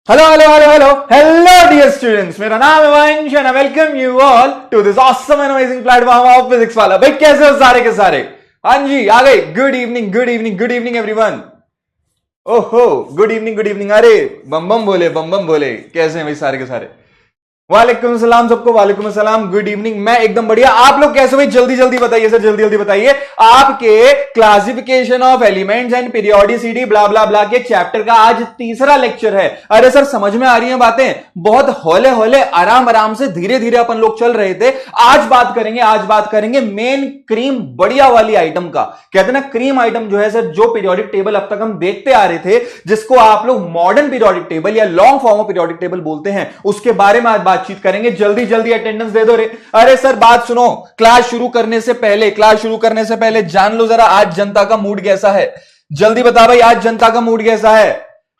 Hello hello hello hello hello dear students, मेरा नाम है Vansh and I welcome you all to this awesome and amazing platform of physics Wallah. भाई कैसे हो सारे के सारे? हाँ जी आ गए। Good evening good evening good evening everyone. ओहो गुड इवनिंग गुड इवनिंग। अरे बम बम बोले। कैसे हैं भाई सारे के सारे? वालेकुम सलाम सबको, वालेकुम सलाम। Good evening. मैं एकदम बढ़िया। आप लोग कैसे? भाई जल्दी जल्दी बताइए सर, जल्दी जल्दी बताइए। आपके classification of elements and periodicity blah blah blah के चैप्टर का आज तीसरा लेक्चर है। अरे सर समझ में आ रही हैं बातें? बहुत हौले हौले आराम आराम से धीरे धीरे अपन लोग चल रहे थे। आज बात करेंगे मेन क्रीम बढ़िया वाली आइटम का। कहते ना क्रीम आइटम जो है सर, जो पीरियोडिक टेबल अब तक हम देखते आ रहे थे, जिसको आप लोग मॉडर्न पीरियोडिक टेबल या long form of periodic table बोलते हैं, उसके बारे में आज बातचीत करेंगे। जल्दी जल्दी अटेंडेंस दे दो रे। अरे सर बात सुनो, क्लास शुरू करने से पहले जान लो जरा आज जनता का मूड कैसा है। जल्दी बता भाई, आज जनता का मूड कैसा है?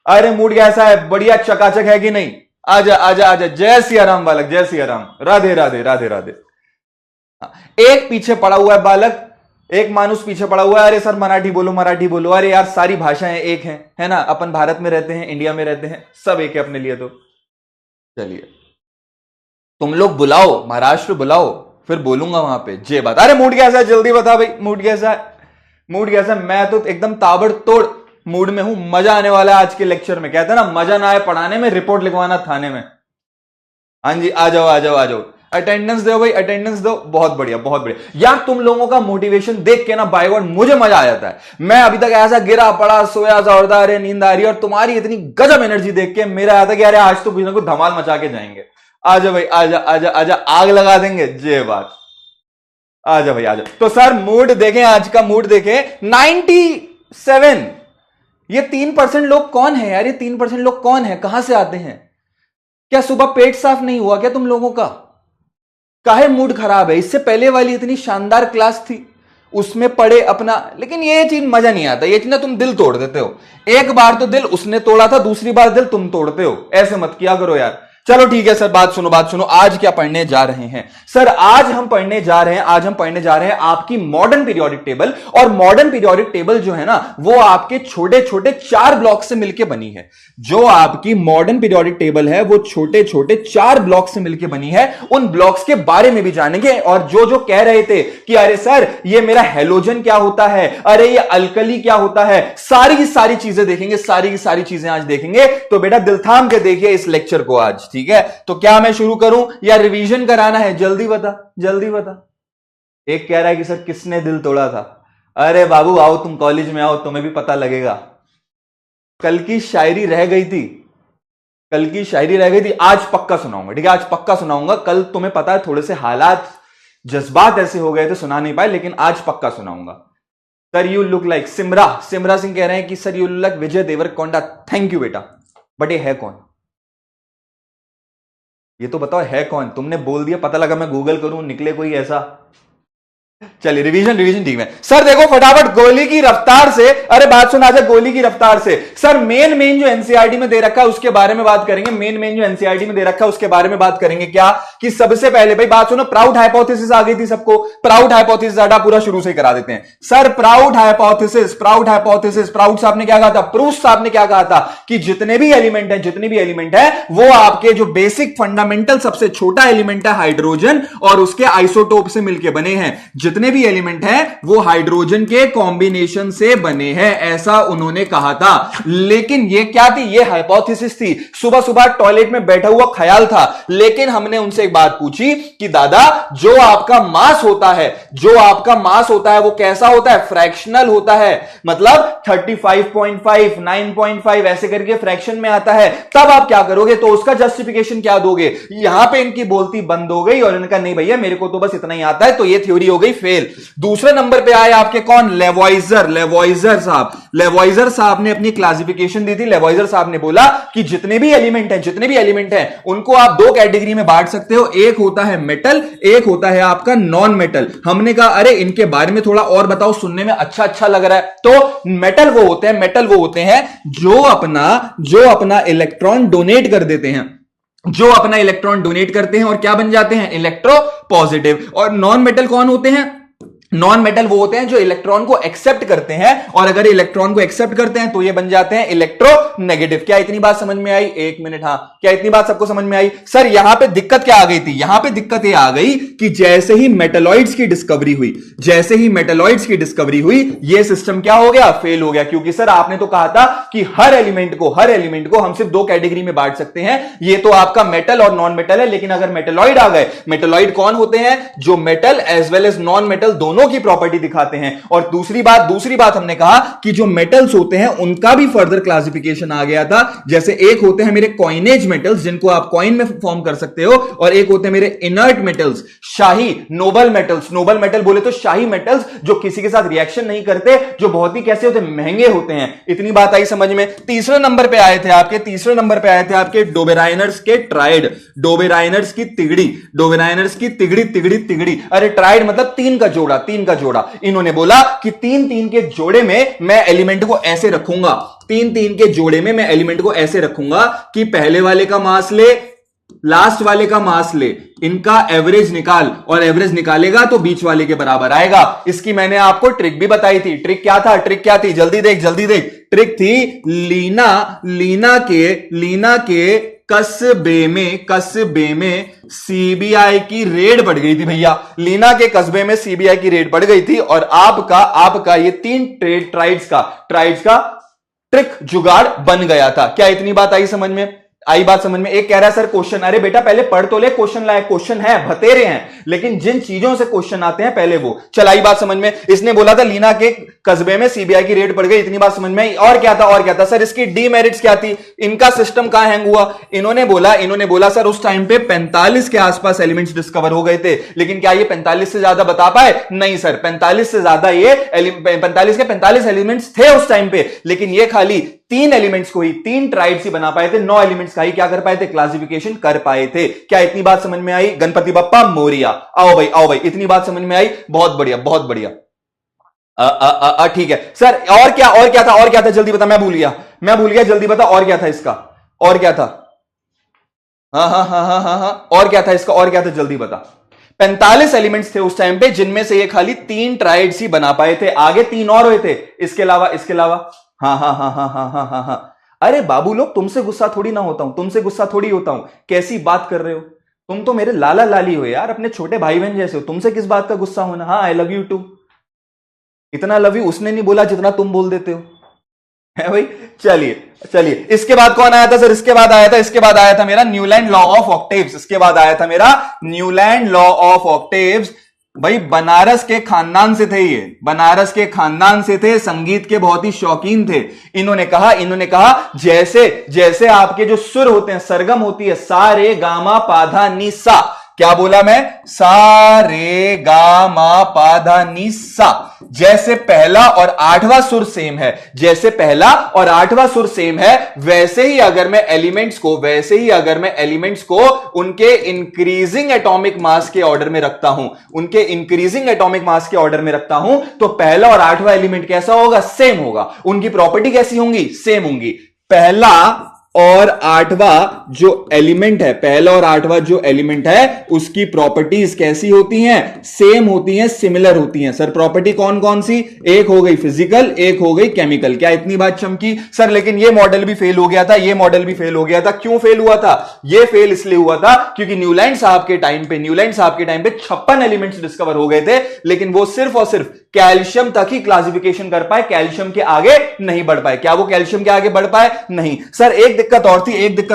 अरे मूड कैसा है? बढ़िया चकाचक है कि नहीं? आजा आजा आजा। जय सिया राम बालक, जय सिया राम। राधे राधे राधे राधे। एक पीछे पड़ा हुआ है बालक, एक मानुस पीछे पड़ा हुआ है। अरे सर मराठी बोलो मराठी बोलो। अरे यार सारी भाषाएं एक हैं, है ना? अपन भारत में रहते हैं, इंडिया में रहते हैं, सब एक है अपने लिए। तो चलिए तुम लोग बुलाओ, महाराष्ट्र बुलाओ, फिर बोलूंगा वहां पे जय बात। अरे मूड कैसा है? जल्दी बता भाई, मूड कैसा है? मूड कैसा है? मैं तो एकदम ताबड़तोड़ मूड में हूं। मजा आने वाला है आज के लेक्चर में। कहते हैं ना, मजा ना आए पढ़ाने में, रिपोर्ट लिखवाना थाने में। हाँ जी आ जाओ आ जाओ आ जाओ। अटेंडेंस दो भाई, अटेंडेंस दो। बहुत बढ़िया बहुत बढ़िया। यार तुम लोगों का मोटिवेशन देख के ना बाय गॉड मुझे मजा आ जाता है। मैं अभी तक ऐसा गिरा पड़ा सोया जोरदार है, नींद आ रही है, और तुम्हारी इतनी गजब एनर्जी देख के मेरा आता है कि अरे आज तो कुछ ना कुछ धमाल मचा के जाएंगे। आजा भाई आजा आजा आजा, आग लगा देंगे। जय बात। आजा भाई आजा। तो सर मूड देखें, आज का मूड देखें। 97। ये 3% लोग कौन है यार? ये 3% लोग कौन है? कहां से आते हैं? क्या सुबह पेट साफ नहीं हुआ क्या तुम लोगों का? काहे मूड खराब है? इससे पहले वाली इतनी शानदार क्लास थी, उसमें पढ़े अपना। लेकिन ये चीज मजा नहीं आता। ये चीज ना तुम दिल तोड़ देते हो। एक बार तो दिल उसने तोड़ा था, दूसरी बार दिल तुम तोड़ते हो। ऐसे मत किया करो यार। चलो ठीक है सर, बात सुनो। आज क्या पढ़ने जा रहे हैं सर? आज हम पढ़ने जा रहे हैं आपकी मॉडर्न पीरियोडिक टेबल। और मॉडर्न पीरियोडिक टेबल जो है ना, वो आपके छोटे छोटे 4 ब्लॉक से मिलकर बनी है। जो आपकी मॉडर्न पीरियोडिक टेबल है वो छोटे छोटे 4 ब्लॉक से मिलकर बनी है। उन ब्लॉक्स के बारे में भी जानेंगे। और जो कह रहे थे कि अरे सर ये मेरा हेलोजन क्या होता है, अरे ये अल्कली क्या होता है, सारी की सारी चीजें देखेंगे, सारी की सारी चीजें आज देखेंगे। तो बेटा दिल थाम के देखिए इस लेक्चर को आज, ठीक है? तो क्या मैं शुरू करूं या रिवीजन कराना है? जल्दी बता जल्दी बता। एक कह रहा है कि सर किसने दिल तोड़ा था? अरे बाबू आओ, तुम कॉलेज में आओ, तुम्हें भी पता लगेगा। कल की शायरी रह गई थी, आज पक्का सुनाऊंगा, ठीक है? आज पक्का सुनाऊंगा। कल तुम्हें पता है थोड़े से हालात जज्बात ऐसे हो गए थे, सुना नहीं पाए, लेकिन आज पक्का सुनाऊंगा। Sir you look like Simra Singh कह रहे हैं कि sir you look like Vijay Deverakonda. Thank you बेटा। बट ये है कौन? ये तो बताओ है कौन? तुमने बोल दिया, पता लगा मैं गूगल करूं, निकले कोई ऐसा। चलिए रिवीजन ठीक है सर। देखो फटाफट गोली की रफ्तार से। अरे बात सुना जा, गोली की रफ्तार से। सर मेन जो एनसीईआरटी में दे रखा है उसके बारे में बात करेंगे। मेन जो एनसीईआरटी में दे रखा है उसके बारे में बात करेंगे। क्या कि सबसे पहले भाई बात सुनो, प्राउड हाइपोथेसिस आ गई थी सबको। प्राउड हाइपोथेसिस हटा, पूरा शुरू से करा देते हैं सर। प्राउड हाइपोथेसिस प्राउड साहब ने क्या कहा था? प्रूफ साहब ने क्या कहा था? कि जितने भी एलिमेंट है वो आपके जो बेसिक फंडामेंटल सबसे छोटा एलिमेंट है हाइड्रोजन, और उसके आइसोटोप से मिलकर बने हैं। जितने भी एलिमेंट हैं वो हाइड्रोजन के कॉम्बिनेशन से बने हैं, ऐसा उन्होंने कहा था। लेकिन ये क्या थी? ये हाइपोथेसिस थी। सुबह सुबह टॉयलेट में बैठा हुआ ख्याल था। लेकिन हमने उनसे एक बात पूछी कि दादा जो आपका मास होता है वो कैसा होता है? फ्रैक्शनल होता है। मतलब 35.5 9.5 ऐसे करके फ्रैक्शन में आता है। तब आप क्या करोगे? तो उसका जस्टिफिकेशन क्या दोगे? यहां पे इनकी बोलती बंद हो गई और इनका नहीं भैया मेरे को तो बस इतना ही आता है, तो ये थ्योरी हो गई फेल। दूसरे नंबर पे आए आपके कौन? लेवॉइजर साहब ने अपनी क्लासिफिकेशन दी थी। लेवॉइजर साहब ने बोला कि जितने भी एलिमेंट हैं उनको आप 2 कैटेगरी में बांट सकते हो। एक होता है मेटल, एक होता है आपका नॉन मेटल। हमने कहा अरे इनके बारे में थोड़ा और बताओ, सुनने में अच्छा लग रहा है। तो मेटल वो होते हैं जो अपना इलेक्ट्रॉन डोनेट कर देते हैं, और क्या बन जाते हैं? Electro positive. और नॉन मेटल कौन होते हैं? नॉन मेटल वो होते हैं जो इलेक्ट्रॉन को एक्सेप्ट करते हैं, और अगर इलेक्ट्रॉन को एक्सेप्ट करते हैं तो ये बन जाते हैं इलेक्ट्रोनेगेटिव। क्या इतनी बात समझ में आई? एक मिनट, हाँ, क्या इतनी बात सबको समझ में आई? सर यहां पे दिक्कत क्या आ गई थी? यहां पे दिक्कत ये आ गई कि जैसे ही मेटलॉइड्स की डिस्कवरी हुई, जैसे ही मेटलॉइड्स की डिस्कवरी हुई, ये सिस्टम क्या हो गया? फेल हो गया। क्योंकि सर आपने तो कहा था कि हर एलिमेंट को हम सिर्फ दो कैटेगरी में बांट सकते हैं, ये तो आपका मेटल और नॉन मेटल है। लेकिन अगर मेटलॉइड आ गए, मेटलॉइड कौन होते हैं? जो metal as well as non metal दोनों की प्रॉपर्टी दिखाते हैं। और दूसरी बात हमने कहा कि जो मेटल्स होते हैं उनका भी फर्दर क्लासिफिकेशन आ गया था। जैसे एक होते हैं मेरे कॉइनेज मेटल्स, जिनको आप कॉइन में फॉर्म कर सकते हो, और एक होते हैं मेरे इनर्ट मेटल्स, शाही नोबल मेटल्स। नोबल मेटल बोले तो शाही मेटल्स, जो किसी के साथ रिएक्शन नहीं करते, जो बहुत ही कैसे होते हैं? महंगे होते हैं। इतनी बात आई समझ में? तीसरे नंबर पे आए थे आपके डोबेराइनर्स के ट्राइड, डोबेराइनर्स की तिगड़ी। अरे ट्राइड मतलब तीन का जोड़ा। इन्होंने बोला कि तीन के जोड़े में मैं एलिमेंट को ऐसे रखूंगा, तीन के जोड़े में मैं एलिमेंट को ऐसे रखूंगा कि पहले वाले का मास ले, लास्ट वाले का मास ले, इनका एवरेज निकाल, और एवरेज निकालेगा तो बीच वाले के बराबर आएगा। इसकी मैंने आपको ट्रिक भी बताई थी। ट्रिक क्या थी? जल्दी देख। ट्रिक थी लीना के कस्बे में सीबीआई की रेड पड़ गई थी भैया। लीना के कस्बे में सीबीआई की रेड पड़ गई थी, और आपका ये तीन ट्राइड्स का ट्रिक जुगाड़ बन गया था। क्या इतनी बात आई समझ में? एक कह रहा है सर क्वेश्चन, अरे बेटा पहले पढ़ तो ले, क्वेश्चन लाए, क्वेश्चन है, भतेरे हैं, लेकिन जिन चीजों से क्वेश्चन आते हैं पहले वो। चल आई बात समझ में? इसने बोला था लीना के कस्बे में सीबीआई की रेड पड़ गई, इतनी बात समझ में आई। और क्या था सर? इसकी डीमेरिट्स क्या थी? इनका सिस्टम कहां हैंग हुआ? इन्होंने बोला सर उस टाइम पे 45 के आसपास एलिमेंट्स डिस्कवर हो गए थे, लेकिन क्या ये 45 से ज्यादा बता पाए? नहीं सर, 45 से ज्यादा ये 45 के 45 एलिमेंट्स थे उस टाइम पे, लेकिन ये खाली तीन एलिमेंट्स को ही, तीन ट्राइड्स ही बना पाए थे, 9 एलिमेंट्स का ही क्या कर पाए थे? क्लासिफिकेशन कर पाए थे। क्या इतनी बात समझ में आई? गणपति बप्पा मोरिया। आओ भाई, इतनी बात समझ में आई? बहुत बढ़िया। ठीक है सर, और क्या था? जल्दी बता, मैं भूल गया, जल्दी बता। और क्या था इसका? और क्या था? हाँ, और क्या था इसका? और क्या था? जल्दी बता। 45 एलिमेंट्स थे उस टाइम पे, जिनमें से ये खाली तीन ट्राइड्स ही बना पाए थे, आगे तीन और हुए थे इसके अलावा। हाँ। अरे बाबू लोग, तुमसे गुस्सा थोड़ी होता हूं, कैसी बात कर रहे हो? तुम तो मेरे लाला लाली हो यार, अपने छोटे भाई बहन जैसे हो, तुमसे किस बात का गुस्सा होना? हाँ, आई लव यू टू। इतना लव यू उसने नहीं बोला जितना तुम बोल देते हो, है भाई। चलिए इसके बाद कौन आया था सर? इसके बाद आया था मेरा न्यूलैंड लॉ ऑफ ऑक्टेव्स। भाई बनारस के खानदान से थे, संगीत के बहुत ही शौकीन थे। इन्होंने कहा जैसे आपके जो सुर होते हैं, सरगम होती है, सा रे गा मा पा धा नी सा। क्या बोला मैं? सा रे गा मा पा धा नी सा। जैसे पहला और आठवां सुर सेम है, वैसे ही अगर मैं एलिमेंट्स को उनके इंक्रीजिंग एटॉमिक मास के ऑर्डर में रखता हूं, तो पहला और आठवां एलिमेंट कैसा होगा? सेम होगा। उनकी प्रॉपर्टी कैसी होंगी? सेम होंगी। पहला और आठवां जो एलिमेंट है, उसकी प्रॉपर्टीज कैसी होती हैं? सेम होती हैं, सिमिलर होती हैं। सर प्रॉपर्टी कौन कौन सी? एक हो गई फिजिकल, एक हो गई केमिकल। क्या इतनी बात चमकी? सर लेकिन ये मॉडल भी फेल हो गया था, क्यों फेल हुआ था? ये फेल इसलिए हुआ था क्योंकि न्यूलैंड साहब के टाइम पे 56 एलिमेंट्स डिस्कवर हो गए थे, लेकिन वो सिर्फ और सिर्फ कैल्शियम तक ही क्लासिफिकेशन कर पाए, कैल्शियम के आगे नहीं बढ़ पाए। क्या वो कैल्शियम के आगे बढ़ पाए? नहीं। सर एक दिक्कत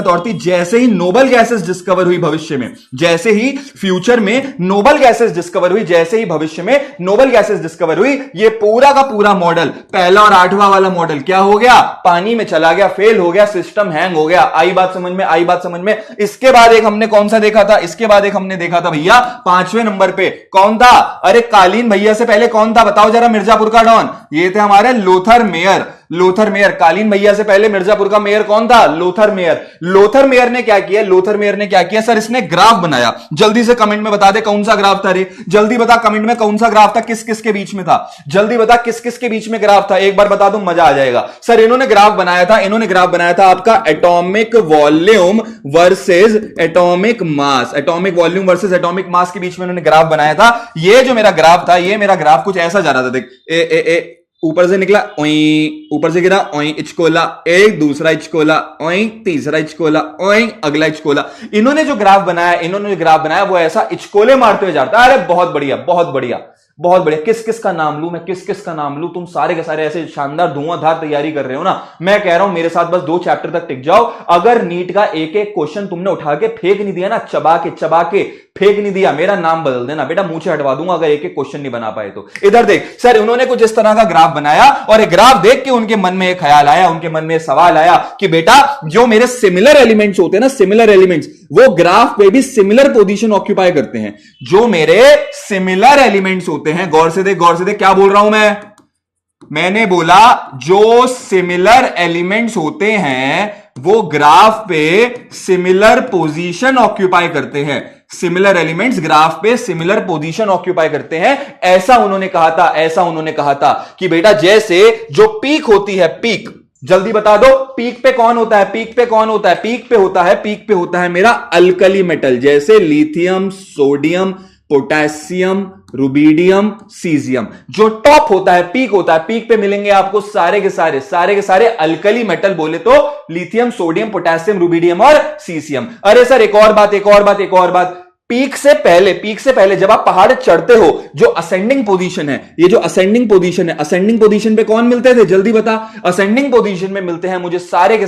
और थी, जैसे ही नोबल गैसेस डिस्कवर हुई भविष्य में, जैसे ही फ्यूचर में नोबल गैसेस डिस्कवर हुई, ये पूरा का पूरा मॉडल, पहला और आठवां वाला मॉडल क्या हो गया? पानी में चला गया, फेल हो गया, सिस्टम हैंग हो गया। आई बात समझ में? इसके बाद एक हमने कौन सा देखा था? भैया 5वें नंबर पे कौन था? अरे कालीन भैया से पहले कौन था? बताओ जरा। मिर्जापुर का डॉन, ये थे हमारे लोथर मेयर। कालीन भैया से पहले मिर्जापुर का मेयर कौन था? Lothar Meyer. लोथर मेयर ने क्या किया, लोथर मेयर ने क्या किया सर, इसने ग्राफ बनाया। जल्दी से कमेंट में बता दे कौन सा ग्राफ था रे, जल्दी बता कमेंट में कौन सा ग्राफ था, किस किस के बीच में था, जल्दी बता किस किस के बीच में ग्राफ था, एक बार बता दूं मजा आ जाएगा। सर इन्होंने ग्राफ बनाया था, इन्होंने ग्राफ बनाया था आपका atomic volume versus atomic mass, atomic volume versus atomic mass के बीच में इन्होंने ग्राफ बनाया था। ये जो मेरा ग्राफ था, ये मेरा ग्राफ कुछ ऐसा जा रहा था, देख ए ऊपर से निकला ओई, ऊपर से गिरा ओई, इचकोला एक, दूसरा इचकोला ओई, तीसरा इचकोला ओई, अगला इचकोला। इन्होंने जो ग्राफ बनाया वो ऐसा इचकोले मारते हुए जाता है। अरे बहुत बढ़िया बहुत बढ़िया बहुत बढ़िया। किस किस का नाम लूं मैं, किस किस का नाम लूं, तुम सारे के सारे ऐसे शानदार धुआंधार तैयारी कर रहे हो ना। मैं कह रहा हूं मेरे साथ बस 2 चैप्टर तक टिक जाओ। अगर नीट का एक एक क्वेश्चन तुमने उठा के फेंक नहीं दिया ना, चबा के फेंक नहीं दिया, मेरा नाम बदल देना बेटा, मुंह से हटवा दूंगा अगर एक एक क्वेश्चन नहीं बना पाए तो। इधर देख सर, उन्होंने कुछ इस तरह का ग्राफ बनाया और एक ग्राफ देख के उनके मन में एक ख्याल आया, उनके मन में सवाल आया कि बेटा जो मेरे सिमिलर एलिमेंट्स होते हैं ना, सिमिलर एलिमेंट्स, वो ग्राफ पे भी सिमिलर पोजीशन ऑक्यूपाई करते हैं। जो मेरे सिमिलर एलिमेंट्स होते हैं, गौर से देख क्या बोल रहा हूं मैंने बोला जो सिमिलर एलिमेंट्स होते हैं वो ग्राफ पे सिमिलर पोजीशन ऑक्यूपाई करते हैं। सिमिलर एलिमेंट्स ग्राफ पे सिमिलर पोजीशन ऑक्यूपाई करते हैं, ऐसा उन्होंने कहा था कि बेटा जैसे जो पीक होती है, पीक जल्दी बता दो, पीक पे कौन होता है, पीक पे होता है मेरा अल्कली मेटल, जैसे lithium, sodium, potassium, rubidium, caesium. जो टॉप होता है, पीक पे मिलेंगे आपको सारे के सारे अल्कली मेटल, बोले तो लिथियम, सोडियम, पोटेशियम, रुबिडियम और सीजियम। अरे सर एक और बात, पीक से पहले जब आप पहाड़ चढ़ते हो, जो असेंडिंग पोजीशन है, ये जो असेंडिंग पोजीशन पे कौन मिलते थे जल्दी बता। असेंडिंग पोजीशन में मिलते हैं मुझे सारे के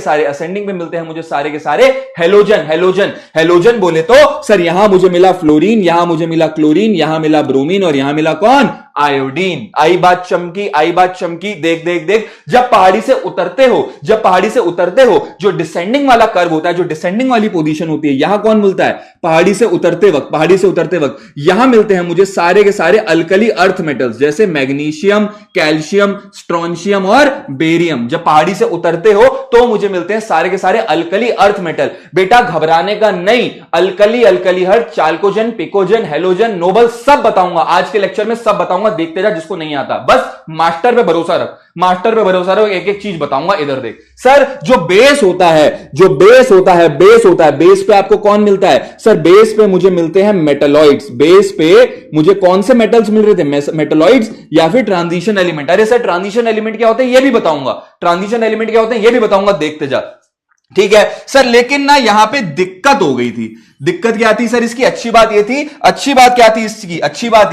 सारे हेलोजन बोले तो सर यहां मुझे मिला फ्लोरीन, यहां मुझे मिला क्लोरीन, यहां मिला ब्रोमीन और यहां मिला कौन, आयोडीन। आई बात चमकी। देख जब पहाड़ी से उतरते हो, जो डिसेंडिंग वाला कर्व होता है, जो डिसेंडिंग वाली पोजीशन होती है, यहां कौन मिलता है, पहाड़ी से उतरते वक्त यहां मिलते हैं मुझे सारे के सारे अल्कली अर्थ मेटल्स, जैसे मैग्नीशियम, कैल्शियम, स्ट्रोंशियम और बेरियम। जब पहाड़ी से उतरते हो तो मुझे मिलते हैं सारे के सारे अल्कली अर्थ मेटल। बेटा घबराने का नहीं, अल्कली हर चाल्कोजन, पिकोजन, हेलोजन, नोबल सब बताऊंगा आज के लेक्चर में, सब बताऊंगा, देखते जा जिसको नहीं आता, बस मास्टर पे भरोसा रख, एक एक चीज बताऊंगा। इधर देख सर, जो बेस होता है, बेस पे आपको कौन मिलता है सर, बेस पे मुझे मिलते हैं मेटलॉइड्स। बेस पे मुझे कौन से मेटल्स मिल रहे थे, मेटलॉइड्स या फिर ट्रांजिशन एलिमेंट। अरे सर ट्रांजिशन एलिमेंट क्या होते हैं ये भी बताऊंगा, देखते जा, ठीक है सर। लेकिन ना यहां पे दिक्कत हो गई थी। दिक्कत क्या थी सर इसकी, अच्छी बात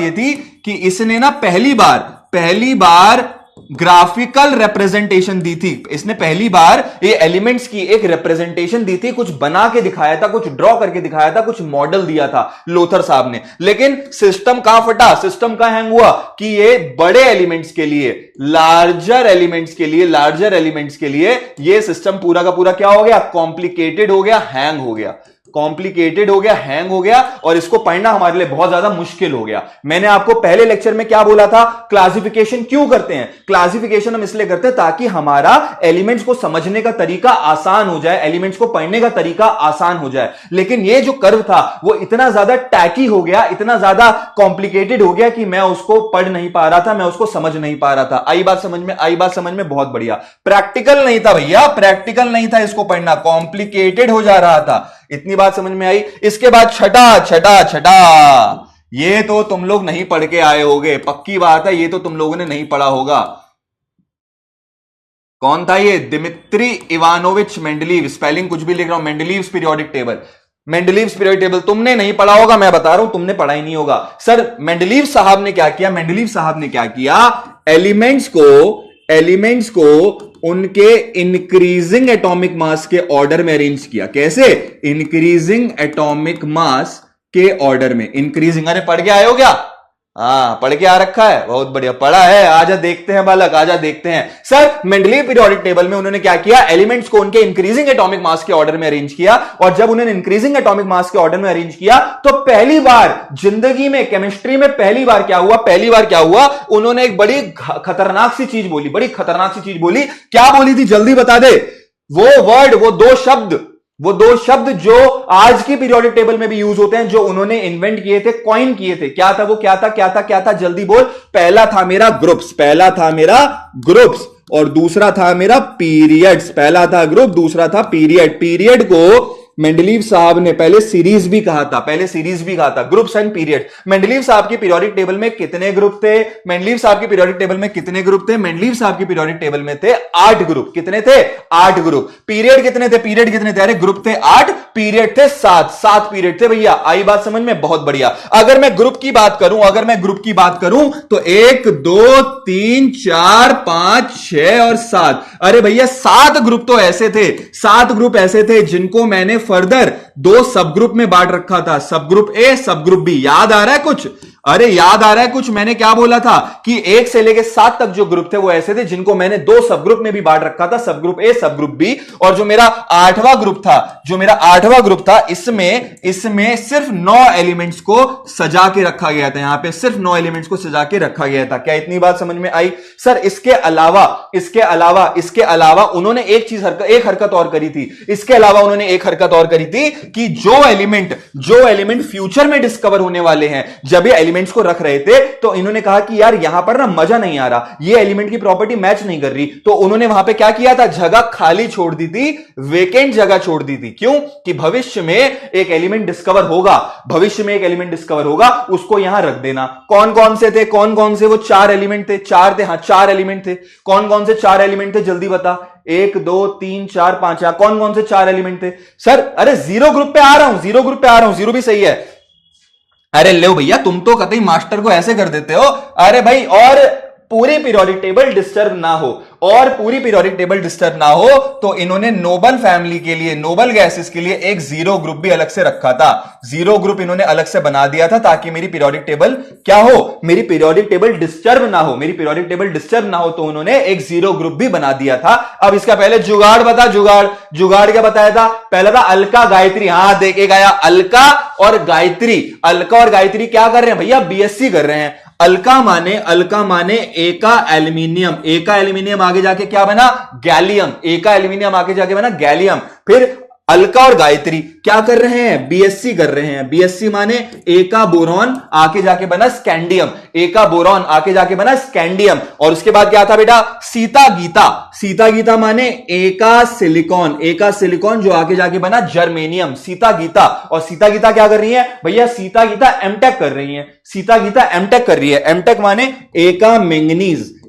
ये थी कि इसने ना पहली बार ग्राफिकल रिप्रेजेंटेशन दी थी। इसने पहली बार ये एलिमेंट्स की एक रिप्रेजेंटेशन दी थी, कुछ बना के दिखाया था, कुछ ड्रॉ करके दिखाया था, कुछ मॉडल दिया था लोथर साहब ने। लेकिन सिस्टम कहां फटा, सिस्टम कहां हैंग हुआ कि ये बड़े एलिमेंट्स के लिए, लार्जर एलिमेंट्स के लिए ये सिस्टम पूरा का पूरा क्या हो गया, कॉम्प्लिकेटेड हो गया, हैंग हो गया और इसको पढ़ना हमारे लिए बहुत ज्यादा मुश्किल हो गया। मैंने आपको पहले लेक्चर में क्या बोला था, क्लासिफिकेशन क्यों करते हैं, क्लासिफिकेशन हम इसलिए करते हैं ताकि हमारा एलिमेंट्स को समझने का तरीका आसान हो जाए, एलिमेंट्स को पढ़ने का तरीका आसान हो जाए। लेकिन ये जो कर्व था वो इतना ज्यादा टैकी हो गया, इतना ज्यादा कॉम्प्लिकेटेड हो गया कि मैं उसको पढ़ नहीं पा रहा था, मैं उसको समझ नहीं पा रहा था। आई बात समझ में, बहुत बढ़िया। प्रैक्टिकल नहीं था भैया, प्रैक्टिकल नहीं था इसको पढ़ना, कॉम्प्लिकेटेड हो जा रहा था। इतनी बात समझ में आई। इसके बाद छठा, ये तो तुम लोग नहीं पढ़ के आए होगे, पक्की बात है, ये तो तुम लोगों ने नहीं पढ़ा होगा। कौन था ये, दिमित्री इवानोविच मेंडलीव, स्पेलिंग कुछ भी लिख रहा हूं, मेंडलीव्स पीरियोडिक टेबल तुमने नहीं पढ़ा होगा, मैं बता रहा हूं तुमने पढ़ा ही नहीं होगा। सर मेंडलीव साहब ने क्या किया, एलिमेंट्स को उनके इंक्रीजिंग एटॉमिक मास के ऑर्डर में अरेंज किया। कैसे, इंक्रीजिंग एटॉमिक मास के ऑर्डर में, इंक्रीजिंग। अरे पढ़ के आए हो क्या, हाँ पढ़ के आ रखा है, बहुत बढ़िया पढ़ा है। आजा देखते हैं बालक, आजा देखते हैं। सर मेंडलीव पीरियोडिक टेबल में उन्होंने क्या किया, एलिमेंट्स को उनके इंक्रीजिंग एटॉमिक मास के ऑर्डर में अरेंज किया। और जब उन्होंने इंक्रीजिंग एटॉमिक मास के ऑर्डर में अरेंज किया तो पहली बार जिंदगी में, केमिस्ट्री में पहली बार क्या हुआ, उन्होंने एक बड़ी खतरनाक सी चीज बोली। क्या बोली थी जल्दी बता दे, वो वर्ड, वो दो शब्द जो आज की पीरियोडिक टेबल में भी यूज होते हैं, जो उन्होंने इन्वेंट किए थे, कॉइन किए थे। क्या था वो? क्या था? जल्दी बोल। पहला था मेरा ग्रुप्स और दूसरा था मेरा पीरियड्स। पहला था ग्रुप, दूसरा था पीरियड। पीरियड को मेंडलीव साहब ने पहले सीरीज भी कहा था, ग्रुप्स एंड पीरियड। मेंडलीव साहब की पीरियोडिक टेबल में कितने ग्रुप थे? मेंडलीव साहब की पीरियोडिक टेबल में थे 8 ग्रुप। कितने थे? 8 ग्रुप। पीरियड कितने थे? अरे ग्रुप थे 8, पीरियड थे 7 पीरियड थे भैया। आई बात समझ में? बहुत बढ़िया। अगर मैं ग्रुप की बात करूं तो 1 2 3 4 5 6 और 7। अरे भैया 7 ग्रुप तो ऐसे थे जिनको मैंने फर्दर 2 सब ग्रुप में बांट रखा था, सब ग्रुप ए, सब ग्रुप बी। याद आ रहा है कुछ? अरे याद आ रहा है कुछ? मैंने क्या बोला था कि 1 से लेके 7 तक जो ग्रुप थे वो ऐसे थे जिनको मैंने 2 सब ग्रुप में भी बांट रखा था, सब ग्रुप ए, सब ग्रुप बी। और जो मेरा आठवां ग्रुप था, इसमें सिर्फ 9 एलिमेंट्स को सजा के रखा गया था। यहां पे सिर्फ 9 एलिमेंट्स को सजा के रखा गया था। क्या इतनी बात समझ में आई? सर इसके अलावा उन्होंने एक हरकत और करी थी। इसके अलावा उन्होंने एक हरकत और करी थी कि जो एलिमेंट फ्यूचर में डिस्कवर होने वाले हैं, जब ये एलिमेंट्स को रख रहे थे तो इन्होंने कहा कि यार यहां पर ना मजा नहीं आ रहा, ये एलिमेंट की प्रॉपर्टी मैच नहीं कर रही। तो उन्होंने वहां पे क्या किया था? जगह खाली छोड़ दी थी, वेकेंट जगह छोड़ दी थी। क्यों? कि भविष्य में एक एलिमेंट डिस्कवर होगा, उसको यहां रख देना। कौन कौन से थे? वो 4 एलिमेंट थे। 4 थे, हाँ 4 एलिमेंट थे। कौन कौन से 4 एलिमेंट थे? जल्दी बता। 1 2 3 4 5। कौन कौन से 4 एलिमेंट थे? सर अरे जीरो ग्रुप पे आ रहा हूं, जीरो भी सही है। अरे लो भैया, तुम तो कतई मास्टर को ऐसे कर देते हो। अरे भाई, और पूरी पीरियोडिक टेबल डिस्टर्ब ना हो तो इन्होंने नोबल फैमिली के लिए, नोबल गैसेस के लिए एक जीरो ग्रुप भी अलग से रखा था। जीरो ग्रुप इन्होंने अलग से बना दिया था ताकि मेरी पीरियोडिक टेबल क्या हो? मेरी पीरियोडिक टेबल डिस्टर्ब ना हो, तो उन्होंने एक जीरो ग्रुप भी बना दिया था। अब इसका पहले जुगाड़ बता। जुगाड़ क्या बताया था? पहला था अलका गायत्री। हाँ देख, एक आया अलका और गायत्री। क्या कर रहे हैं भैया? बीएससी कर रहे हैं। अलका माने एका एल्यूमिनियम आगे जाके क्या बना? गैलियम। फिर अलका और गायत्री क्या कर रहे हैं? बीएससी कर रहे हैं। बीएससी माने एका बोरॉन आके जाके बना स्कैंडियम। और उसके बाद क्या था बेटा? सीता गीता माने एका सिलिकॉन जो आके जाके बना जर्मेनियम। सीता गीता क्या कर रही है भैया? सीता गीता एमटेक कर रही है। एमटेक माने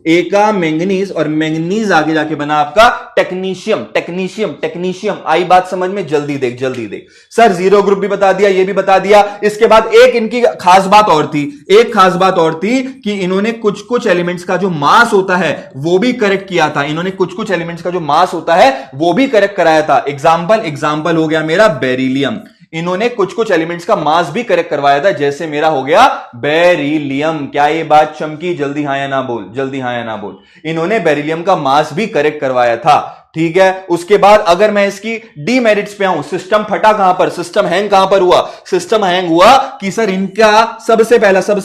एका मैंगनीज और मैंगनीज आगे जाके बना आपका टेक्नीशियम। आई बात समझ में? जल्दी देख। सर जीरो ग्रुप भी बता दिया, ये भी बता दिया। इसके बाद एक इनकी खास बात और थी कि इन्होंने कुछ एलिमेंट्स का जो मास होता है वो भी करेक्ट किया था। कराया था। एग्जाम्पल हो गया मेरा बेरिलियम। इन्होंने कुछ एलिमेंट्स का मास भी करेक्ट करवाया था, जैसे मेरा हो गया बेरिलियम। क्या ये बात चमकी? जल्दी हाँ या ना बोल। इन्होंने बेरिलियम का मास भी करेक्ट करवाया था। ठीक है। उसके बाद अगर मैं इसकी डीमेरिट्स पे आऊं, सिस्टम फटा कहां पर? सिस्टम हैंग कहां पर हुआ? कि सर इनका सबसे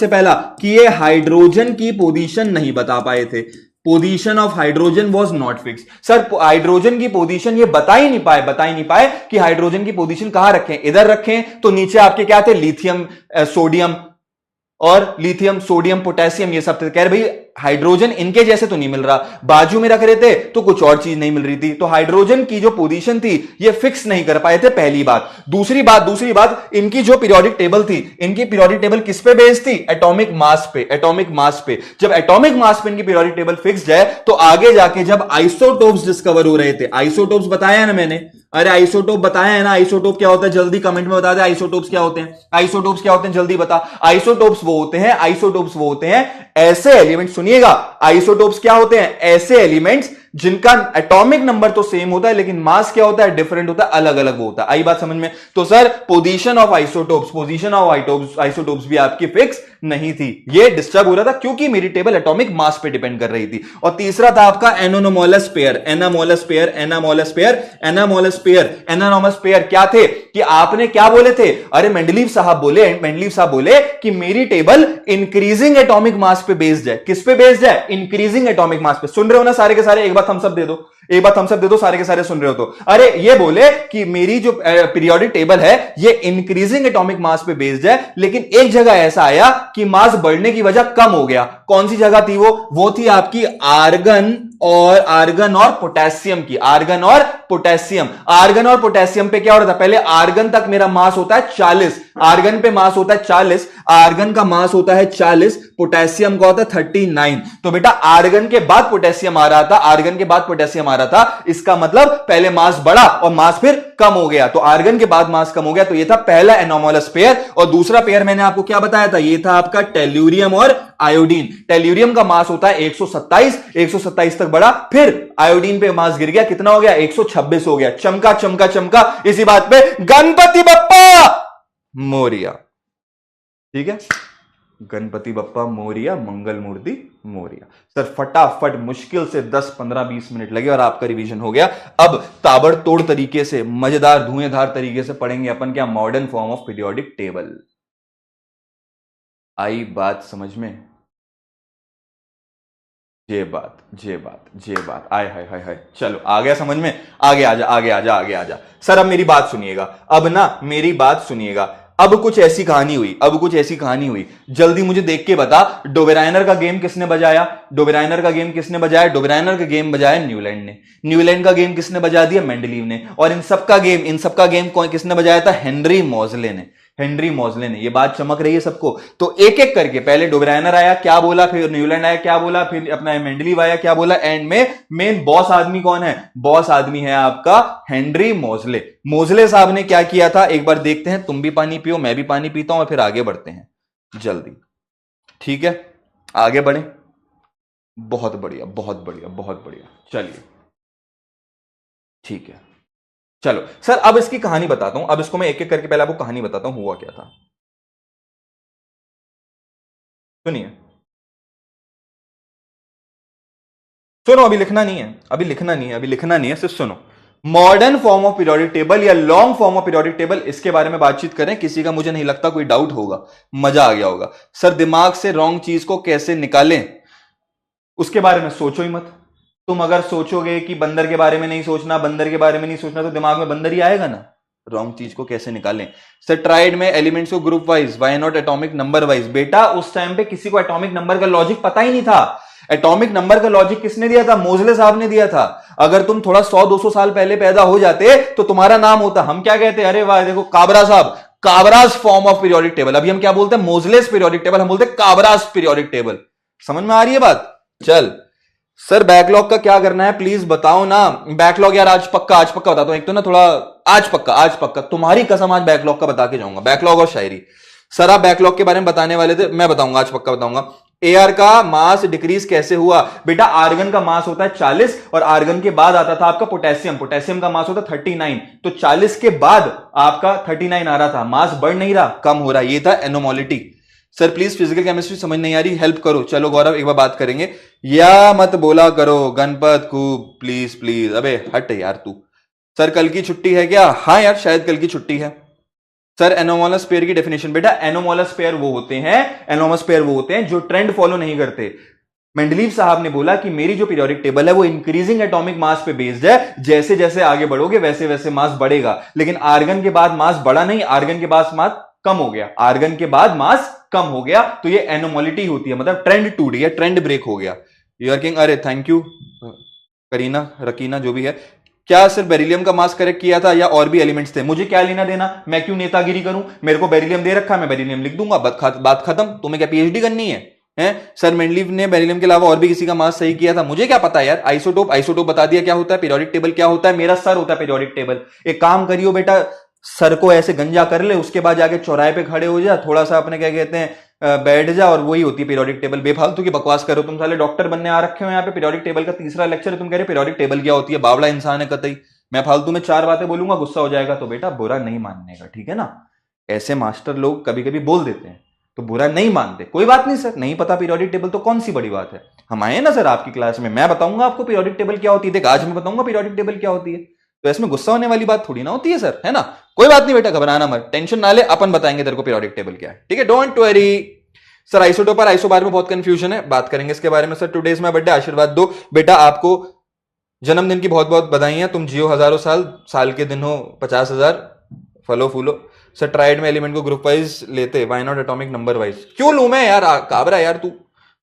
पहला कि ये हाइड्रोजन की पोजीशन नहीं बता पाए थे। Position of hydrogen was not fix. Sir hydrogen की पोजीशन ये बता ही नहीं पाए कि हाइड्रोजन की पोजीशन कहां रखें। इधर रखें तो नीचे आपके क्या थे? लिथियम सोडियम पोटेशियम, ये सब थे। कह रहे भाई हाइड्रोजन इनके जैसे तो नहीं मिल रहा, बाजू में रख रहे थे तो कुछ और चीज नहीं मिल रही थी। तो हाइड्रोजन की जो पोजीशन थी ये फिक्स नहीं कर पाए थे, पहली बात। दूसरी बात इनकी जो पीरियोडिक टेबल थी, इनकी पीरियोडिक टेबल किस पे बेस्ड थी? एटॉमिक मास पे। जब एटॉमिक मास पे इनकी पीरियोडिक टेबल फिक्स्ड है तो आगे जाके जब आइसोटोप्स डिस्कवर हो रहे थे, आइसोटोप्स बताया है ना मैंने? अरे आइसोटोप बताया है ना? आइसोटोप क्या होता है? जल्दी कमेंट में बता दे आइसोटोप्स क्या होते हैं। जल्दी बता। आइसोटोप्स वो होते हैं ऐसे एलिमेंट, सुनिएगा, आइसोटोप्स क्या होते हैं? ऐसे एलिमेंट्स जिनका एटॉमिक नंबर तो सेम होता है लेकिन मास क्या होता है? डिफरेंट होता है, अलग अलग होता है। आई बात समझ में? तो सर पोजीशन ऑफ आइसोटोप्स भी आपकी फिक्स नहीं थी। ये डिस्टर्ब हो रहा था क्योंकि मेरी टेबल एटॉमिक मास पे डिपेंड कर रही थी। और तीसरा था आपका एनोमोलस पेयर। क्या थे कि आपने क्या बोले थे? अरे मेंडलीव साहब बोले कि मेरी टेबल इंक्रीजिंग एटॉमिक मास पे बेस्ड है। किस पे बेस्ड है? इंक्रीजिंग एटॉमिक मास पे। सुन रहे हो ना सारे के सारे? एक बार थम्स अप दे दो। एक बात थम्स अप दे दो, सारे के सारे सुन रहे हो तो। अरे ये बोले कि मेरी जो पीरियोडिक टेबल है ये इंक्रीजिंग एटॉमिक मास पे बेस्ड है, लेकिन एक जगह ऐसा आया कि मास बढ़ने की वजह कम हो गया। कौन सी जगह थी वो थी आपकी आर्गन और पोटेशियम की। आर्गन और पोटेशियम पे क्या होता है, पहले आर्गन तक मेरा मास होता है 40, आर्गन पे मास होता है 40, आर्गन का मास होता है 40, पोटेशियम का होता है 39। तो बेटा आर्गन के बाद पोटेशियम आ रहा था, इसका मतलब पहले मास बढ़ा और मास फिर कम हो गया, तो आर्गन के बाद मास कम हो गया। तो ये था पहला एनोमलस पेयर। और दूसरा पेयर मैंने आपको क्या बताया था, ये था आपका टेल्यूरियम और आयोडीन। टेल्यूरियम का मास होता है 127 तक बढ़ा, फिर आयोडीन पे मास गिर गया, कितना हो गया 126 हो गया। चमका। इसी बात पे गणपति बप्पा मोरिया। ठीक है, गणपति बप्पा मोरिया, मंगल मूर्ति मोरिया। सर फटाफट मुश्किल से 10 15 20 मिनट लगे और आपका रिवीजन हो गया। अब ताबड़तोड़ तरीके से, मजेदार धुएंधार तरीके से पढ़ेंगे अपन क्या, modern form of periodic table. आई बात समझ में? जे बात आए हाय। चलो आ गया समझ में? आगे आजा। सर अब मेरी बात सुनिएगा। अब कुछ ऐसी कहानी हुई, जल्दी मुझे देख के बता, डोबेराइनर का गेम किसने बजाया? डोबेराइनर का गेम बजाया न्यूलैंड का गेम किसने बजा दिया? मेंडलीव ने। और इन सबका गेम किसने बजाया था? हेनरी मॉजले ने। ये बात चमक रही है सबको? तो एक एक करके, पहले डोबेराइनर आया क्या बोला, फिर न्यूलैंड आया क्या बोला, फिर अपना मेंडलीव आया क्या बोला, एंड में मेन बॉस आदमी कौन है? बॉस आदमी है आपका हेनरी मोजले साहब ने क्या किया था, एक बार देखते हैं। तुम भी पानी पियो, मैं भी पानी पीता हूं, और फिर आगे बढ़ते हैं जल्दी। ठीक है, आगे बढ़े। बहुत बढ़िया। चलिए ठीक है, चलो सर अब इसकी कहानी बताता हूं। अब इसको मैं एक एक करके पहले आपको कहानी बताता हूं, हुआ क्या था। सुनिए, सुनो, अभी लिखना नहीं है, सिर्फ सुनो। Modern form of periodic table या long form of periodic table, इसके बारे में बातचीत करें। किसी का मुझे नहीं लगता कोई डाउट होगा, मजा आ गया होगा। सर दिमाग से रॉन्ग चीज को कैसे निकालें, उसके बारे में सोचो ही मत। तुम अगर सोचोगे कि बंदर के बारे में नहीं सोचना, तो दिमाग में बंदर ही आएगा ना। रॉन्ग चीज को कैसे निकालें? सर ट्राइड में एलिमेंट्स को group wise, why not atomic number wise? बेटा उस टाइम पे किसी को एटॉमिक नंबर का लॉजिक पता ही नहीं था। एटॉमिक नंबर का लॉजिक किसने दिया था? मोजले साहब ने दिया था। अगर तुम थोड़ा 100-200 साल पहले पैदा हो जाते तो तुम्हारा नाम होता, हम क्या कहते, अरे वाह देखो काबरा साहब, काबराज फॉर्म ऑफ पीरियोडिक टेबल। अभी हम क्या बोलते हैं? मोजलेस पीरियोडिक टेबल, हम बोलते हैं काबराज पीरियोडिक टेबल। समझ में आ रही है बात? चल सर बैकलॉग का क्या करना है प्लीज बताओ ना। बैकलॉग यार आज पक्का बताता हूं। एक तो ना थोड़ा आज पक्का तुम्हारी कसम आज बैकलॉग का बता के जाऊंगा। बैकलॉग और शायरी। सर आप बैकलॉग के बारे में बताने वाले थे, मैं बताऊंगा, आज पक्का बताऊंगा। एआर का मास डिक्रीज कैसे हुआ? बेटा आर्गन का मास होता है 40 और आर्गन के बाद आता था आपका पोटेशियम का मास होता है 39। तो 40 के बाद आपका 39 आ रहा था, मास बढ़ नहीं रहा, कम हो रहा। ये था एनोमोलिटी। सर प्लीज फिजिकल केमिस्ट्री समझ नहीं आ रही, हेल्प करो। चलो गौरव एक बार बात करेंगे, या मत बोला करो गणपत खूब, प्लीज। अबे हट यार तू। सर कल की छुट्टी है क्या? हाँ यार शायद कल की छुट्टी है। सर एनोमलस पेयर की डेफिनेशन? बेटा एनोमलस पेयर वो होते हैं जो ट्रेंड फॉलो नहीं करते। मेंडलीव साहब ने बोला कि मेरी जो पीरियोडिक टेबल है वो इंक्रीजिंग एटॉमिक मास पे बेस्ड है, जैसे जैसे आगे बढ़ोगे वैसे वैसे मास बढ़ेगा। लेकिन आर्गन के बाद मास बढ़ा नहीं, आर्गन के बाद मास कम हो गया, तो ये एनोमोलिटी होती है, मतलब ट्रेंड टूट गया, ट्रेंड ब्रेक हो गया। यू आर किंग, अरे थैंक यू करीना रकीना जो भी है। क्या सिर्फ बेरिलियम का मास करेक्ट किया था या और भी एलिमेंट्स थे? मुझे क्या लेना देना, मैं क्यों नेतागिरी करूं? मेरे को बेरिलियम दे रखा है, मैं बेरिलियम लिख दूंगा, बात खत्म। तुम्हें क्या पीएचडी करनी है? सर मेंडलीव ने बेरिलियम के अलावा और भी किसी का मास सही किया था, मुझे क्या पता यार। आइसोटोप बता दिया क्या होता है, पीरियोडिक टेबल क्या होता है, मेरा सर होता है पीरियोडिक टेबल। एक काम करियो बेटा, सर को ऐसे गंजा कर ले, उसके बाद जाके चौराहे पे खड़े हो जा, थोड़ा सा अपने क्या कहते हैं बैठ जा, और वही होती है पीरियोडिक टेबल। बेफालतू की बकवास करो, तुम साले डॉक्टर बनने आ रखे हो यहाँ पे। पीरियोडिक टेबल का तीसरा लेक्चर है, तुम कह रहे पीरियोडिक टेबल क्या होती है? बावड़ा इंसान है कतई। मैं फालतू में 4 बातें बोलूंगा, गुस्सा हो जाएगा, तो बेटा बुरा नहीं मानने का, ठीक है ना। ऐसे मास्टर लोग कभी कभी बोल देते हैं तो बुरा नहीं मानते, कोई बात नहीं सर, नहीं पता पीरियोडिक टेबल तो कौन सी बड़ी बात है। हम आए ना सर आपकी क्लास में, मैं बताऊंगा आपको पीरियोडिक टेबल क्या होती है। आज मैं बताऊंगा पीरियोडिक टेबल क्या होती है, तो इसमें गुस्सा होने वाली बात थोड़ी ना होती है सर, है ना। कोई बात नहीं बेटा, घबराना मत, टेंशन ना ले, अपन बताएंगे तेरे को पीरियोडिक टेबल क्या है, ठीक है, डोंट वरी। सर आइसोटोप और आइसोबार में बहुत कंफ्यूजन है, बात करेंगे इसके बारे में। सर टुडेज माय बर्थडे, आशीर्वाद दो बेटा। आपको जन्मदिन की बहुत बहुत बधाइयां, तुम जियो हजारों साल, साल के दिन हो 50,000, फलो फूलो। सर ट्राइड में एलिमेंट को ग्रुप वाइज लेते, why not atomic number wise? क्यों लूं मैं यार, काबरा यार तू।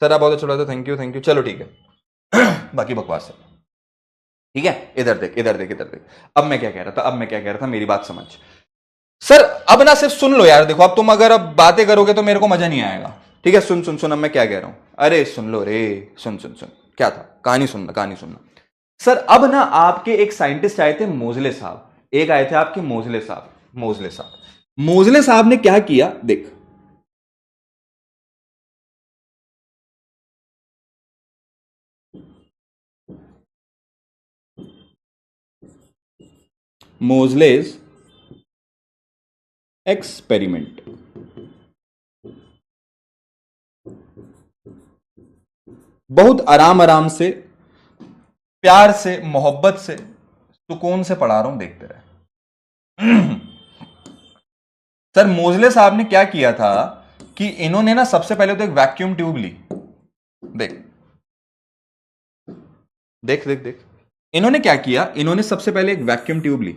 सर आप बहुत अच्छा लगा था, थैंक यू थैंक यू, चलो ठीक है। बाकी बकवास है, ठीक है। इधर देख इधर देख इधर देख, अब मैं क्या कह रहा था, अब मैं क्या कह रहा था, मेरी बात समझ। सर अब ना सिर्फ सुन लो यार, देखो अब तुम अगर अब बातें करोगे तो मेरे को मजा नहीं आएगा, ठीक है। सुन सुन सुन, अब मैं क्या कह रहा हूं, अरे सुन लो रे, सुन सुन सुन, क्या था, कहानी सुनना कहानी सुनना। सर अब ना आपके एक साइंटिस्ट आए थे मोजले साहब, एक आए थे आपके मोजले साहब, मोजले साहब। मोजले साहब ने क्या किया देख, मोजलेस एक्सपेरिमेंट। बहुत आराम आराम से, प्यार से, मोहब्बत से, सुकून से पढ़ा रहा हूं, देखते रहे। सर मोजले साहब ने क्या किया था कि इन्होंने ना सबसे पहले तो एक वैक्यूम ट्यूब ली, देख देख देख देख, इन्होंने क्या किया, इन्होंने सबसे पहले एक वैक्यूम ट्यूब ली।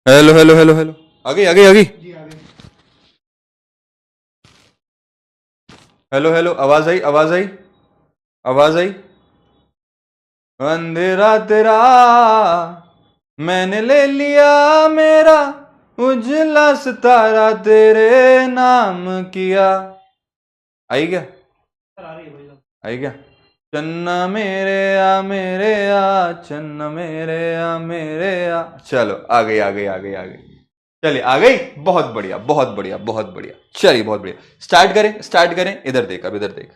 हेलो हेलो हेलो हेलो, आ गई आ गई आ गई। हेलो हेलो, आवाज आई आवाज आई, आवाज आई। अंधेरा तेरा मैंने ले लिया मेरा, उजला सितारा तेरे नाम किया। आई क्या, आई क्या? चन्ना मेरे आ चन्ना मेरे आ, चलो आ गई आ गई आ गई आ गई, चलिए आ गई, बहुत बढ़िया बहुत बढ़िया बहुत बढ़िया, चलिए बहुत बढ़िया। स्टार्ट करें स्टार्ट करें, इधर देख, अब इधर देख।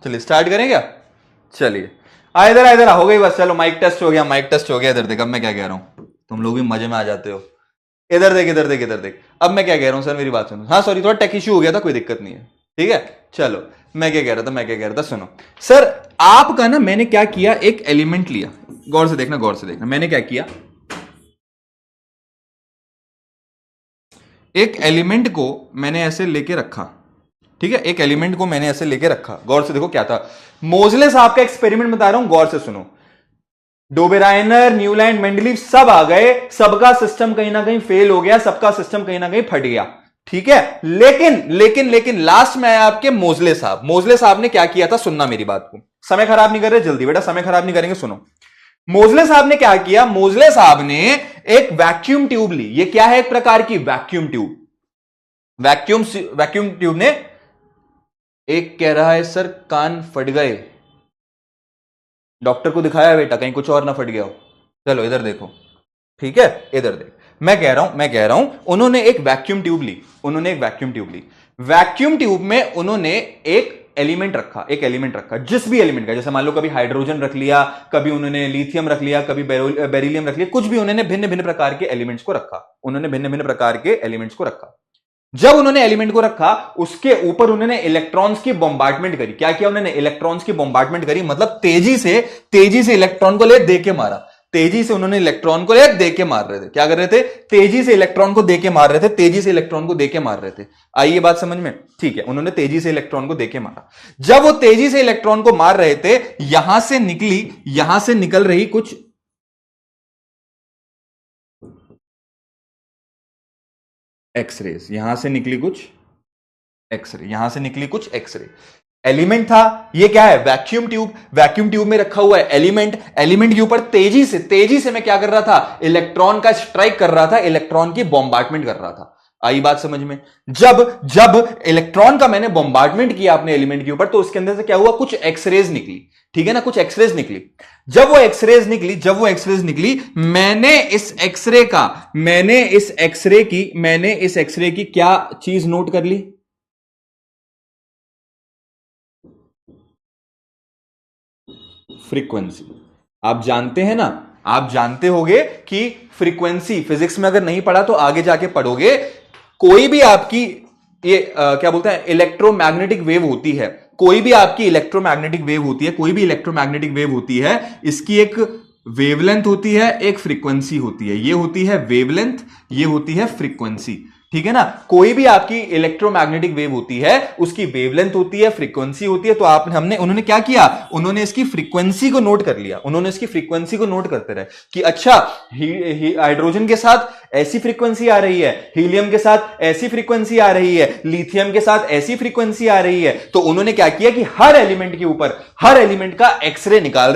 चलिए स्टार्ट करें क्या, चलिए इधर इधर हो गई बस, चलो माइक टेस्ट हो गया, माइक टेस्ट हो गया। इधर देख, अब मैं क्या कह रहा हूं, तुम लोग भी मजे में आ जाते हो। इधर देख इधर देख इधर देख, अब मैं क्या कह रहा हूं, सर मेरी बात सुनो। हाँ सॉरी, थोड़ा टेक इश्यू हो गया था, कोई दिक्कत नहीं है। ठीक है, चलो मैं क्या कह रहा था, सुनो सर, आपका ना मैंने क्या किया, एक एलिमेंट लिया, गौर से देखना, मैंने क्या किया, एक एलिमेंट को मैंने ऐसे लेके रखा, ठीक है, एक एलिमेंट को मैंने ऐसे लेके रखा, गौर से देखो क्या था, मोजले साहब का एक्सपेरिमेंट बता रहा हूं, गौर से सुनो, डोबेराइनर, न्यूलैंड, मेंडलीव सब आ गए, सबका सिस्टम कहीं ना कहीं फेल हो गया, सबका सिस्टम कहीं ना कहीं फट गया, ठीक है, लेकिन लास्ट में आया आपके मोजले साहब ने क्या किया था, सुनना मेरी बात को, समय खराब नहीं कर रहे, जल्दी बेटा, समय खराब नहीं करेंगे, सुनो, मोजले साहब ने क्या किया, मोजले साहब ने एक वैक्यूम ट्यूब ली, ये क्या है, एक प्रकार की वैक्यूम ट्यूब, वैक्यूम ट्यूब ने, एक कह रहा है सर कान फट गए, डॉक्टर को दिखाया बेटा, कहीं कुछ और ना फट गया हो, चलो इधर देखो, ठीक है, इधर देख, मैं कह रहा हूं उन्होंने एक वैक्यूम ट्यूब ली, वैक्यूम ट्यूब में उन्होंने एक एलिमेंट रखा, जिस भी एलिमेंट का, जैसे मान लो कभी हाइड्रोजन रख लिया, कभी उन्होंने लिथियम रख लिया, कभी बेरिलियम रख लिया, कुछ भी उन्होंने भिन्न भिन्न प्रकार के एलिमेंट्स को रखा, जब उन्होंने एलिमेंट को रखा, उसके ऊपर उन्होंने इलेक्ट्रॉन्स की बॉम्बार्डमेंट करी, क्या किया उन्होंने, इलेक्ट्रॉन्स की बॉम्बार्डमेंट करी, मतलब तेजी से इलेक्ट्रॉन को ले दे के मारा, तेजी से उन्होंने इलेक्ट्रॉन को ले दे के मार रहे थे, क्या कर रहे थे, तेजी से इलेक्ट्रॉन को दे के मार रहे थे, आइए बात समझ में, ठीक है, उन्होंने तेजी से इलेक्ट्रॉन को दे के मारा, जब वो तेजी से इलेक्ट्रॉन को मार रहे थे, यहां से निकल रही कुछ एक्सरेज, यहां से निकली कुछ एक्सरे, एलिमेंट था, ये क्या है, वैक्यूम ट्यूब में रखा हुआ है एलिमेंट के ऊपर तेजी से मैं क्या कर रहा था, इलेक्ट्रॉन का स्ट्राइक कर रहा था, इलेक्ट्रॉन की बॉम्बार्डमेंट कर रहा था, आई बात समझ में, जब इलेक्ट्रॉन का मैंने बॉम्बार्डमेंट किया अपने एलिमेंट के ऊपर, तो उसके अंदर से क्या हुआ, कुछ एक्सरेज निकली, ठीक है ना, कुछ एक्सरेज निकली, जब वो एक्सरेज निकली, मैंने इस एक्सरे की क्या चीज नोट कर ली, फ्रीक्वेंसी, आप जानते हैं ना, आप जानते होगे कि फ्रीक्वेंसी, फिजिक्स में अगर नहीं पढ़ा तो आगे जाके पढ़ोगे, कोई भी आपकी ये क्या बोलते हैं, इलेक्ट्रोमैग्नेटिक वेव होती है, कोई भी इलेक्ट्रोमैग्नेटिक वेव होती है, इसकी एक वेवलेंथ होती है, एक फ्रीक्वेंसी होती है, ये होती है वेवलेंथ, ये होती है फ्रीक्वेंसी, ठीक है ना, कोई भी आपकी इलेक्ट्रोमैग्नेटिक वेव होती है, उसकी वेवलेंथ होती है, फ्रीक्वेंसी होती है, तो उन्होंने क्या किया, उन्होंने इसकी फ्रीक्वेंसी को नोट कर लिया, करते रहे कि अच्छा, हाइड्रोजन के साथ ऐसी फ्रीक्वेंसी आ रही है, हीलियम के साथ ऐसी फ्रीक्वेंसी आ रही है, लिथियम के साथ ऐसी फ्रीक्वेंसी आ रही है, तो उन्होंने क्या किया कि हर एलिमेंट के ऊपर, हर एलिमेंट का एक्सरे निकाल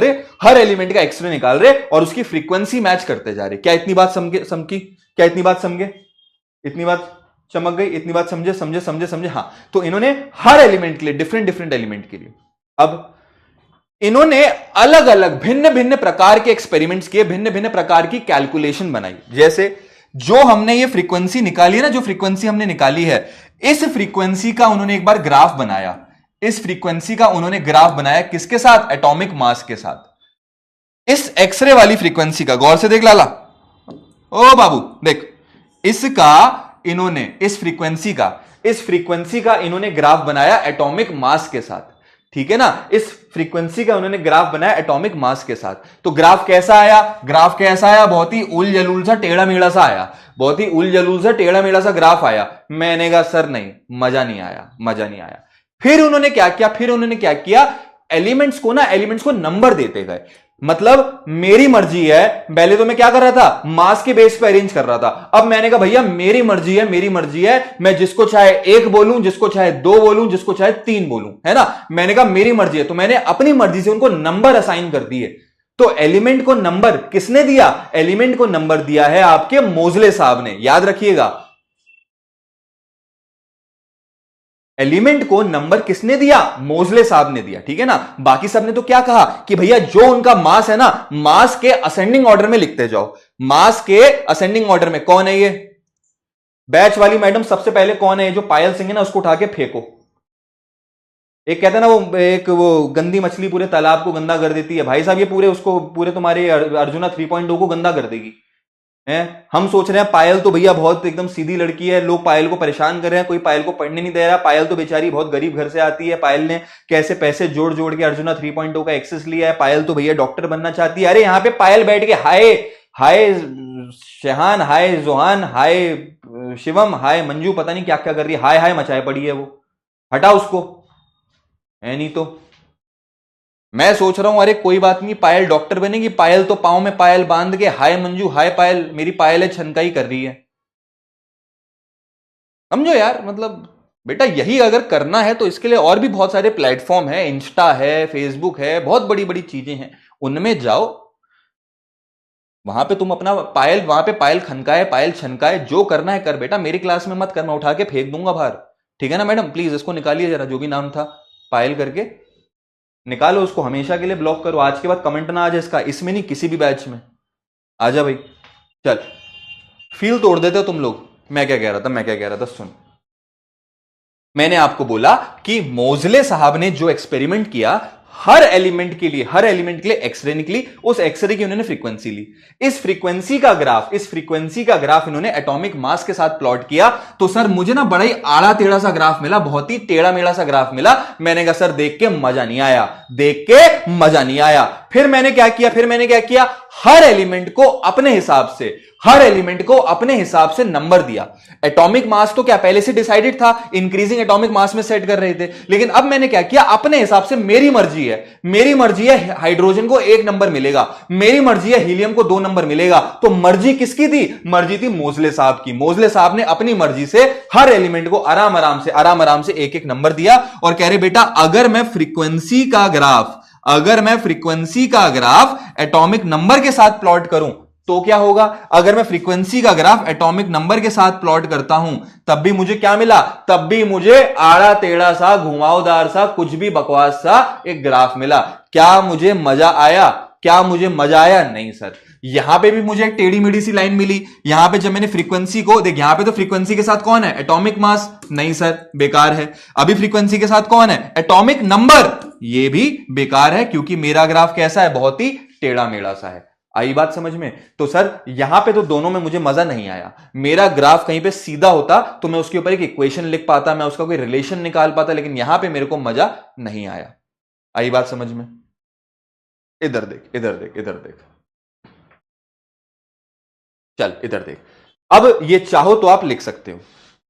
रहे और उसकी फ्रीक्वेंसी मैच करते जा रहे, क्या इतनी बात समझे, इतनी बात चमक गई, इतनी बात समझे, हां, तो इन्होंने हर एलिमेंट के लिए, डिफरेंट एलिमेंट के लिए, अब इन्होंने अलग अलग भिन्न भिन्न प्रकार के एक्सपेरिमेंट्स किए, भिन्न भिन्न प्रकार की कैलकुलेशन बनाई, जैसे जो हमने ये फ्रीक्वेंसी निकाली है ना, जो फ्रीक्वेंसी हमने निकाली है, इस फ्रीक्वेंसी का उन्होंने एक बार ग्राफ बनाया, किसके साथ, एटॉमिक मास के साथ, इस एक्सरे वाली फ्रीक्वेंसी का, गौर से देख लाला, ओ बाबू देख, इस फ्रीक्वेंसी का इन्होंने ग्राफ बनाया एटॉमिक मास के साथ, ठीक है ना, इस फ्रीक्वेंसी का उन्होंने ग्राफ बनाया एटॉमिक मास के साथ, तो ग्राफ कैसा आया, बहुत ही उल जलूल सा टेढ़ा मेढ़ा सा आया, ग्राफ आया, मैंने कहा सर नहीं, मजा नहीं आया, फिर उन्होंने क्या किया, एलिमेंट्स को नंबर देते गए, मतलब मेरी मर्जी है, पहले तो मैं क्या कर रहा था, मास के बेस पे अरेंज कर रहा था, अब मैंने कहा भैया मेरी मर्जी है, मैं जिसको चाहे 1 बोलूं, जिसको चाहे 2 बोलूं, जिसको चाहे 3 बोलूं, है ना, मैंने कहा मेरी मर्जी है, तो मैंने अपनी मर्जी से उनको नंबर असाइन कर दिए, तो एलिमेंट को नंबर किसने दिया, एलिमेंट को नंबर दिया है आपके मोजले साहब ने, याद रखिएगा, एलिमेंट को नंबर किसने दिया, मोजले साहब ने दिया, ठीक है ना, बाकी सब ने तो क्या कहा कि भैया जो उनका मास है ना, मास के असेंडिंग ऑर्डर में लिखते जाओ, मास के असेंडिंग ऑर्डर में, कौन है ये, बैच वाली मैडम सबसे पहले कौन है, जो पायल सिंह है ना, उसको उठा के फेंको, एक कहते हैं ना वो गंदी मछली पूरे तालाब को गंदा कर देती है, भाई साहब ये पूरे तुम्हारे अर्जुना 3.0 को गंदा कर देगी, हैं। हम सोच रहे हैं पायल तो भैया बहुत एकदम सीधी लड़की है, लोग पायल को परेशान कर रहे हैं, कोई पायल को पढ़ने नहीं दे रहा। पायल तो बेचारी बहुत गरीब घर से आती है, पायल ने कैसे पैसे जोड़ जोड़ के अर्जुना 3.0 का एक्सेस लिया है, पायल तो भैया डॉक्टर बनना चाहती है। अरे यहाँ पे पायल बैठ के हाय हाय शहान, हाय जोहान, हाय शिवम, हाय मंजू, पता नहीं क्या क्या कर रही है, हाय हाय मचाए पड़ी है वो। हटा उसको, है नहीं तो मैं सोच रहा हूं अरे कोई बात नहीं, पायल डॉक्टर बनेगी, पायल तो पांव में पायल बांध के हाय मंजू हाय पायल, मेरी पायल है छनकाई कर रही है। समझो यार, मतलब बेटा यही अगर करना है तो इसके लिए और भी बहुत सारे प्लेटफॉर्म है, इंस्टा है, फेसबुक है, बहुत बड़ी बड़ी चीजें हैं, उनमें जाओ, वहां पे तुम अपना पायल, वहां पे पायल खनकाए पायल छनकाए, जो करना है कर बेटा, मेरी क्लास में मत कर, मैं उठा के फेंक दूंगा बाहर। ठीक है ना मैडम, प्लीज इसको निकालिए जरा, जो भी नाम था पायल करके निकालो उसको, हमेशा के लिए ब्लॉक करो। आज के बाद कमेंट ना आ जाए इसका, इसमें नहीं किसी भी बैच में। आ जा भाई, चल फील तोड़ देते हो तुम लोग। मैं क्या कह रहा था सुन, मैंने आपको बोला कि मोजले साहब ने जो एक्सपेरिमेंट किया, हर एलिमेंट के लिए एक्सरे निकली, उस एक्सरे की उन्होंने फ्रीक्वेंसी ली, इस फ्रीक्वेंसी का ग्राफ इन्होंने एटॉमिक मास के साथ प्लॉट किया। तो सर मुझे ना बड़ा ही आड़ा टेढ़ा सा ग्राफ मिला, बहुत ही टेढ़ा मेढ़ा सा ग्राफ मिला। मैंने कहा सर देख के मजा नहीं आया, फिर मैंने क्या किया, हर एलिमेंट को अपने हिसाब से नंबर दिया। एटॉमिक मास तो क्या पहले से डिसाइडेड था, इंक्रीजिंग एटॉमिक मास में सेट कर रहे थे, लेकिन अब मैंने क्या किया, अपने हिसाब से, मेरी मर्जी है हाइड्रोजन को 1 नंबर मिलेगा, मेरी मर्जी है हीलियम को 2 नंबर मिलेगा। तो मर्जी किसकी थी? मर्जी थी मोजले साहब की। मोजले साहब ने अपनी मर्जी से हर एलिमेंट को आराम आराम से 1-1 नंबर दिया और कह रहे बेटा अगर मैं फ्रीक्वेंसी का ग्राफ एटॉमिक नंबर के साथ प्लॉट करूं तो क्या होगा। अगर मैं फ्रीक्वेंसी का ग्राफ एटॉमिक नंबर के साथ प्लॉट करता हूं तब भी मुझे क्या मिला, तब भी मुझे आड़ा टेढ़ा सा घुमावदार सा कुछ भी बकवास सा एक ग्राफ मिला। क्या मुझे मजा आया? नहीं सर। यहां पे भी मुझे एक टेढ़ी मेढ़ी सी लाइन मिली। यहां पे जब मैंने फ्रीक्वेंसी को देख, यहां पे तो फ्रीक्वेंसी के साथ कौन है? Atomic mass. नहीं सर, बेकार है। अभी फ्रीक्वेंसी के साथ कौन है? Atomic number. ये भी बेकार है क्योंकि मेरा ग्राफ कैसा है? बहुत ही टेढ़ा मेढ़ा सा है। आई बात समझ में? तो सर यहां पे तो दोनों में मुझे मजा नहीं आया। मेरा ग्राफ कहीं पे सीधा होता तो मैं उसके ऊपर एक इक्वेशन लिख पाता, मैं उसका कोई रिलेशन निकाल पाता, लेकिन यहां पे मेरे को मजा नहीं आया। आई बात समझ में? इधर देख, चल इधर देख। अब ये चाहो तो आप लिख सकते हो।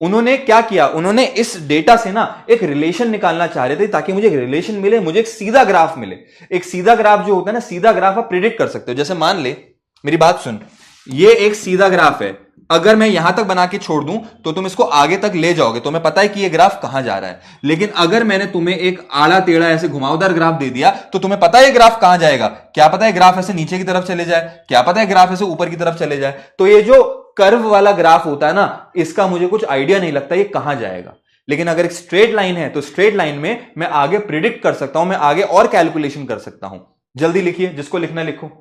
उन्होंने क्या किया, उन्होंने इस डेटा से ना एक रिलेशन निकालना चाह रहे थे ताकि मुझे एक रिलेशन मिले, मुझे एक सीधा ग्राफ मिले। एक सीधा ग्राफ जो होता है ना, सीधा ग्राफ आप प्रिडिक्ट कर सकते हो। जैसे मान ले, मेरी बात सुन, ये एक सीधा ग्राफ है, अगर मैं यहां तक बना के छोड़ दूं तो तुम इसको आगे तक ले जाओगे, तुम्हें पता है कि ये ग्राफ कहां जा रहा है। लेकिन अगर मैंने तुम्हें एक आड़ा टेढ़ा ऐसे घुमावदार ग्राफ दे दिया तो तुम्हें पता है ये ग्राफ कहां जाएगा। क्या पता है ग्राफ ऐसे नीचे की तरफ चले जाए, क्या पता है ग्राफ ऐसे ऊपर की तरफ चले जाए। तो ये जो कर्व वाला ग्राफ होता है ना, इसका मुझे कुछ आइडिया नहीं लगता ये कहां जाएगा। लेकिन अगर एक स्ट्रेट लाइन है तो स्ट्रेट लाइन में मैं आगे प्रिडिक्ट कर सकता हूं, मैं आगे और कैलकुलेशन कर सकता हूं। जल्दी लिखिए, जिसको लिखना लिखो।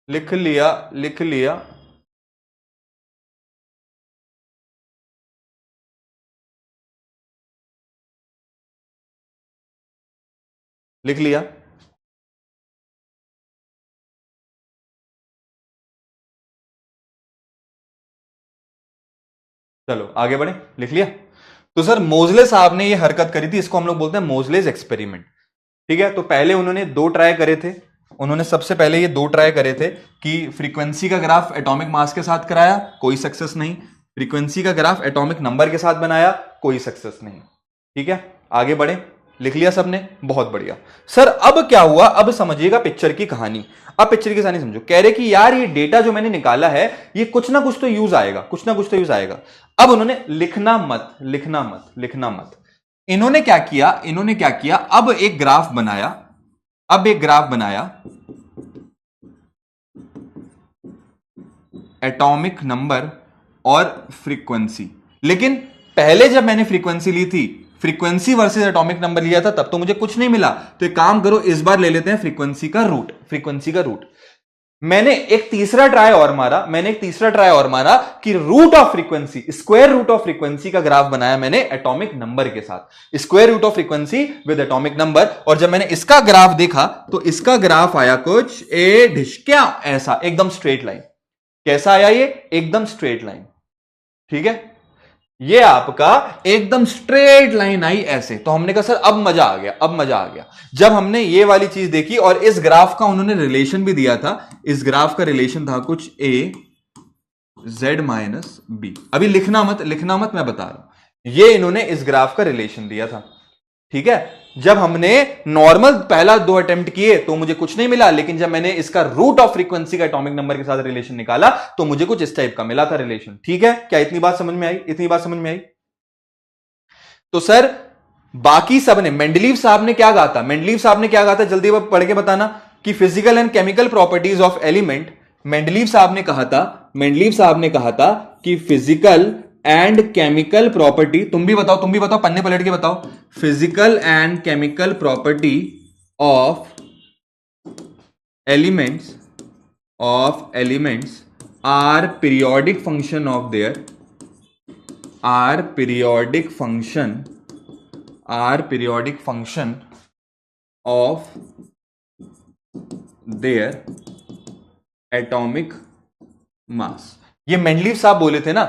लिख लिया। लिख लिया चलो आगे बढ़े। लिख लिया। तो सर मोजले साहब ने ये हरकत करी थी, इसको हम लोग बोलते हैं मोजलेस एक्सपेरिमेंट। ठीक है, तो पहले उन्होंने 2 ट्राई करे थे। उन्होंने सबसे पहले ये 2 ट्राई करे थे कि फ्रीक्वेंसी का ग्राफ एटॉमिक मास के साथ कराया, कोई सक्सेस नहीं। फ्रीक्वेंसी का ग्राफ एटॉमिक नंबर के साथ बनाया, कोई सक्सेस नहीं। ठीक है, आगे बढ़े। लिख लिया सबने, बहुत बढ़िया। सर अब क्या हुआ, अब समझिएगा पिक्चर की कहानी। अब पिक्चर की कहानी समझो। कह रहे कि यार ये डेटा जो मैंने निकाला है ये कुछ ना कुछ तो यूज आएगा, अब उन्होंने लिखना मत। इन्होंने क्या किया, अब एक ग्राफ बनाया एटॉमिक नंबर और फ्रीक्वेंसी। लेकिन पहले जब मैंने फ्रीक्वेंसी ली थी, फ्रीक्वेंसी वर्सेस एटॉमिक नंबर लिया था, तब तो मुझे कुछ नहीं मिला। तो एक काम करो, इस बार ले लेते हैं फ्रीक्वेंसी का रूट। मैंने एक तीसरा ट्राई और मारा कि root of frequency, square root of frequency का ग्राफ बनाया मैंने एटॉमिक नंबर के साथ, square root of frequency with atomic number. और जब मैंने इसका ग्राफ देखा तो इसका ग्राफ आया कुछ क्या ऐसा, एकदम स्ट्रेट लाइन। कैसा आया ये? एकदम स्ट्रेट लाइन। ठीक है, ये आपका एकदम स्ट्रेट लाइन आई ऐसे। तो हमने कहा सर अब मजा आ गया, अब मजा आ गया। जब हमने ये वाली चीज देखी और इस ग्राफ का उन्होंने रिलेशन भी दिया था, इस ग्राफ का रिलेशन था कुछ a z माइनस बी। अभी लिखना मत, मैं बता रहा हूं। ये इन्होंने इस ग्राफ का रिलेशन दिया था। ठीक है, जब हमने नॉर्मल पहला 2 अटेम्प्ट किए तो मुझे कुछ नहीं मिला, लेकिन जब मैंने इसका रूट ऑफ फ्रीक्वेंसी का एटॉमिक नंबर के साथ रिलेशन निकाला तो मुझे कुछ इस टाइप का मिला था रिलेशन। ठीक है, क्या इतनी बात समझ में आई? इतनी बात समझ में आई? तो सर बाकी सब ने, मेंडलीव साहब ने क्या कहा था, जल्दी पढ़ के बताना कि physical and chemical properties of element, Mendeleev साहब ने कहा था कि फिजिकल एंड केमिकल प्रॉपर्टी, तुम भी बताओ, पन्ने पलट के बताओ। Physical and chemical property of elements are periodic function of their, of their atomic mass. ये मेंडलीव साहब बोले थे ना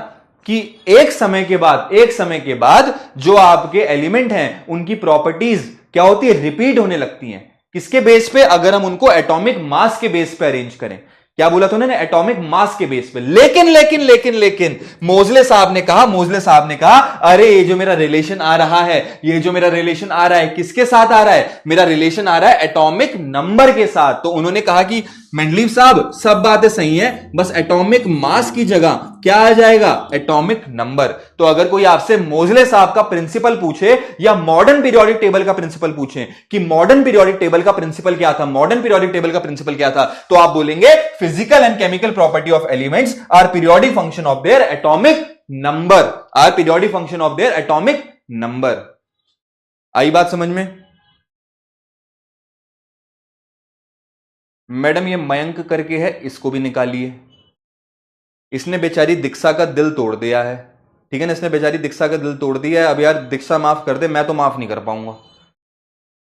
कि एक समय के बाद जो आपके एलिमेंट हैं उनकी प्रॉपर्टीज क्या होती है? रिपीट होने लगती हैं। किसके बेस पे? अगर हम उनको एटॉमिक मास के बेस पे अरेंज करें। क्या बोला था उन्होंने? एटॉमिक मास के बेस पे। लेकिन मोजले साहब ने कहा अरे ये जो मेरा रिलेशन आ रहा है, किसके साथ आ रहा है? मेरा रिलेशन आ रहा है एटॉमिक नंबर के साथ। तो उन्होंने कहा कि मेंडलीव साहब सब बातें सही हैं, बस एटॉमिक मास की जगह क्या आ जाएगा? Atomic number. तो अगर कोई आपसे मोजले साहब का प्रिंसिपल पूछे या मॉडर्न पीरियोडिक टेबल का प्रिंसिपल पूछे कि मॉडर्न पीरियोडिक टेबल का प्रिंसिपल क्या था, तो आप बोलेंगे physical and chemical property of elements are periodic function of their atomic number. आई बात समझ में? मैडम ये मयंक करके है, इसको भी निकालिए। इसने बेचारी दीक्षा का दिल तोड़ दिया है। ठीक है ना, इसने बेचारी दीक्षा का दिल तोड़ दिया है। अब यार दीक्षा माफ कर दे, मैं तो माफ नहीं कर पाऊंगा।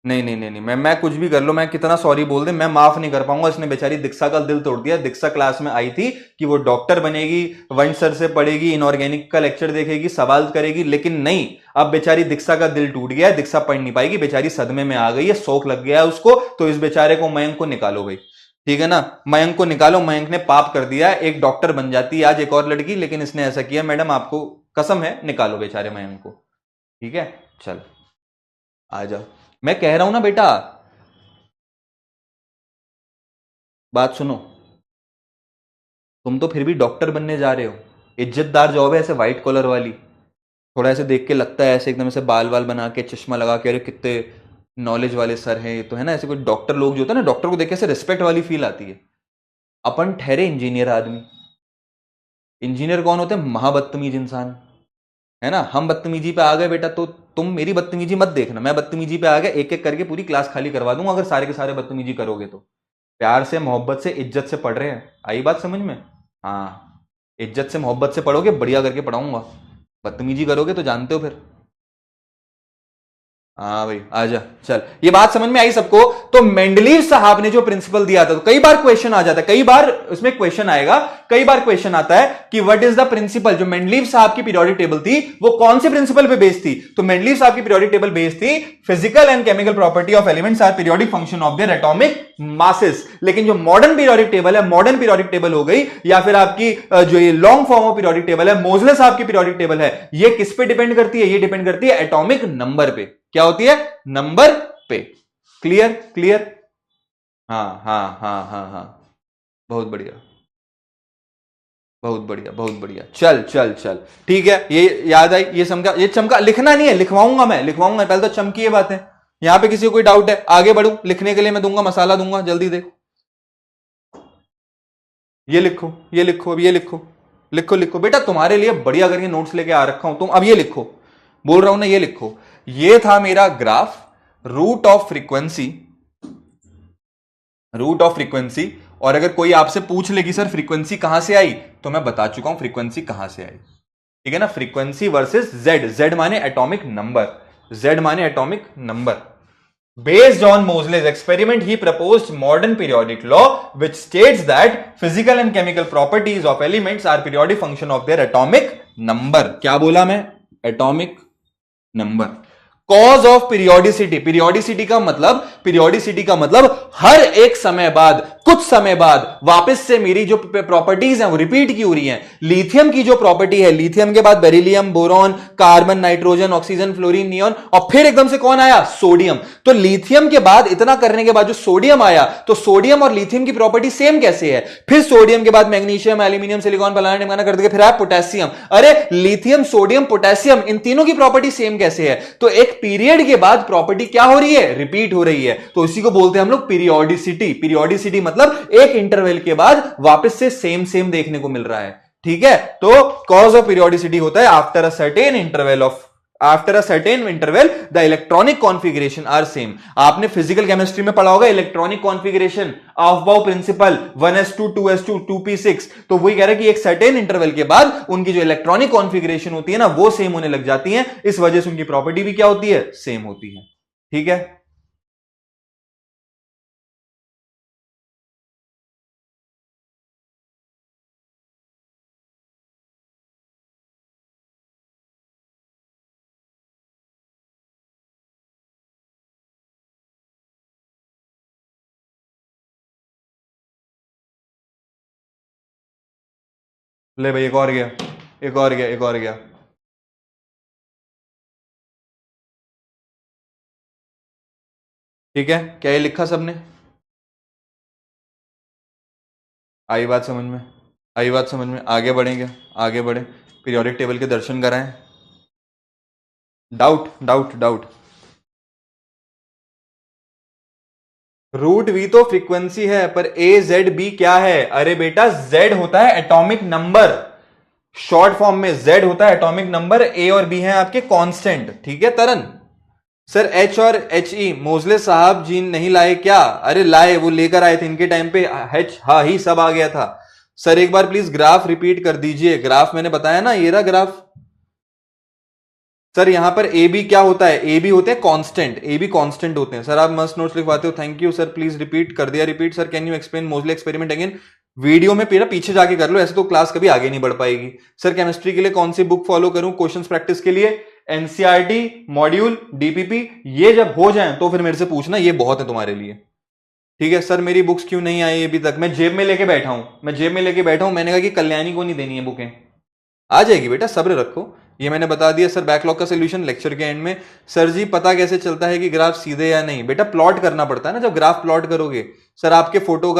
नहीं, मैं कुछ भी कर लो, मैं कितना सॉरी बोल दे, मैं माफ नहीं कर पाऊंगा। इसने बेचारी दीक्षा का दिल तोड़ दिया। दीक्षा क्लास में आई थी कि वो डॉक्टर बनेगी, वंश सर से पढ़ेगी, इनऑर्गेनिक का लेक्चर देखेगी, सवाल करेगी, लेकिन नहीं, अब बेचारी दीक्षा का दिल टूट गया है, दीक्षा पढ़ नहीं पाएगी, बेचारी सदमे में आ गई है, शौक लग गया है उसको। तो इस बेचारे को, मयंक को निकालो भाई। ठीक है ना, मयंक को निकालो। मयंक ने पाप कर दिया है। एक डॉक्टर बन जाती है आज एक और लड़की, लेकिन इसने ऐसा किया। मैडम आपको कसम है, निकालो बेचारे मयंक को। ठीक है, चल आ जाओ। मैं कह रहा हूं ना बेटा, बात सुनो, तुम तो फिर भी डॉक्टर बनने जा रहे हो, इज्जतदार जॉब है, ऐसे व्हाइट कॉलर वाली। थोड़ा ऐसे देख के लगता है ऐसे एकदम ऐसे बाल वाल बना के, चश्मा लगा के, अरे कितने नॉलेज वाले सर हैं ये तो, है ना। ऐसे कोई डॉक्टर लोग जो होता है ना, डॉक्टर को देख के ऐसे रिस्पेक्ट वाली फील आती है। अपन ठहरे इंजीनियर आदमी। इंजीनियर कौन होते हैं? महाबदतमीज इंसान, है ना। हम बदतमीजी पे आ गए बेटा, तो तुम मेरी बदतमीजी मत देखना। मैं बदतमीजी पे आ गया, एक एक करके पूरी क्लास खाली करवा दूंगा अगर सारे के सारे बदतमीजी करोगे तो। प्यार से, मोहब्बत से, इज्जत से पढ़ रहे हैं। आई बात समझ में? हाँ, इज्जत से मोहब्बत से पढ़ोगे, बढ़िया करके पढ़ाऊंगा। बदतमीजी करोगे तो जानते हो फिर। हाँ भाई आजा, चल। ये बात समझ में आई सबको? तो मेंडलीव साहब ने जो प्रिंसिपल दिया था, तो कई बार क्वेश्चन आ जाता है, कई बार उसमें क्वेश्चन आएगा, कई बार क्वेश्चन आता है कि व्हाट इज द प्रिंसिपल। जो मेंडलीव साहब की पीरियोडिक टेबल थी वो कौन से प्रिंसिपल पे बेस्ड थी? तो मेंडलीव साहब की पीरियोडिक टेबल बेस्ड थी physical and chemical property of elements are periodic function of their atomic masses. लेकिन जो मॉडर्न पीरियोडिक टेबल है, मॉडर्न पीरियोडिक टेबल हो गई, या फिर आपकी जो ये long form of periodic table है, मोजले साहब की पीरियोडिक टेबल है, ये किस पे डिपेंड करती है? ये डिपेंड करती है एटॉमिक नंबर पे। क्या होती है? नंबर पे। क्लियर? हाँ, बहुत बढ़िया। चल। ठीक है, ये याद आई, ये चमका। लिखना नहीं है, लिखवाऊंगा मैं, पहले तो चमकी ये बातें। यहां पे किसी को कोई डाउट है? आगे बढ़ू, लिखने के लिए मैं दूंगा, मसाला दूंगा, जल्दी दे। ये लिखो, अब ये लिखो बेटा, तुम्हारे लिए बढ़िया करके नोट्स लेके आ रखा हूं। तुम अब ये लिखो, बोल रहा हूं ना, ये लिखो। ये था मेरा ग्राफ, रूट ऑफ फ्रीक्वेंसी और अगर कोई आपसे पूछ ले कि सर फ्रीक्वेंसी कहां से आई, तो मैं बता चुका हूं फ्रीक्वेंसी कहां से आई। ठीक है ना, फ्रीक्वेंसी वर्सेस जेड, जेड माने एटॉमिक नंबर, जेड माने atomic number. Based on Moseley's experiment, he proposed modern periodic law, which states that physical and chemical properties of elements are periodic function of their atomic number. क्या बोला मैं? Atomic number. Cause of periodicity, periodicity का मतलब हर एक समय बाद, कुछ समय बाद वापस से मेरी जो प्रॉपर्टीज हैं वो रिपीट की हो रही हैं। लिथियम की जो प्रॉपर्टी है, लिथियम के बाद beryllium, boron, carbon, nitrogen, oxygen, fluorine, neon, और फिर एकदम से कौन आया? सोडियम। तो लिथियम के बाद इतना करने के बाद जो सोडियम आया, तो सोडियम और लिथियम की प्रॉपर्टी सेम कैसे है? फिर सोडियम के बाद मैग्नीशियम, एल्यूमिनियम, सिलिकॉन, फलाना ढिमकाना कर देंगे, फिर आया पोटेशियम। अरे लिथियम, सोडियम, पोटेशियम, इन तीनों की प्रॉपर्टी सेम कैसे है? तो एक पीरियड के बाद प्रॉपर्टी क्या हो रही है? रिपीट हो रही है। तो इसी को बोलते हैं हम लोग पीरियोडिसिटी। पीरियोडिसिटी मतलब एक इंटरवल के बाद वापस से सेम सेम देखने को मिल रहा है। ठीक है, तो कॉज ऑफ पीरियोडिसिटी होता है after a certain interval the electronic configuration are same. आपने फिजिकल केमिस्ट्री में पढ़ा होगा electronic configuration, ऑफबाउ principal, 1s2 2s2 2p6। तो वही कह रहा है कि एक सर्टेन इंटरवल के बाद उनकी जो इलेक्ट्रॉनिक कॉन्फ़िगरेशन होती है ना, वो सेम होने लग जाती है। इस वजह से उनकी प्रॉपर्टी भी क्या होती है? सेम होती है। ठीक है, ले भाई एक और गया, एक और गया, एक और गया। ठीक है, क्या ये लिखा सबने? आई बात समझ में? आई बात समझ में? आगे बढ़ेंगे, आगे बढ़े, पीरियोडिक टेबल के दर्शन कराएं। Doubt doubt doubt. Root v तो फ्रीक्वेंसी है, पर ए जेड बी क्या है? अरे बेटा जेड होता है एटॉमिक नंबर, शॉर्ट फॉर्म में जेड होता है एटॉमिक नंबर, ए और बी हैं आपके कांस्टेंट। ठीक है तरन? सर एच और एच ई मोजले साहब जी नहीं लाए क्या? अरे लाए, वो लेकर आए थे इनके टाइम पे, एच हा ही सब आ गया था। सर एक बार प्लीज ग्राफ रिपीट कर दीजिए। ग्राफ मैंने बताया ना, ये रहा ग्राफ। सर यहां पर ए बी क्या होता है? ए बी होते हैं कांस्टेंट, ए बी कांस्टेंट होते हैं। सर आप मस्त नोट्स लिखवाते हो, thank you sir. Please repeat कर दिया, repeat sir. Can you explain मोजले एक्सपेरिमेंट अगेन? वीडियो में पीछे पीछे जाके कर लो, ऐसे तो क्लास कभी आगे नहीं बढ़ पाएगी। सर केमिस्ट्री के लिए कौन सी बुक फॉलो करूं क्वेश्चंस प्रैक्टिस के लिए? एनसीईआरटी, मॉड्यूल, डीपीपी, ये जब हो जाए तो फिर मेरे से पूछना, ये बहुत है तुम्हारे लिए। ठीक है सर, मेरी बुक्स क्यों नहीं आई अभी तक? मैं जेब में लेके बैठा हूं, मैं जेब में लेके बैठा हूं। मैंने कहा कि कल्याणी को नहीं देनी है बुकें। आ जाएगी बेटा, सब्र रखो। ये मैंने बता दिया सर, बैकलॉग का सोल्यूशन लेक्चर के एंड में। सर जी पता कैसे चलता है कि ग्राफ सीधे या नहीं? बेटा प्लॉट करना पड़ता है ना, जब ग्राफ प्लॉट करोगे। सर आपके फोटो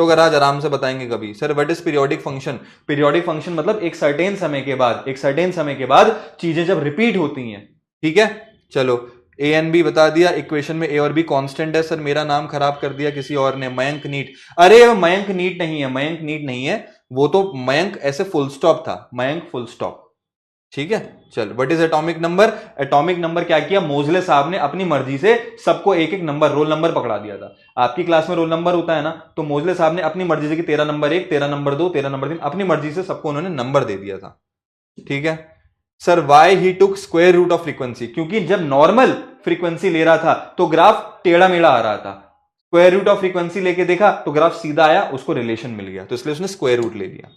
का राज आराम से बताएंगे कभी। Sir what is periodic function? Periodic function मतलब एक सर्टेन समय के बाद, एक सर्टेन समय के बाद चीजें जब रिपीट होती हैं। ठीक है, चलो ए एन बी बता दिया, इक्वेशन में ए और बी कांस्टेंट है। सर मेरा नाम खराब कर दिया किसी और ने, मयंक नीट। अरे मयंक नीट नहीं है, मयंक नीट नहीं है, वो तो मयंक ऐसे फुल स्टॉप था, मयंक फुल स्टॉप। ठीक है, चल what is atomic number? Atomic number क्या किया मोजले साहब ने? अपनी मर्जी से सबको एक एक नंबर, रोल नंबर पकड़ा दिया था। आपकी क्लास में रोल नंबर होता है ना, तो मोजले साहब ने अपनी मर्जी से कि 13 नंबर 1, 13 नंबर 2, 13 नंबर 3, अपनी मर्जी से सबको उन्होंने नंबर दे दिया था। ठीक है sir, why he took square root of frequency? क्योंकि जब नॉर्मल फ्रीक्वेंसी ले रहा था तो ग्राफ टेढ़ा मेढ़ा आ रहा था। स्क्वायर रूट ऑफ फ्रीक्वेंसी लेके देखा तो ग्राफ सीधा आया, उसको रिलेशन मिल गया, तो इसलिए उसने स्क्वायर रूट ले लिया।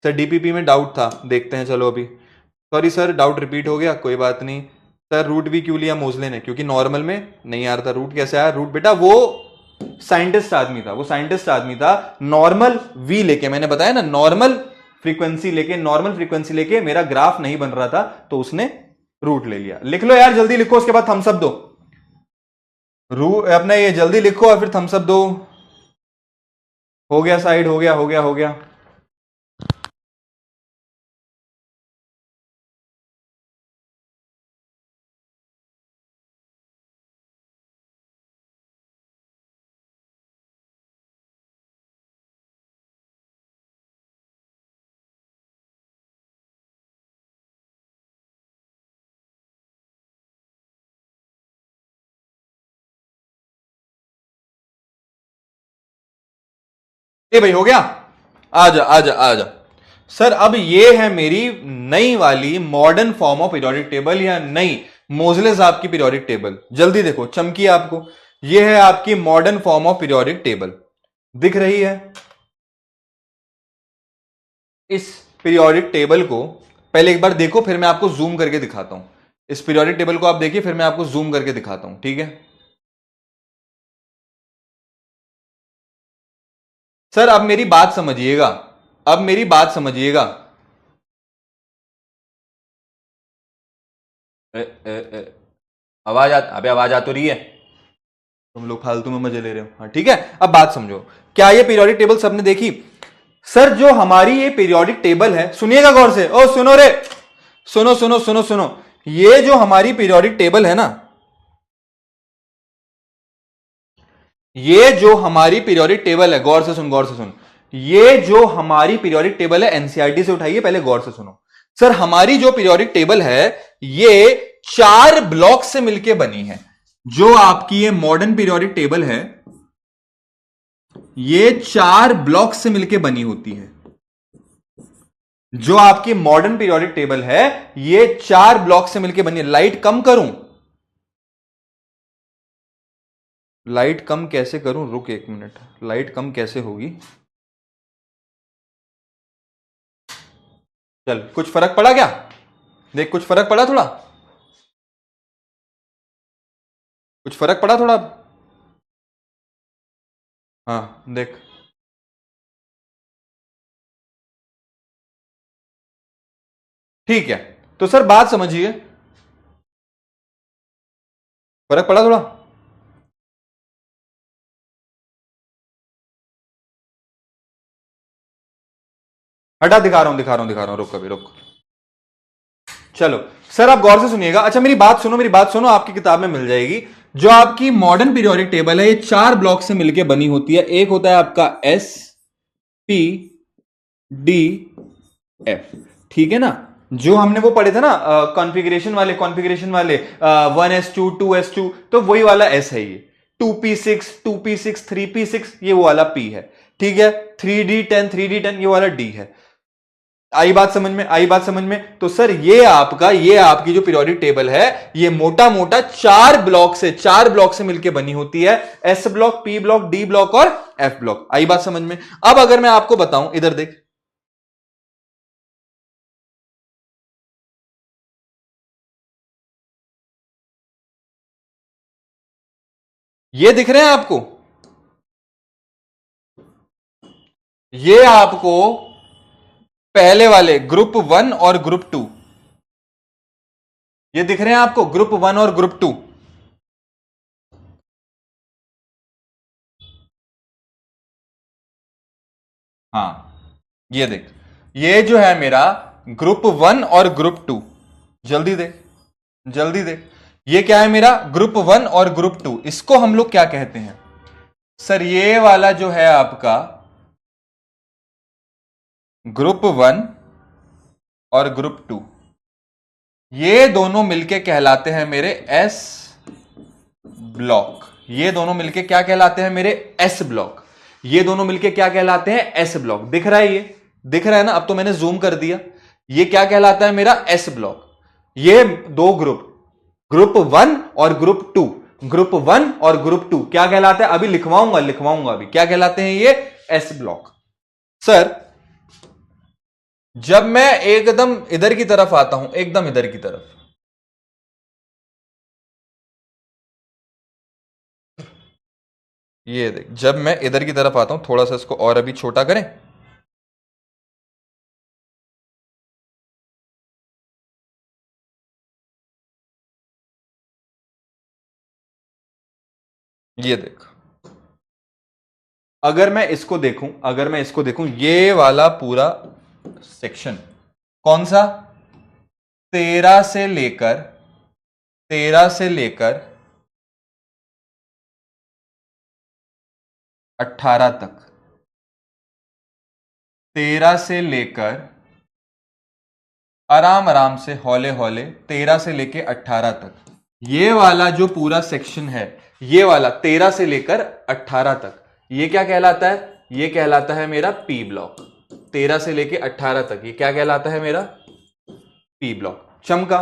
सर डीपीपी में डाउट था, देखते हैं चलो अभी। सॉरी सर डाउट रिपीट हो गया, कोई बात नहीं। सर रूट भी क्यों लिया मोजले ने? क्योंकि नॉर्मल में नहीं आ रहा था। रूट कैसे आया? रूट बेटा वो साइंटिस्ट आदमी था, वो साइंटिस्ट आदमी था। नॉर्मल वी लेके, मैंने बताया ना, नॉर्मल फ्रीक्वेंसी लेके मेरा ग्राफ नहीं बन रहा था, तो उसने रूट ले लिया। लिख लो यार जल्दी लिखो, उसके बाद थम्स अप दो। रू अपना ये जल्दी लिखो और फिर थम्स अप दो। हो गया साइड, हो गया, हो गया, हो गया। ए भाई हो गया, आजा आजा आजा। सर अब ये है मेरी नई वाली modern form of periodic table या नई मोजले साहब की पीरियोडिक टेबल। जल्दी देखो चमकी आपको, ये है आपकी modern form of periodic table, दिख रही है। इस पीरियोडिक टेबल को पहले एक बार देखो, फिर मैं आपको जूम करके दिखाता हूं। इस पीरियोडिक टेबल को आप देखिए, फिर मैं आपको जूम करके दिखाता हूं, ठीक है। सर अब मेरी बात समझिएगा, अब मेरी बात समझिएगा। अबे आवाज आ तो रही है, तुम लोग फालतू में मजे ले रहे हो। हाँ ठीक है, अब बात समझो। क्या ये पीरियोडिक टेबल सबने देखी? सर जो हमारी ये पीरियोडिक टेबल है, सुनिएगा गौर से, ओ सुनो रे, सुनो सुनो सुनो सुनो, ये जो हमारी पीरियोडिक टेबल है ना, ये जो हमारी पीरियोडिक टेबल है, गौर से सुन, गौर से सुन, ये जो हमारी पीरियोडिक टेबल है एनसीईआरटी से उठाइए, पहले गौर से सुनो। सर हमारी जो पीरियोडिक टेबल है ये 4 ब्लॉक से मिलकर बनी है। जो आपकी ये मॉडर्न पीरियोडिक टेबल है ये 4 ब्लॉक से मिलकर बनी होती है। जो आपकी मॉडर्न पीरियोडिक टेबल है ये 4 ब्लॉक से मिलकर बनी है। लाइट कम करूं, लाइट कम कैसे करूं, रुक एक मिनट, लाइट कम कैसे होगी। चल कुछ फर्क पड़ा क्या? देख कुछ फर्क पड़ा, थोड़ा कुछ फर्क पड़ा थोड़ा। हाँ देख, ठीक है। तो सर बात समझिए, फर्क पड़ा थोड़ा। हटा, दिखा रहा हूं दिखा रहा हूं दिखा रहा हूं, रुक कभी रुक। चलो सर आप गौर से सुनिएगा। अच्छा मेरी बात सुनो, मेरी बात सुनो, आपकी किताब में मिल जाएगी। जो आपकी मॉडर्न पीरियोडिक टेबल है ये 4 ब्लॉक से मिलकर बनी होती है। एक होता है आपका एस पी डी एफ, ठीक है ना। जो हमने वो पढ़े थे ना कॉन्फ़िगरेशन वाले, कॉन्फ़िगरेशन वाले 1s2 2s2, तो वही वाला एस है ये। 2p6 2p6 3p6 ये वो वाला p है, ठीक है। 3d10 3d10 ये वाला d है। आई बात समझ में, आई बात समझ में। तो सर ये आपका, ये आपकी जो पीरियोडिक टेबल है ये मोटा मोटा 4 ब्लॉक से मिलकर बनी होती है। S block, P block, D block और एफ ब्लॉक। आई बात समझ में। अब अगर मैं आपको बताऊं, इधर देख, ये दिख रहे हैं आपको, ये आपको पहले वाले ग्रुप 1 और ग्रुप 2, ये दिख रहे हैं आपको ग्रुप 1 और ग्रुप 2। हाँ ये देख, ये जो है मेरा ग्रुप 1 और ग्रुप 2, जल्दी दे, जल्दी दे। ये क्या है मेरा ग्रुप 1 और ग्रुप 2, इसको हम लोग क्या कहते हैं? सर ये वाला जो है आपका ग्रुप 1 और ग्रुप 2, ये दोनों मिलके कहलाते हैं मेरे एस ब्लॉक। ये दोनों मिलके क्या कहलाते हैं मेरे एस ब्लॉक। ये दोनों मिलके क्या कहलाते हैं? S block. दिख रहा है, ये दिख रहा है ना, अब तो मैंने जूम कर दिया। ये क्या कहलाता है मेरा एस ब्लॉक। ये दो ग्रुप, ग्रुप 1 और ग्रुप 2, ग्रुप 1 और ग्रुप 2 क्या कहलाते हैं? अभी लिखवाऊंगा लिखवाऊंगा अभी क्या कहलाते हैं ये एस ब्लॉक। सर जब मैं एकदम इधर की तरफ आता हूं, एकदम इधर की तरफ, ये देख, जब मैं इधर की तरफ आता हूं, थोड़ा सा इसको और अभी छोटा करें, ये देख, अगर मैं इसको देखूं, अगर मैं इसको देखूं, ये वाला पूरा सेक्शन कौन सा? 13 से लेकर 18 तक, 13 से लेकर आराम आराम से हौले हौले 13 से लेकर 18 तक, ये वाला जो पूरा सेक्शन है, ये वाला 13 से लेकर 18 तक, ये क्या कहलाता है? ये कहलाता है मेरा पी ब्लॉक। 13 से लेके 18 तक ये क्या कहलाता है मेरा पी ब्लॉक। चमका।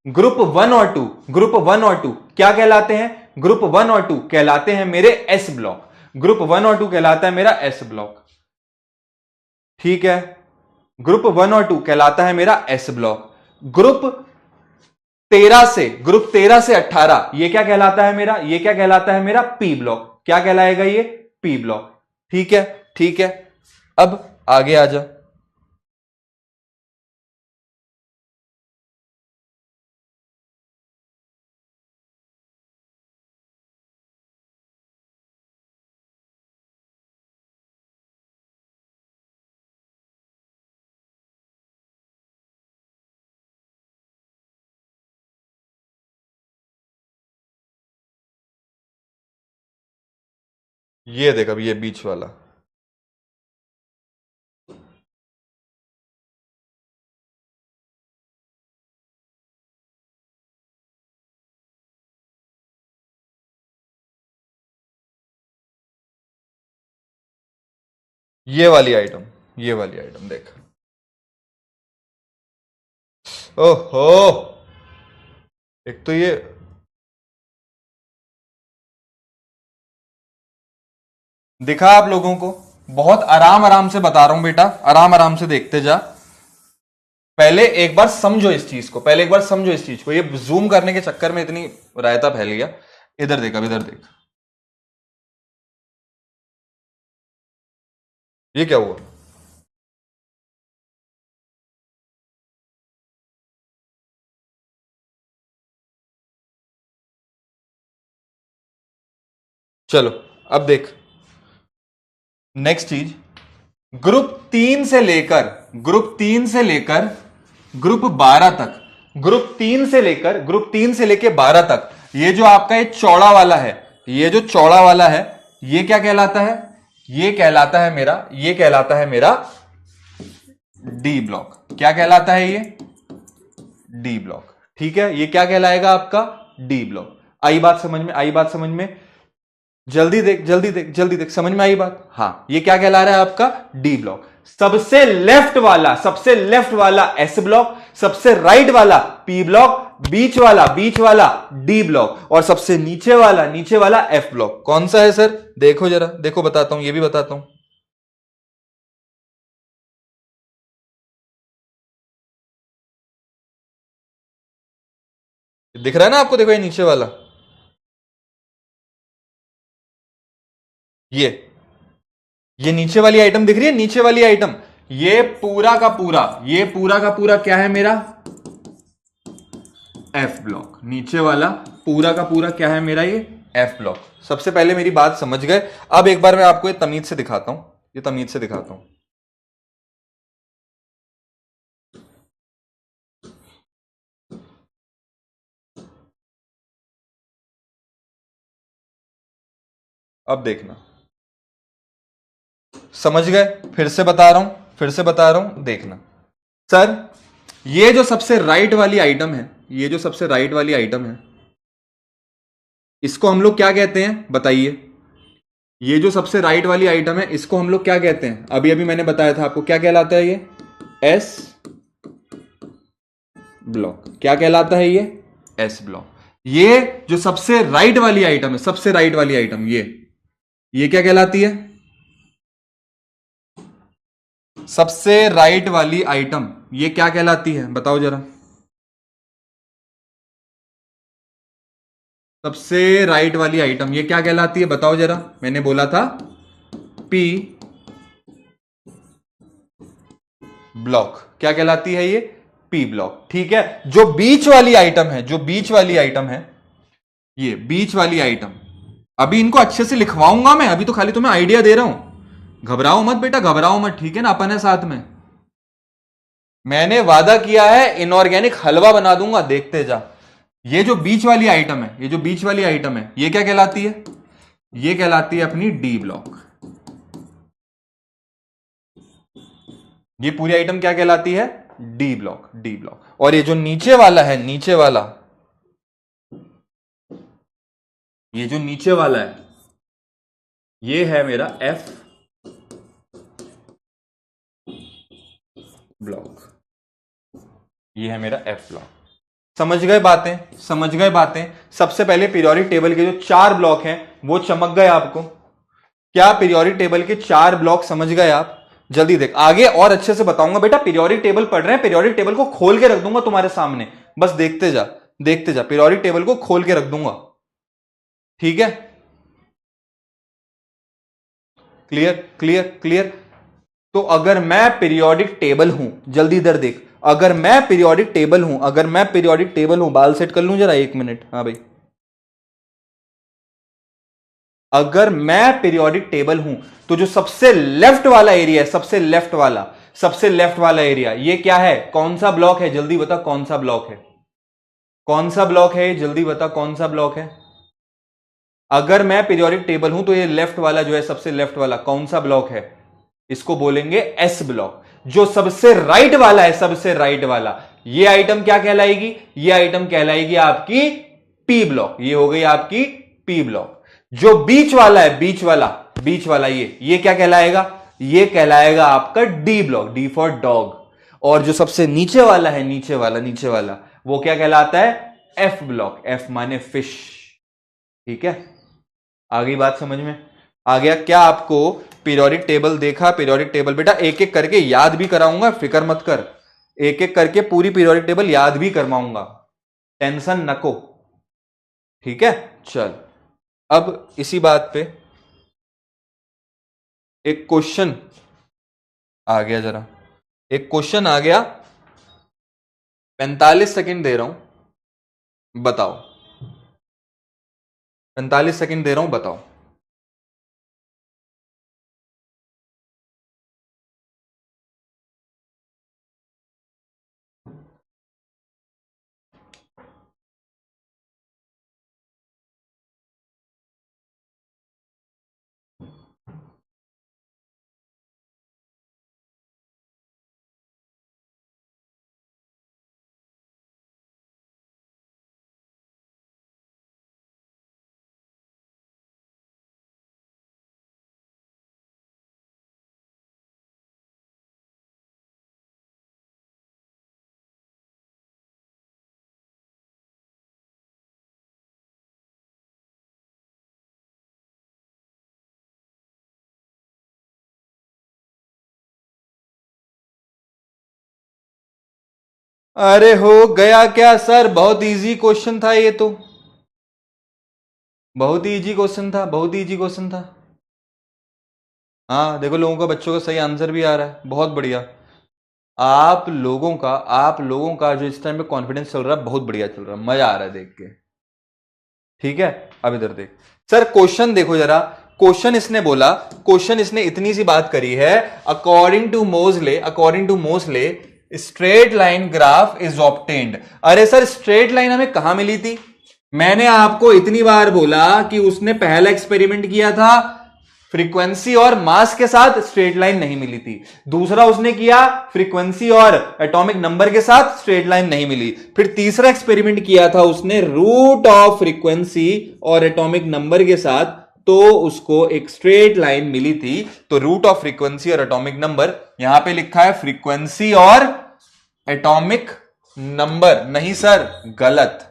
ग्रुप 1 और 2, ग्रुप 1 और 2 क्या कहलाते हैं? ग्रुप 1 और 2 कहलाते हैं मेरे एस ब्लॉक। ग्रुप 1 और 2 कहलाता है मेरा एस ब्लॉक। ठीक है, ग्रुप 1 और 2 कहलाता है मेरा एस ब्लॉक। ग्रुप 13 से 18 ये क्या कहलाता है मेरा? ये क्या कहलाता है मेरा पी ब्लॉक। क्या कहलाएगा ये? P block. ठीक है, ठीक है। अब आगे आ जा। ये देख, अब ये बीच वाला, ये वाली आइटम, ये वाली आइटम देख। ओहो, एक तो ये दिखा आप लोगों को, बहुत आराम आराम से बता रहा हूं बेटा, आराम आराम से देखते जा। पहले एक बार समझो इस चीज को, पहले एक बार समझो इस चीज को। ये जूम करने के चक्कर में इतनी रायता फैल गया। इधर देख, अब इधर देख, ये क्या हुआ? चलो अब देख, नेक्स्ट चीज, ग्रुप 3 से लेकर ग्रुप 12 तक, ग्रुप 3 से लेकर 12 तक, ये जो आपका ये चौड़ा वाला है, ये जो चौड़ा वाला है, ये क्या कहलाता है? ये कहलाता है मेरा डी ब्लॉक। क्या कहलाता है ये? D block. ठीक है, ये क्या कहलाएगा आपका? D block. आई बात समझ में? आई बात समझ में? जल्दी देख, जल्दी देख, जल्दी देख, समझ में आई बात? हाँ, ये क्या कहला रहा है आपका? D block. सबसे लेफ्ट वाला एस ब्लॉक, सबसे राइट वाला पी ब्लॉक, बीच वाला डी ब्लॉक, और सबसे नीचे वाला एफ ब्लॉक। कौन सा है सर? देखो जरा, देखो, बताता हूं, ये भी बताता हूं। दिख रहा है ना आपको? देखो, ये नीचे वाला, ये नीचे वाली आइटम दिख रही है? नीचे वाली आइटम, ये पूरा का पूरा क्या है मेरा? F block. नीचे वाला पूरा का पूरा क्या है मेरा? ये एफ ब्लॉक। सबसे पहले मेरी बात समझ गए। अब एक बार मैं आपको ये तमीज से दिखाता हूं, ये तमीज से दिखाता हूं। अब देखना, समझ गए? फिर से बता रहा हूं, देखना। सर, ये जो सबसे राइट वाली आइटम है, इसको हम लोग क्या कहते हैं? बताइए। ये जो सबसे राइट वाली आइटम है, इसको हम लोग क्या कहते हैं? अभी अभी मैंने बताया था आपको, क्या कहलाता है ये? S block. क्या कहलाता है ये? S block. ये जो सबसे राइट वाली आइटम है, ये क्या कहलाती है? सबसे राइट वाली आइटम ये क्या कहलाती है? बताओ जरा। सबसे राइट वाली आइटम ये क्या कहलाती है? बताओ जरा। मैंने बोला था पी ब्लॉक। क्या कहलाती है ये? P block. ठीक है, जो बीच वाली आइटम है, ये बीच वाली आइटम, अभी इनको अच्छे से लिखवाऊंगा मैं, अभी तो खाली तुम्हें आइडिया दे रहा हूं। घबराओ मत बेटा, घबराओ मत, ठीक है ना? अपन है साथ में। मैंने वादा किया है इनऑर्गेनिक हलवा बना दूंगा, देखते जा। ये जो बीच वाली आइटम है, ये क्या कहलाती है? ये कहलाती है अपनी डी ब्लॉक। ये पूरी आइटम क्या कहलाती है? D block. और ये जो नीचे वाला है, ये जो नीचे वाला है, ये है मेरा एफ ब्लॉक, ये है मेरा एफ ब्लॉक। समझ गए बातें, समझ गए बातें। सबसे पहले पीरियोडिक टेबल के जो 4 ब्लॉक हैं वो चमक गए आपको। क्या पीरियोडिक टेबल के 4 ब्लॉक समझ गए आप? जल्दी देख, आगे और अच्छे से बताऊंगा बेटा। पीरियोडिक टेबल पढ़ रहे हैं, पीरियोडिक टेबल को खोल के रख दूंगा तुम्हारे सामने, बस देखते जा, देखते जा। पीरियोडिक टेबल को खोल के रख दूंगा, ठीक है? Clear clear clear. तो अगर मैं पीरियोडिक टेबल हूं, जल्दी इधर देख, अगर मैं पीरियोडिक टेबल हूं, अगर मैं पीरियोडिक टेबल हूं, बाल सेट कर लूं जरा 1 मिनट। हाँ भाई, अगर मैं पीरियोडिक टेबल हूं तो जो सबसे लेफ्ट वाला एरिया है, सबसे लेफ्ट वाला, सबसे लेफ्ट वाला एरिया, ये क्या है? कौन सा ब्लॉक है? जल्दी बता कौन सा ब्लॉक है? कौन सा ब्लॉक है? जल्दी बता कौन सा ब्लॉक है? अगर मैं पीरियोडिक टेबल हूं तो ये लेफ्ट वाला जो है, सबसे लेफ्ट वाला कौन सा ब्लॉक है? इसको बोलेंगे एस ब्लॉक। जो सबसे राइट वाला है, सबसे राइट वाला, ये आइटम क्या कहलाएगी? ये आइटम कहलाएगी आपकी पी ब्लॉक। ये हो गई आपकी पी ब्लॉक। जो बीच वाला है, बीच वाला, बीच वाला, ये क्या कहलाएगा? ये कहलाएगा आपका D block, D for dog. और जो सबसे नीचे वाला है, नीचे वाला, नीचे वाला, वो क्या कहलाता है? F block. एफ माने फिश, ठीक है? आ गई बात समझ में? आ गया? क्या आपको पीरियोडिक टेबल देखा? पीरियोडिक टेबल बेटा एक एक करके याद भी कराऊंगा, फिक्र मत कर। एक एक करके पूरी पीरियोडिक टेबल याद भी करवाऊंगा, टेंशन नको, ठीक है? चल, अब इसी बात पे एक क्वेश्चन आ गया, जरा एक क्वेश्चन आ गया। 45 सेकंड दे रहा हूं, बताओ। 45 सेकंड दे रहा हूं, बताओ। अरे हो गया क्या सर? बहुत इजी क्वेश्चन था ये तो, बहुत ही इजी क्वेश्चन था, बहुत ही इजी क्वेश्चन था। हाँ देखो, लोगों का, बच्चों का सही आंसर भी आ रहा है, बहुत बढ़िया। आप लोगों का जो इस टाइम पे कॉन्फिडेंस चल रहा है, बहुत बढ़िया चल रहा है, मजा आ रहा है देख के, ठीक है? अब इधर देख सर, क्वेश्चन देखो जरा। क्वेश्चन इसने बोला, क्वेश्चन इसने इतनी सी बात करी है, अकॉर्डिंग टू मोजले, अकॉर्डिंग टू मोजले straight line graph is obtained. अरे सर, स्ट्रेट लाइन हमें कहां मिली थी? मैंने आपको इतनी बार बोला कि उसने पहला एक्सपेरिमेंट किया था, फ्रीक्वेंसी और मास के साथ स्ट्रेट लाइन नहीं मिली थी। दूसरा उसने किया फ्रीक्वेंसी और एटॉमिक नंबर के साथ, स्ट्रेट लाइन नहीं मिली। फिर तीसरा एक्सपेरिमेंट किया था उसने रूट ऑफ फ्रीक्वेंसी और एटॉमिक नंबर के साथ, तो उसको एक स्ट्रेट लाइन मिली थी। तो रूट ऑफ फ्रीक्वेंसी और एटॉमिक नंबर, यहां पे लिखा है फ्रीक्वेंसी और एटॉमिक नंबर, नहीं सर, गलत।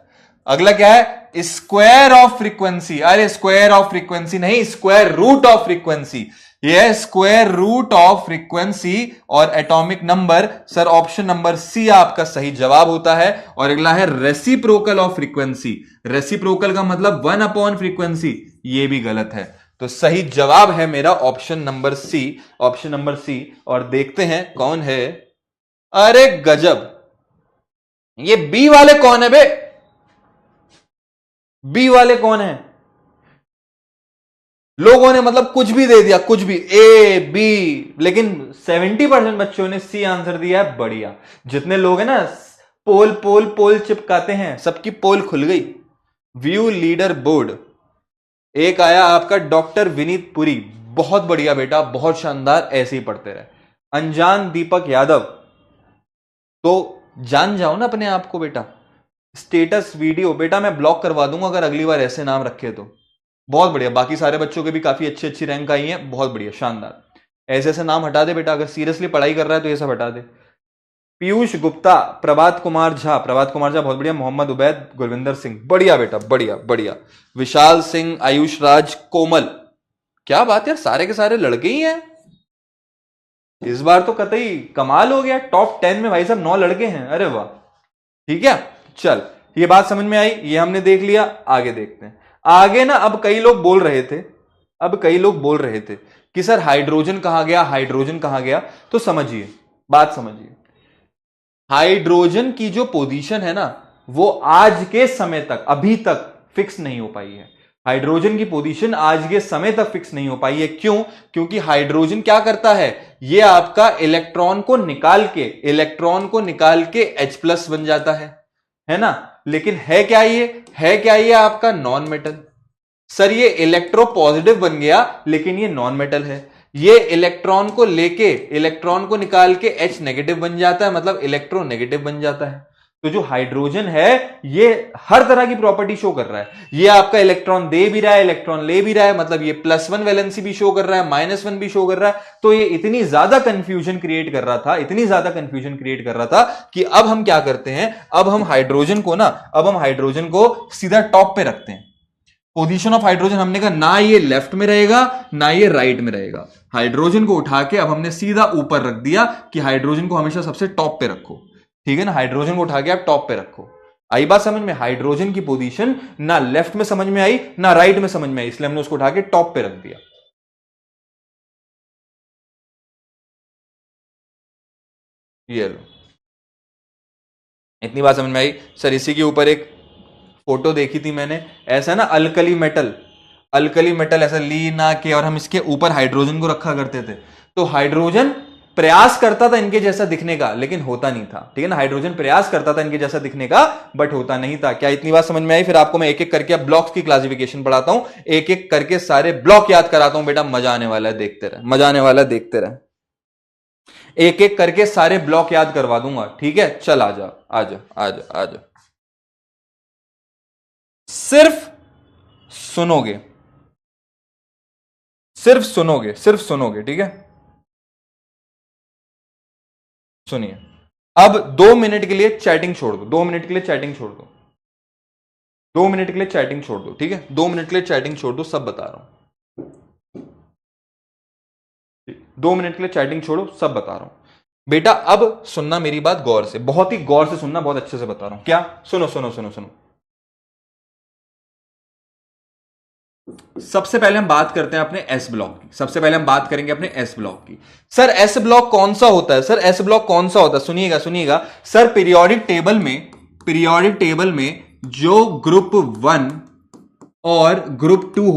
अगला क्या है? Square of frequency. अरे स्क्वायर ऑफ फ्रीक्वेंसी नहीं, स्क्वायर रूट ऑफ फ्रीक्वेंसी। ये स्क्वायर रूट ऑफ फ्रीक्वेंसी और atomic number. Sir option number C आपका सही जवाब होता है। और अगला है रेसिप्रोकल ऑफ फ्रीक्वेंसी। रेसिप्रोकल का मतलब 1 अपॉन फ्रीक्वेंसी, ये भी गलत है। तो सही जवाब है मेरा option number C, option number C. और देखते हैं कौन है। अरे गजब, ये बी वाले कौन है बे? बी वाले कौन है? लोगों ने मतलब कुछ भी दे दिया, कुछ भी, ए बी, लेकिन 70% बच्चों ने सी आंसर दिया है। बढ़िया। जितने लोग हैं ना पोल पोल पोल चिपकाते हैं, सबकी पोल खुल गई। व्यू लीडर बोर्ड एक आया आपका डॉक्टर विनीत पुरी, बहुत बढ़िया बेटा, बहुत शानदार, ऐसे ही पढ़ते रहे। अनजान दीपक यादव, तो जान जाओ ना अपने आप को बेटा। स्टेटस वीडियो बेटा मैं ब्लॉक करवा दूंगा अगर अगली बार ऐसे नाम रखे तो। बहुत बढ़िया। बाकी सारे बच्चों के भी काफी अच्छी अच्छी रैंक आई है, बहुत बढ़िया, शानदार। ऐसे ऐसे नाम हटा दे बेटा, अगर सीरियसली पढ़ाई कर रहा है तो ये सब हटा दे। पीयूष गुप्ता, प्रभात कुमार झा बहुत बढ़िया, मोहम्मद उबैद, गुरविंदर सिंह, बढ़िया बेटा, बढ़िया बढ़िया, विशाल सिंह, आयुष राज, कोमल, क्या बात है, सारे के सारे लड़के ही हैं इस बार तो, कतई कमाल हो गया। टॉप 10 में भाई साहब 9 लड़के हैं, अरे वाह, ठीक है। चल, ये बात समझ में आई, ये हमने देख लिया, आगे देखते हैं। आगे ना अब कई लोग बोल रहे थे कि सर हाइड्रोजन कहां गया, तो समझिए, बात समझिए। हाइड्रोजन की जो पोजीशन है ना, वो आज के समय तक, अभी तक फिक्स नहीं हो पाई है। हाइड्रोजन की पोजीशन आज के समय तक फिक्स नहीं हो पाई है। क्यों? क्योंकि हाइड्रोजन क्या करता है, ये आपका इलेक्ट्रॉन को निकाल के H+ बन जाता है ना। लेकिन है क्या ये आपका नॉन मेटल। सर ये इलेक्ट्रो पॉजिटिव बन गया, लेकिन ये नॉन मेटल है। ये इलेक्ट्रॉन को निकाल के H- बन जाता है, मतलब इलेक्ट्रोनेगेटिव बन जाता है। तो जो हाइड्रोजन है ये हर तरह की प्रॉपर्टी शो कर रहा है। ये आपका इलेक्ट्रॉन दे भी रहा है, इलेक्ट्रॉन ले भी रहा है, मतलब ये +1 वैलेंसी भी शो कर रहा है, -1 भी शो कर रहा है। तो ये इतनी ज्यादा कंफ्यूजन क्रिएट कर रहा था कि अब हम क्या करते हैं, अब हम हाइड्रोजन को सीधा टॉप पे रखते हैं। पोजीशन ऑफ हाइड्रोजन हमने कहा ना ये लेफ्ट में रहेगा ना ये राइट में रहेगा। हाइड्रोजन को उठा के अब हमने सीधा ऊपर रख दिया कि हाइड्रोजन को हमेशा सबसे टॉप पे रखो, ठीक है ना। हाइड्रोजन को उठा के आप टॉप पे रखो। आई बात समझ में? हाइड्रोजन की पोजीशन ना लेफ्ट में समझ में आई ना राइट में समझ में आई, इसलिए हमने उसको उठा के टॉप पे रख दिया। ये लो, इतनी बात समझ में आई। सर इसी के ऊपर एक फोटो देखी थी मैंने, ऐसा ना अल्कली मेटल ऐसा ली ना के, और हम इसके ऊपर हाइड्रोजन को रखा करते थे। तो हाइड्रोजन प्रयास करता था इनके जैसा दिखने का, लेकिन होता नहीं था, ठीक है ना। हाइड्रोजन प्रयास करता था इनके जैसा दिखने का, बट होता नहीं था। क्या इतनी बात समझ में आई? फिर आपको मैं एक एक करके अब ब्लॉक्स की क्लासिफिकेशन पढ़ाता हूं, एक एक करके सारे ब्लॉक याद कराता हूं बेटा, मजा आने वाला है, देखते रहे। एक एक करके सारे ब्लॉक याद करवा दूंगा, ठीक है। चल आजा। सिर्फ सुनोगे, ठीक है। सुनिए, अब 2 मिनट के लिए चैटिंग छोड़ दो, 2 मिनट के लिए चैटिंग छोड़ दो, 2 मिनट के लिए चैटिंग छोड़ दो, ठीक है। 2 मिनट के लिए चैटिंग छोड़ दो, सब बता रहा हूं। 2 मिनट के लिए चैटिंग छोड़ो, सब बता रहा हूं बेटा। अब सुनना मेरी बात गौर से, बहुत ही गौर से सुनना, बहुत अच्छे से बता रहा हूं। क्या? सुनो। सबसे पहले हम बात करते हैं अपने एस ब्लॉक की। सर एस ब्लॉक कौन सा होता है? सुनिएगा। सर पीरियोडिक टेबल में जो ग्रुप 1 और ग्रुप 2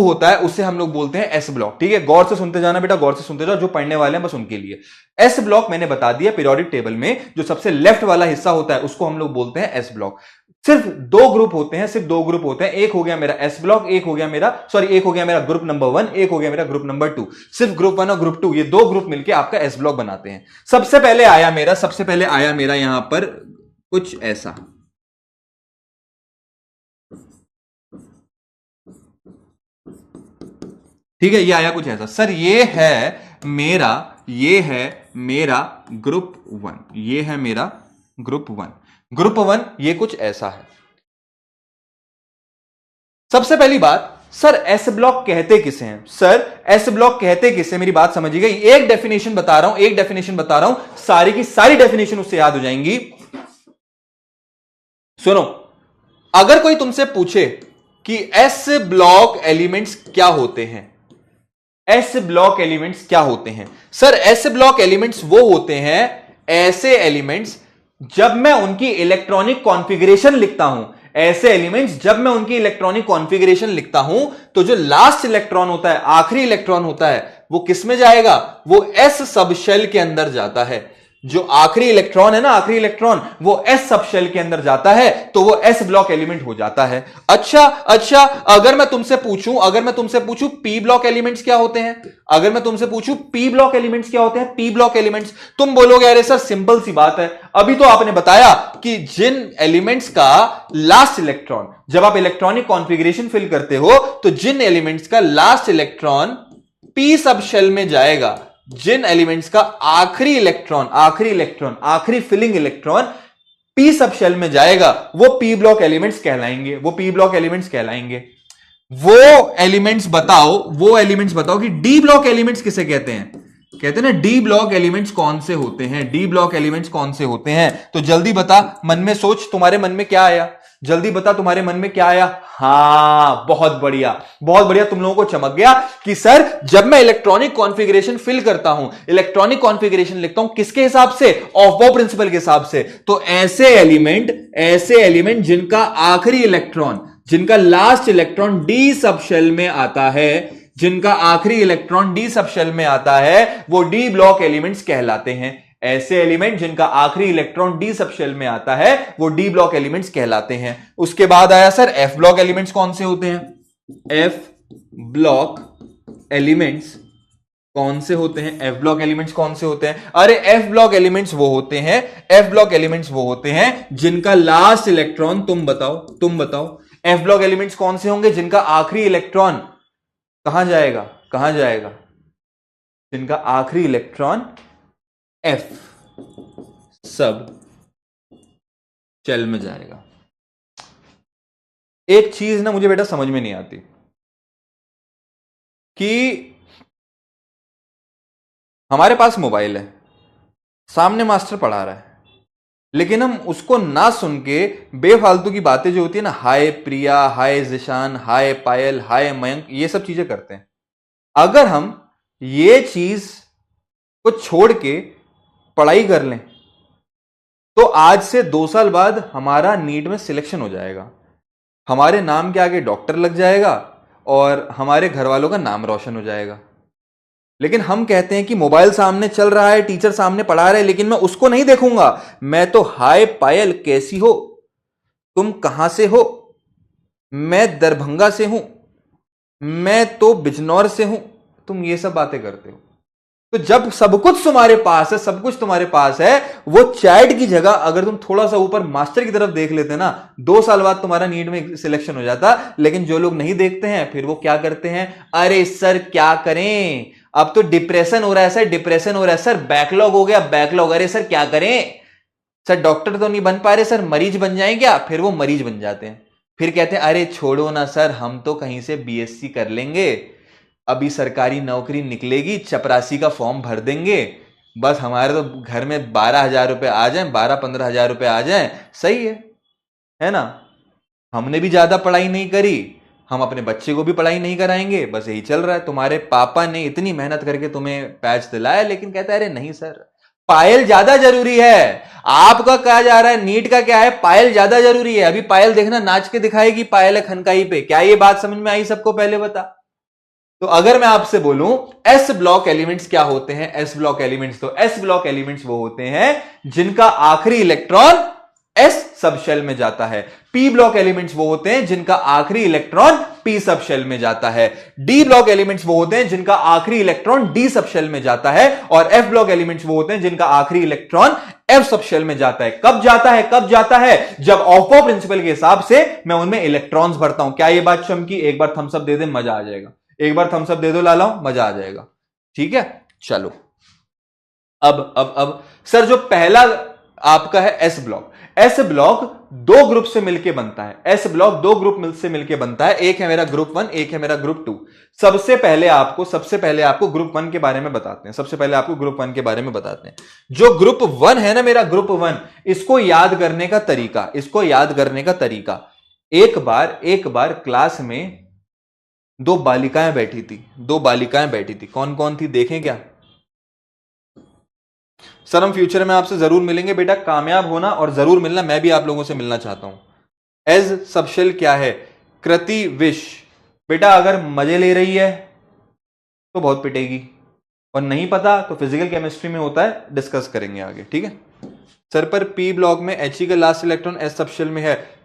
होता है, उसे हम लोग बोलते हैं एस ब्लॉक, ठीक है। गौर से सुनते जाना बेटा, गौर से सुनते जाओ, जो पढ़ने वाले हैं बस उनके लिए। एस ब्लॉक मैंने बता दिया, पीरियोडिक टेबल में जो सबसे लेफ्ट वाला हिस्सा होता है उसको हम लोग बोलते हैं एस ब्लॉक। सिर्फ दो ग्रुप होते हैं, एक हो गया मेरा एस ब्लॉक, एक हो गया मेरा ग्रुप नंबर 1, एक हो गया मेरा ग्रुप नंबर 2। सिर्फ ग्रुप 1 और ग्रुप 2, ये दो ग्रुप मिलकर आपका एस ब्लॉक बनाते हैं। सबसे पहले आया मेरा यहां पर कुछ ऐसा, ठीक है। ये आया कुछ ऐसा। सर ये है मेरा ग्रुप 1, ग्रुप 1 ये कुछ ऐसा है। सबसे पहली बात, सर एस ब्लॉक कहते किसे हैं? मेरी बात समझिएगा। एक डेफिनेशन बता रहा हूं, सारी की सारी डेफिनेशन उससे याद हो जाएंगी। सुनो, अगर कोई तुमसे पूछे कि एस ब्लॉक एलिमेंट्स क्या होते हैं, सर एस ब्लॉक एलिमेंट्स वो होते हैं ऐसे एलिमेंट्स जब मैं उनकी इलेक्ट्रॉनिक कॉन्फ़िगरेशन लिखता हूं, तो जो लास्ट इलेक्ट्रॉन होता है, आखिरी इलेक्ट्रॉन होता है, वो किस में जाएगा? वो एस सब शेल के अंदर जाता है। जो आखिरी इलेक्ट्रॉन है ना, वो एस सब शेल के अंदर जाता है, तो वो एस ब्लॉक एलिमेंट हो जाता है। अच्छा, अगर मैं तुमसे पूछूं पी ब्लॉक एलिमेंट्स क्या होते हैं? पी ब्लॉक एलिमेंट्स, तुम बोलोगे अरे सर सिंपल सी बात है, अभी तो आपने बताया कि जिन एलिमेंट्स का लास्ट इलेक्ट्रॉन, जब आप इलेक्ट्रॉनिक कॉन्फ़िगरेशन फिल करते हो, तो जिन एलिमेंट्स का last electron P sub shell में जाएगा, जिन एलिमेंट्स का आखिरी filling electron P sub shell में जाएगा वो पी ब्लॉक एलिमेंट्स कहलाएंगे। वो एलिमेंट्स बताओ कि डी ब्लॉक एलिमेंट्स किसे कहते हैं? कहते हैं ना डी ब्लॉक एलिमेंट्स कौन से होते हैं? तो जल्दी बता, मन में सोच, तुम्हारे मन में क्या आया? जल्दी बता, तुम्हारे मन में क्या आया? हाँ, बहुत बढ़िया, तुम लोगों को चमक गया कि सर जब मैं इलेक्ट्रॉनिक कॉन्फ़िगरेशन फिल करता हूं, इलेक्ट्रॉनिक कॉन्फ़िगरेशन लिखता हूं, किसके हिसाब से? ऑफ-बॉ प्रिंसिपल के हिसाब से। तो ऐसे एलिमेंट जिनका last electron D sub shell में आता है, वो डी ब्लॉक एलिमेंट्स कहलाते हैं। ऐसे एलिमेंट जिनका आखिरी इलेक्ट्रॉन डी सब शेल में आता है वो डी ब्लॉक एलिमेंट्स कहलाते हैं। उसके बाद आया सर एफ ब्लॉक एलिमेंट्स कौन से होते हैं? एफ ब्लॉक एलिमेंट्स कौन से होते हैं? अरे एफ ब्लॉक एलिमेंट्स वो होते हैं जिनका लास्ट इलेक्ट्रॉन, तुम बताओ एफ ब्लॉक एलिमेंट्स कौन से होंगे जिनका आखिरी इलेक्ट्रॉन कहां जाएगा? जिनका आखिरी इलेक्ट्रॉन एफ सब शेल में जाएगा। एक चीज ना मुझे बेटा समझ में नहीं आती कि हमारे पास मोबाइल है, सामने मास्टर पढ़ा रहा है, लेकिन हम उसको ना सुन के बेफालतू की बातें जो होती है ना, हाय प्रिया, हाय जिशान, हाय पायल, हाय मयंक, ये सब चीजें करते हैं। अगर हम ये चीज को छोड़ के पढ़ाई कर लें तो आज से 2 साल बाद हमारा नीट में सिलेक्शन हो जाएगा, हमारे नाम के आगे डॉक्टर लग जाएगा और हमारे घर वालों का नाम रोशन हो जाएगा। लेकिन हम कहते हैं कि मोबाइल सामने चल रहा है, टीचर सामने पढ़ा रहे हैं, लेकिन मैं उसको नहीं देखूंगा, मैं तो हाय पायल कैसी हो, तुम कहां से हो, मैं दरभंगा से हूं, मैं तो बिजनौर से हूं, तुम ये सब बातें करते हो। तो जब सब कुछ तुम्हारे पास है, वो चैट की जगह अगर तुम थोड़ा सा ऊपर मास्टर की तरफ देख लेते ना, 2 साल बाद तुम्हारा नीट में सिलेक्शन हो जाता। लेकिन जो लोग नहीं देखते हैं फिर वो क्या करते हैं, अरे सर क्या करें, अब तो डिप्रेशन हो रहा है सर, बैकलॉग हो गया, अरे सर क्या करें सर, डॉक्टर तो नहीं बन पा रहे सर, मरीज बन जाए क्या? फिर वो मरीज बन जाते हैं, फिर कहते हैं अरे छोड़ो ना सर, हम तो कहीं से बीएससी कर लेंगे, अभी सरकारी नौकरी निकलेगी, चपरासी का फॉर्म भर देंगे, बस हमारे तो घर में 12,000 रुपए आ जाएं, 12-15,000 रुपए आ जाएं, सही है ना? हमने भी ज्यादा पढ़ाई नहीं करी, हम अपने बच्चे को भी पढ़ाई नहीं कराएंगे, बस यही चल रहा है। तुम्हारे पापा ने इतनी मेहनत करके तुम्हें पैच दिलाया, लेकिन कहता है अरे नहीं सर, पायल ज्यादा जरूरी है। आपका कहा जा रहा है नीट का क्या है, पायल ज्यादा जरूरी है। अभी पायल देखना नाच के दिखाएगी, पायल है खनकाई पे। क्या ये बात समझ में आई सबको? पहले बता। तो अगर मैं आपसे बोलूं एस ब्लॉक एलिमेंट्स क्या होते हैं, एस ब्लॉक एलिमेंट्स वो होते हैं जिनका आखिरी इलेक्ट्रॉन एस सब शेल में जाता है। पी ब्लॉक एलिमेंट्स वो होते हैं जिनका आखिरी इलेक्ट्रॉन पी सब शेल में जाता है। डी ब्लॉक एलिमेंट्स वो होते हैं जिनका आखिरी इलेक्ट्रॉन डी सब शेल में जाता है। और एफ ब्लॉक एलिमेंट्स वो होते हैं जिनका आखिरी इलेक्ट्रॉन एफ सब शेल में जाता है। कब जाता है? जब ऑफ-बॉ प्रिंसिपल के हिसाब से मैं उनमें इलेक्ट्रॉन्स भरता हूं। क्या ये बात चमकी? एक बार थम्स अप दे दे, मजा आ जाएगा। एक बार थम्स अप दे दो लालाओ, मजा आ जाएगा। ठीक है, चलो अब सर जो पहला आपका है एस ब्लॉक 2 ग्रुप से मिलकर बनता है। एस ब्लॉक 2 ग्रुप से मिलकर बनता है, एक है मेरा ग्रुप 1, एक है मेरा ग्रुप 2। सबसे पहले आपको ग्रुप 1 के बारे में बताते हैं। जो ग्रुप 1 है ना, मेरा ग्रुप 1, इसको याद करने का तरीका, एक बार क्लास में 2 बालिकाएं बैठी थी। कौन कौन थी देखें क्या? सर हम फ्यूचर में आपसे जरूर मिलेंगे बेटा, कामयाब होना और जरूर मिलना, मैं भी आप लोगों से मिलना चाहता हूं। एज सबशेल क्या है? कृति विश। बेटा अगर मजे ले रही है तो बहुत पिटेगी, और नहीं पता तो फिजिकल केमिस्ट्री में होता है, डिस्कस करेंगे आगे। ठीक है सर, पर पी ब्लॉक में He का लास्ट इलेक्ट्रॉन एस सबशेल में है।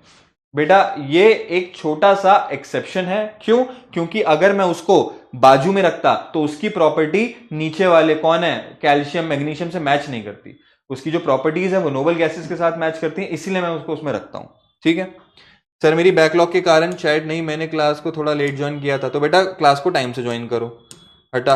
बेटा ये एक छोटा सा एक्सेप्शन है। क्यों? क्योंकि अगर मैं उसको बाजू में रखता तो उसकी प्रॉपर्टी नीचे वाले कौन है, कैल्शियम मैग्नीशियम से मैच नहीं करती। उसकी जो प्रॉपर्टीज है वो नोबल गैसेस के साथ मैच करती हैं, इसीलिए मैं उसको उसमें रखता हूं। ठीक है सर, मेरी बैकलॉग के कारण चैट नहीं, मैंने क्लास को थोड़ा लेट ज्वाइन किया था। तो बेटा क्लास को टाइम से ज्वाइन करो। हटा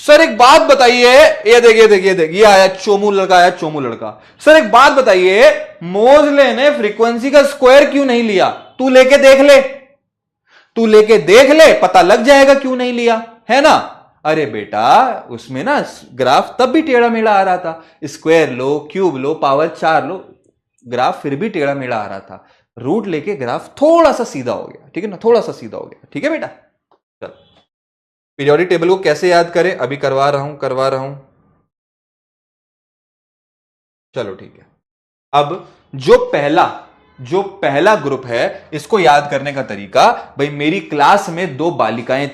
सर एक बात बताइए, ये आया चोमू लड़का, आया चोमू लड़का। सर एक बात बताइए, मोजले ने फ्रीक्वेंसी का स्क्वायर क्यों नहीं लिया? तू लेके देख ले, तू लेके देख ले, पता लग जाएगा क्यों नहीं लिया, है ना। अरे बेटा उसमें ना ग्राफ तब भी टेढ़ा मेढ़ा आ रहा था, स्क्वायर लो, क्यूब लो, पावर 4 लो, ग्राफ फिर भी टेढ़ा मेढ़ा आ रहा था। रूट लेके ग्राफ थोड़ा सा सीधा हो गया, ठीक है ना, थोड़ा सा सीधा हो गया, ठीक है बेटा। चलो पीरियोडिक टेबल को कैसे याद करें, अभी करवा रहा हूं। चलो ठीक है। अब जो पहला ग्रुप है, इसको याद करने का तरीका, भाई मेरी क्लास में दो बालिकाएं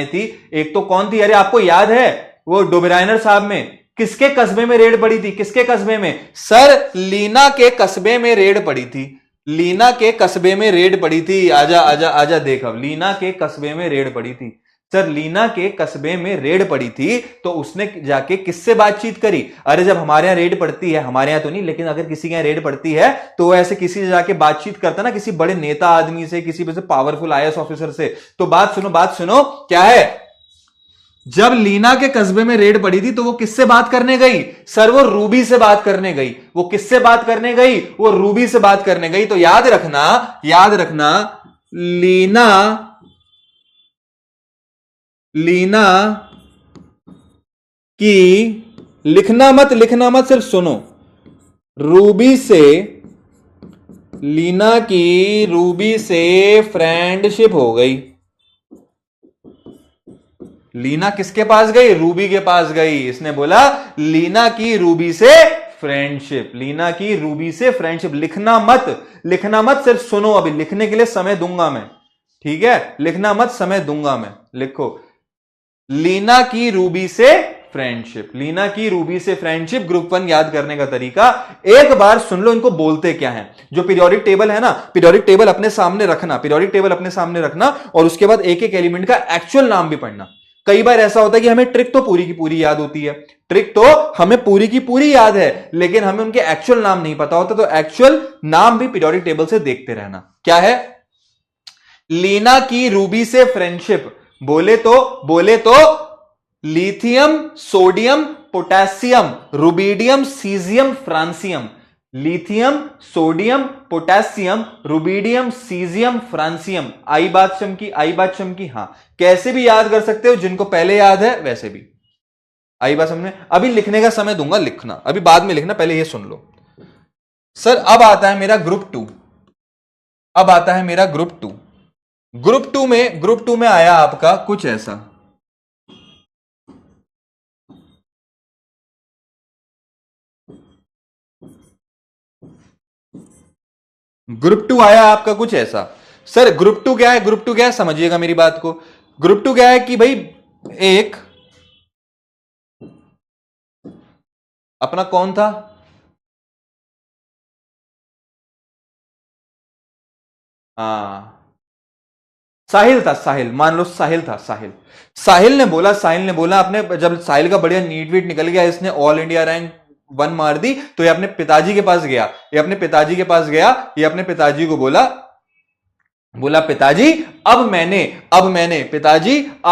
थी। एक तो कौन थी, अरे आपको याद है वो डोबराइनर साहब में किसके कस्बे में रेड पड़ी थी? किसके कस्बे में? सर लीना के कस्बे में रेड पड़ी थी। लीना के कस्बे में रेड पड़ी थी। आजा आजा आजा देख, अब लीना के कस्बे में रेड पड़ी थी। सर लीना के कस्बे में रेड पड़ी थी तो उसने जाके किससे बातचीत करी? अरे जब हमारे यहां रेड पड़ती है, हमारे यहां तो नहीं, लेकिन अगर किसी के यहां रेड पड़ती है तो वो ऐसे किसी से जाके बातचीत करता ना, किसी बड़े नेता आदमी से, किसी वैसे पावरफुल आईएएस ऑफिसर से। तो बात सुनो क्या है, जब लीना के कस्बे में रेड पड़ी थी तो वो किससे बात करने गई? सर वो रूबी से बात करने गई। वो किससे बात करने गई? वो रूबी से बात करने गई। तो याद रखना लीना की, लिखना मत, सिर्फ सुनो। लीना की रूबी से फ्रेंडशिप हो गई। लीना किसके पास गई? रूबी के पास गई। इसने बोला लीना की रूबी से फ्रेंडशिप, लिखना मत, सिर्फ सुनो। अभी लिखने के लिए समय दूंगा मैं, ठीक है, लिखना मत, समय दूंगा मैं। लिखो लीना की रूबी से फ्रेंडशिप, ग्रुप 1 याद करने का तरीका एक बार सुन लो। इनको बोलते क्या है? जो पीरियोडिक टेबल है ना, पीरियोडिक टेबल अपने सामने रखना और उसके बाद एक एक एलिमेंट का एक्चुअल नाम भी पढ़ना। कई बार ऐसा होता है कि हमें ट्रिक तो पूरी की पूरी याद होती है, लेकिन हमें उनके एक्चुअल नाम नहीं पता होता। तो एक्चुअल नाम भी पीरियोडिक टेबल से देखते रहना। क्या है? लीना की रूबी से फ्रेंडशिप, बोले तो lithium, sodium, potassium, rubidium, caesium, francium. Lithium, sodium, potassium, rubidium, caesium, francium. आई बात चमकी। हां, कैसे भी याद कर सकते हो, जिनको पहले याद है वैसे भी। आई बात समझ में? अभी लिखने का समय दूंगा, लिखना अभी बाद में लिखना, पहले ये सुन लो। सर अब आता है मेरा ग्रुप 2। ग्रुप टू में आया आपका कुछ ऐसा। ग्रुप 2 आया आपका कुछ ऐसा। सर ग्रुप 2 क्या है? समझिएगा मेरी बात को। ग्रुप 2 क्या है कि भाई एक अपना कौन था, हाँ साहिल था, मान लो साहिल था। साहिल ने बोला अपने, जब साहिल का बढ़िया नीट वीट निकल गया, इसने ऑल इंडिया रैंक 1 मार दी, तो ये अपने पिताजी के पास गया। ये अपने पिताजी को बोला पिताजी अब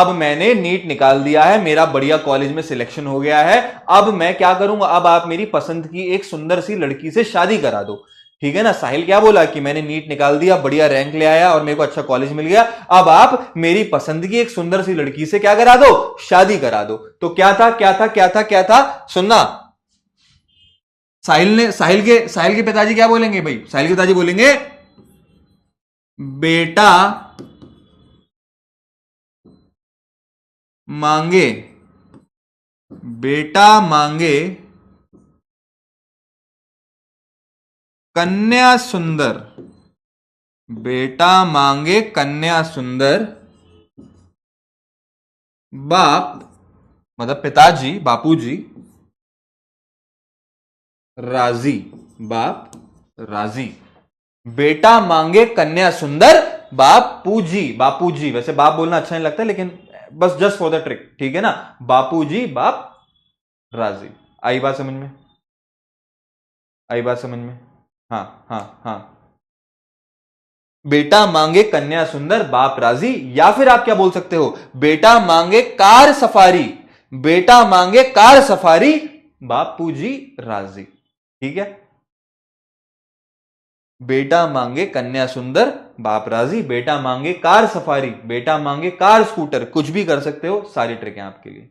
मैंने नीट निकाल दिया है, मेरा बढ़िया कॉलेज में सिलेक्शन हो गया है। अब मैं क्या करूंगा? अब आप मेरी पसंद की एक सुंदर सी लड़की से शादी करा दो। ठीक है ना। साहिल क्या बोला कि मैंने नीट निकाल दिया, बढ़िया रैंक ले आया और मेरे को अच्छा कॉलेज मिल गया, अब आप मेरी पसंद की एक सुंदर सी लड़की से क्या करा दो? शादी करा दो। तो क्या था? सुनना, साहिल के पिताजी क्या बोलेंगे भाई? साहिल के पिताजी बोलेंगे बेटा मांगे कन्या सुंदर, बाप मतलब पिताजी, बापूजी राजी, बेटा मांगे कन्या सुंदर, बापूजी वैसे बाप बोलना अच्छा नहीं लगता, लेकिन बस जस्ट फॉर द ट्रिक, ठीक है ना। बापूजी बाप राजी। आई बात समझ में? हाँ। बेटा मांगे कन्या सुंदर बाप राजी, या फिर आप क्या बोल सकते हो, बेटा मांगे कार सफारी, बेटा मांगे कार सफारी बापू जी राजी। ठीक है, बेटा मांगे कन्या सुंदर बाप राजी, बेटा मांगे कार सफारी, बेटा मांगे कार स्कूटर, कुछ भी कर सकते हो, सारी ट्रिक है आपके लिए।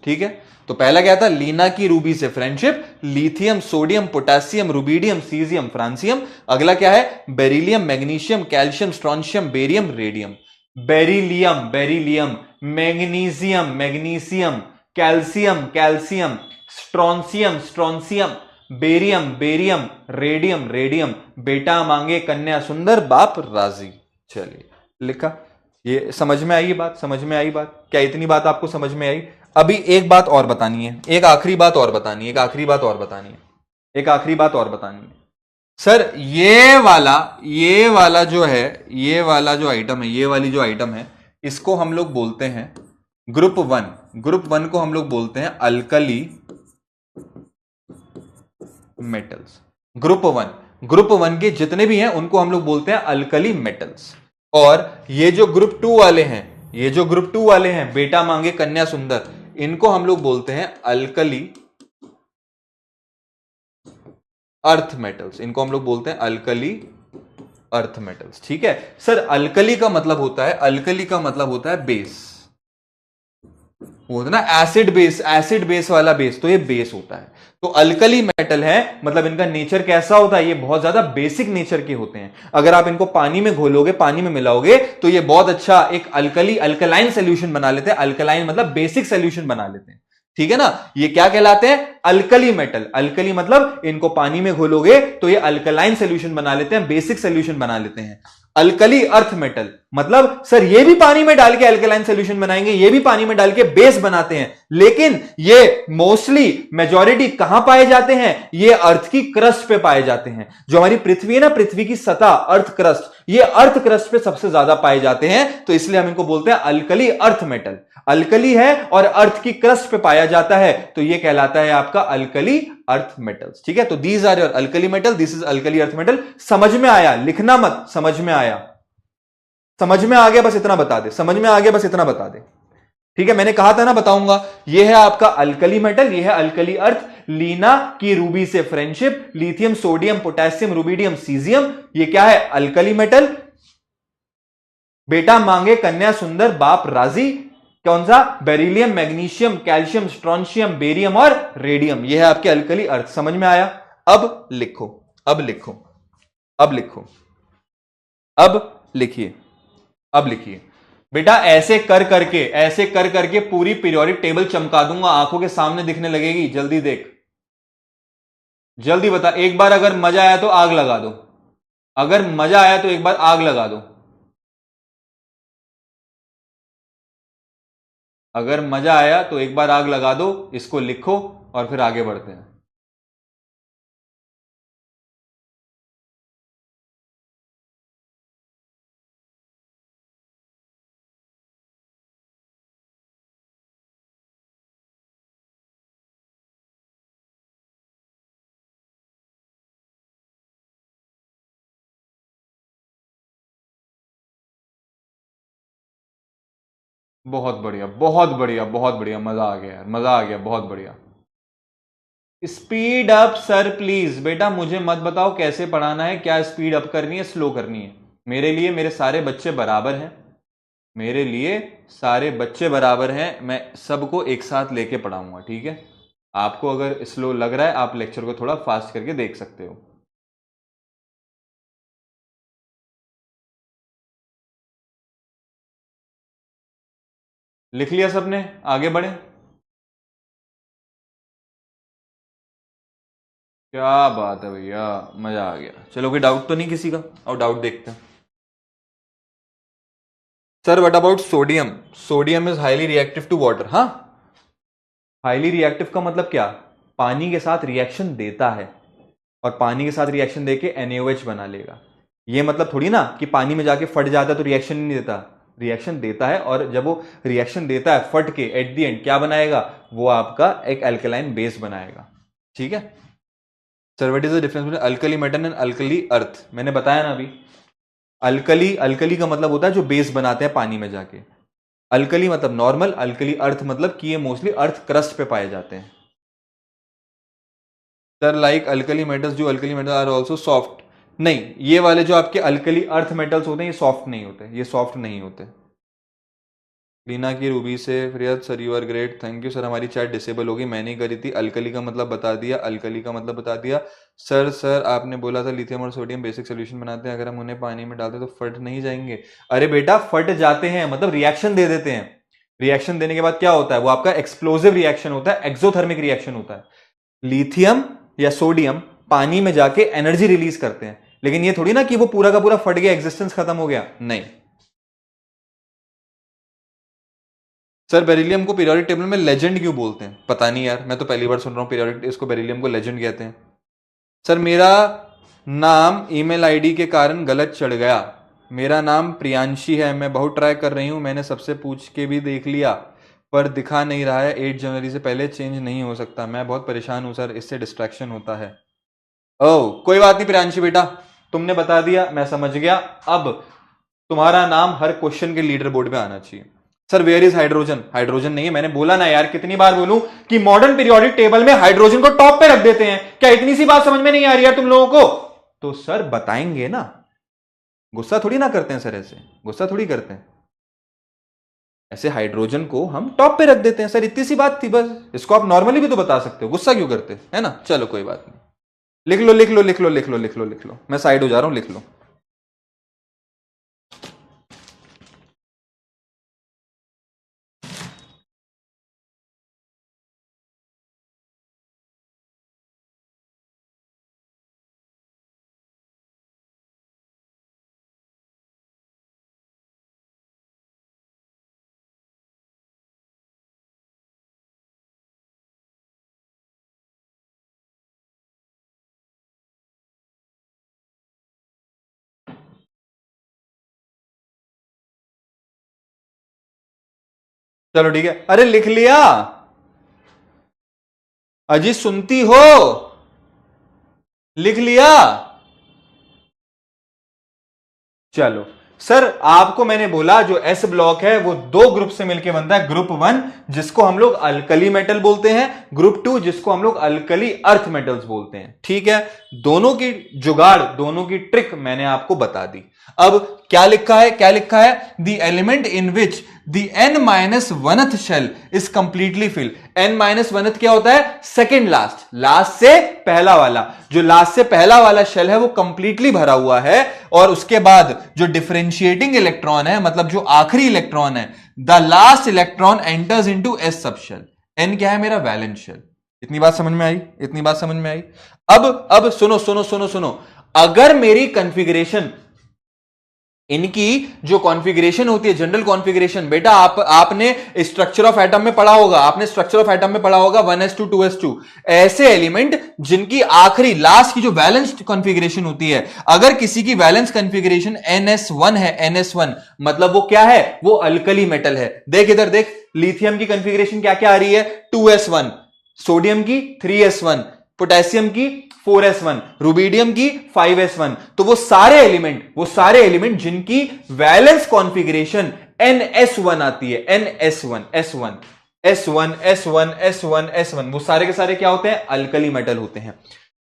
ठीक है, तो पहला क्या था, लीना की रूबी से friendship, lithium sodium potassium rubidium caesium francium. अगला क्या है, beryllium magnesium calcium strontium barium radium. Beryllium beryllium, magnesium magnesium, calcium calcium, strontium strontium, barium barium, radium radium. बेटा मांगे कन्या सुंदर बाप राजी। चलिए लिखा, ये समझ में आई बात, समझ में आई बात, क्या इतनी बात आपको समझ में आई? अभी एक बात और बतानी है, एक आखिरी बात और बतानी है, एक आखिरी बात और बतानी है, एक आखिरी बात और बतानी है। सर ये वाला जो है, ये वाला जो आइटम है, ये वाली जो आइटम है, इसको हम लोग बोलते हैं ग्रुप वन। ग्रुप वन को हम लोग बोलते हैं अल्कली मेटल्स। ग्रुप वन के जितने भी हैं उनको हम लोग बोलते हैं अल्कली मेटल्स। और ये जो ग्रुप टू वाले हैं, ये जो ग्रुप टू वाले हैं, बेटा मांगे कन्या सुंदर, इनको हम लोग बोलते हैं अल्कली अर्थ मेटल्स। इनको हम लोग बोलते हैं अल्कली अर्थ मेटल्स। ठीक है सर, अल्कली का मतलब होता है, अल्कली का मतलब होता है बेस, वो ना एसिड बेस वाला बेस, तो ये बेस होता है। तो अल्कली मेटल है, मतलब इनका नेचर कैसा होता है, ये बहुत ज्यादा बेसिक नेचर के होते हैं। अगर आप इनको पानी में घोलोगे, पानी में मिलाओगे, तो ये बहुत अच्छा एक अल्कलाइन सोल्यूशन बना लेते हैं। अल्कलाइन मतलब बेसिक सोल्यूशन बना लेते हैं। ठीक है ना, ये क्या कहलाते हैं, अल्कली मेटल। अल्कली मतलब इनको पानी में घोलोगे तो ये अल्कलाइन सोल्यूशन बना लेते हैं, बेसिक सोल्यूशन बना लेते हैं। अल्कली अर्थ मेटल मतलब सर ये भी पानी में डाल के अल्कलाइन सोल्यूशन बनाएंगे, ये भी पानी में डाल के बेस बनाते हैं, लेकिन ये मोस्टली मेजॉरिटी कहां पाए जाते हैं, ये अर्थ की क्रस्ट पे पाए जाते हैं। जो हमारी पृथ्वी है ना, पृथ्वी की सतह, अर्थ क्रस्ट, ये अर्थ क्रस्ट पे सबसे ज्यादा पाए जाते हैं। तो इसलिए हम इनको बोलते हैं अल्कली अर्थ मेटल। अल्कली है और अर्थ की क्रस्ट पे पाया जाता है, तो ये कहलाता है आपका अल्कली अर्थ मेटल्स। ठीक है, तो these are your alkali metal, this is alkali earth metal. समझ में आया, लिखना मत, समझ में आया, समझ में आ गया बस इतना बता दे, समझ में आ गया बस इतना बता दे। ठीक है, मैंने कहा था ना बताऊंगा। ये है आपका अल्कली मेटल, ये है अल्कली अर्थ। लीना की रूबी से friendship, lithium sodium potassium rubidium caesium, ये क्या है, अल्कली मेटल। बेटा मांगे कन्या सुंदर बाप राजी, कौन सा, beryllium magnesium calcium strontium barium और रेडियम, यह है आपके अल्कली अर्थ। समझ में आया? अब लिखो, अब लिखो, अब लिखो, अब लिखिए, अब लिखिए बेटा। ऐसे कर करके पूरी पीरियोडिक टेबल चमका दूंगा, आंखों के सामने दिखने लगेगी। जल्दी देख, जल्दी बता। एक बार अगर मजा आया तो आग लगा दो, अगर मजा आया तो एक बार आग लगा दो, अगर मजा आया तो एक बार आग लगा दो। इसको लिखो और फिर आगे बढ़ते हैं। बहुत बढ़िया, बहुत बढ़िया, बहुत बढ़िया, मजा आ गया यार, मजा आ गया, बहुत बढ़िया। Speed up sir please. बेटा मुझे मत बताओ कैसे पढ़ाना है, क्या स्पीड अप करनी है, स्लो करनी है। मेरे लिए मेरे सारे बच्चे बराबर हैं, मेरे लिए सारे बच्चे बराबर हैं। मैं सबको एक साथ लेके पढ़ाऊंगा। ठीक है, आपको अगर स्लो लग रहा है, आप लेक्चर को थोड़ा फास्ट करके देख सकते हो। लिख लिया सबने? आगे बढ़े। क्या बात है भैया, मजा आ गया। चलो कोई डाउट तो नहीं किसी का? और डाउट देखते हैं। Sir what about sodium? Sodium is highly reactive to water. हाँ, हाईली रिएक्टिव का मतलब क्या, पानी के साथ रिएक्शन देता है, और पानी के साथ रिएक्शन देके NaOH बना लेगा। ये मतलब थोड़ी ना कि पानी में जाके फट जाता है तो रिएक्शन नहीं देता, रिएक्शन देता है। और जब वो रिएक्शन देता है, फट के एट द एंड क्या बनाएगा, वो आपका एक अल्कलाइन बेस बनाएगा। ठीक है, sir what is the difference between alkali metal and alkali earth? मैंने बताया ना अभी, अल्कली का मतलब होता है जो बेस बनाते हैं पानी में जाके, अल्कली मतलब नॉर्मल, अल्कली अर्थ मतलब कि ये मोस्टली अर्थ क्रस्ट पे पाए जाते हैं। सर लाइक अल्कली मेटल्स, जो alkali metal are also soft? नहीं, ये वाले जो आपके अल्कली अर्थ मेटल्स होते हैं ये सॉफ्ट नहीं होते, ये सॉफ्ट नहीं होते। लीना की रूबी से, फ्रियत sir you are great, thank you sir. हमारी चैट डिसेबल होगी, मैंने ही करी थी। अल्कली का मतलब बता दिया, अल्कली का मतलब बता दिया। सर आपने बोला था लिथियम और सोडियम बेसिक सोल्यूशन बनाते हैं, अगर हम उन्हें पानी में डालते तो फट नहीं जाएंगे? अरे बेटा फट जाते हैं, मतलब रिएक्शन दे देते हैं। रिएक्शन देने के बाद क्या होता है, वो आपका एक्सप्लोसिव रिएक्शन होता है, एक्सोथर्मिक रिएक्शन होता है। लिथियम या सोडियम पानी में जाके एनर्जी रिलीज करते हैं, लेकिन ये थोड़ी ना कि वो पूरा का पूरा फट गया, एग्जिस्टेंस खत्म हो गया, नहीं। सर बेरिलियम को पीरियोडिक टेबल में लेजेंड क्यों बोलते हैं? पता नहीं यार, मैं तो पहली बार सुन रहा हूं पीरियोडिक, इसको बेरिलियम को लेजेंड कहते हैं। सर मेरा नाम ईमेल आईडी के कारण गलत चढ़ गया। मेरा नाम प्रियांशी है, मैं बहुत ट्राई कर रही हूं, मैंने सबसे पूछ के भी देख लिया पर दिखा नहीं रहा है। 8 जनवरी से पहले चेंज नहीं हो सकता, मैं बहुत परेशान हूं सर, इससे डिस्ट्रैक्शन होता है। ओह कोई बात नहीं प्रियांशी बेटा, तुमने बता दिया, मैं समझ गया। अब तुम्हारा नाम हर क्वेश्चन के लीडर बोर्ड पे आना चाहिए। Sir where is hydrogen? Hydrogen नहीं है, मैंने बोला ना यार, कितनी बार बोलूं कि मॉडर्न पीरियोडिक टेबल में हाइड्रोजन को टॉप पे रख देते हैं, क्या इतनी सी बात समझ में नहीं आ रही है तुम लोगों को? तो सर बताएंगे ना, गुस्सा थोड़ी ना करते हैं सर, ऐसे गुस्सा थोड़ी करते हैं। ऐसे हाइड्रोजन को हम टॉप पे रख देते हैं सर, इतनी सी बात थी बस, इसको आप नॉर्मली भी तो बता सकते हो, गुस्सा क्यों करते है ना? चलो कोई बात नहीं, लिख लो लिख लो लिख लो लिख लो लिख लो लिख लो, मैं साइड हो जा रहा हूं, लिख लो। चलो ठीक है, अरे लिख लिया अजी, सुनती हो? लिख लिया? चलो सर, आपको मैंने बोला जो एस ब्लॉक है वो दो ग्रुप से मिलकर बनता है, ग्रुप 1 जिसको हम लोग अल्कली मेटल बोलते हैं, ग्रुप 2 जिसको हम लोग अल्कली अर्थ मेटल्स बोलते हैं। ठीक है, दोनों की जुगाड़, दोनों की ट्रिक मैंने आपको बता दी। अब क्या लिखा है, क्या लिखा है? The element in which the n-1th shell is completely fill. n-1th क्या होता है? सेकेंड लास्ट, लास्ट से पहला वाला, जो लास्ट से पहला वाला शेल है वो कंप्लीटली भरा हुआ है, और उसके बाद जो डिफरेंशिएटिंग इलेक्ट्रॉन है, मतलब जो आखिरी इलेक्ट्रॉन है, the last electron enters into S subshell. n क्या है? मेरा वैलेंस शेल। इतनी बात समझ में आई? इतनी बात समझ में आई? अब सुनो सुनो सुनो सुनो, अगर मेरी कॉन्फ़िगरेशन, इनकी जो कॉन्फ़िगरेशन होती है, जनरल कॉन्फ़िगरेशन, बेटा आपने स्ट्रक्चर ऑफ एटम में पढ़ा होगा, आपने स्ट्रक्चर ऑफ एटम में पढ़ा होगा 1s2 2s2, ऐसे एलिमेंट जिनकी आखिरी लास्ट की जो वैलेंस कॉन्फ़िगरेशन होती है, अगर किसी की वैलेंस कॉन्फ़िगरेशन ns1 है, ns1 मतलब वो क्या है? वो अल्कली मेटल है। देख इधर देख, लिथियम की कॉन्फ़िगरेशन क्या क्या आ रही है? 2s1, सोडियम की 3s1, पोटेशियम की 4s1, रुबीडियम की 5s1। तो वो सारे एलिमेंट जिनकी वैलेंस कॉन्फ़िगरेशन ns1 आती है, ns1 s1 s1 s1 s1 s1, वो सारे के सारे क्या होते हैं? अल्कली मेटल होते हैं।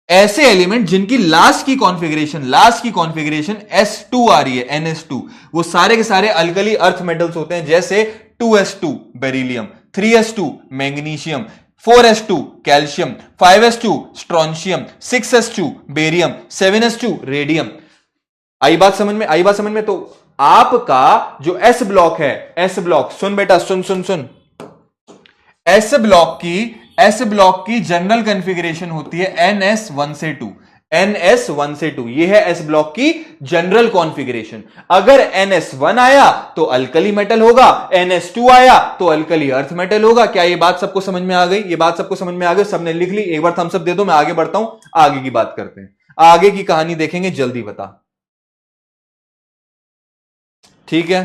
ऐसे एलिमेंट जिनकी लास्ट की कॉन्फ़िगरेशन s2 आ रही है, ns2, वो सारे के सारे अल्कली अर्थ मेटल्स होते हैं, जैसे 2s2 beryllium, 3s2 magnesium, 4s2 calcium, 5s2 strontium, 6s2 barium, 7s2 radium. आई बात समझ में? आई बात समझ में? तो आपका जो एस ब्लॉक है, एस ब्लॉक, सुन बेटा, सुन सुन सुन, एस ब्लॉक की जनरल कॉन्फ़िगरेशन होती है ns1 से 2, ns1 से 2, ये है एस ब्लॉक की जनरल कॉन्फ़िगरेशन। अगर ns1 आया तो अल्कली मेटल होगा, ns2 आया तो अल्कली अर्थ मेटल होगा। क्या ये बात सबको समझ में आ गई? ये बात सबको समझ में आ गई? सबने लिख ली? एक बार थम्स अप दे दो, मैं आगे बढ़ता हूं, आगे की बात करते हैं, आगे की कहानी देखेंगे, जल्दी बता। ठीक है,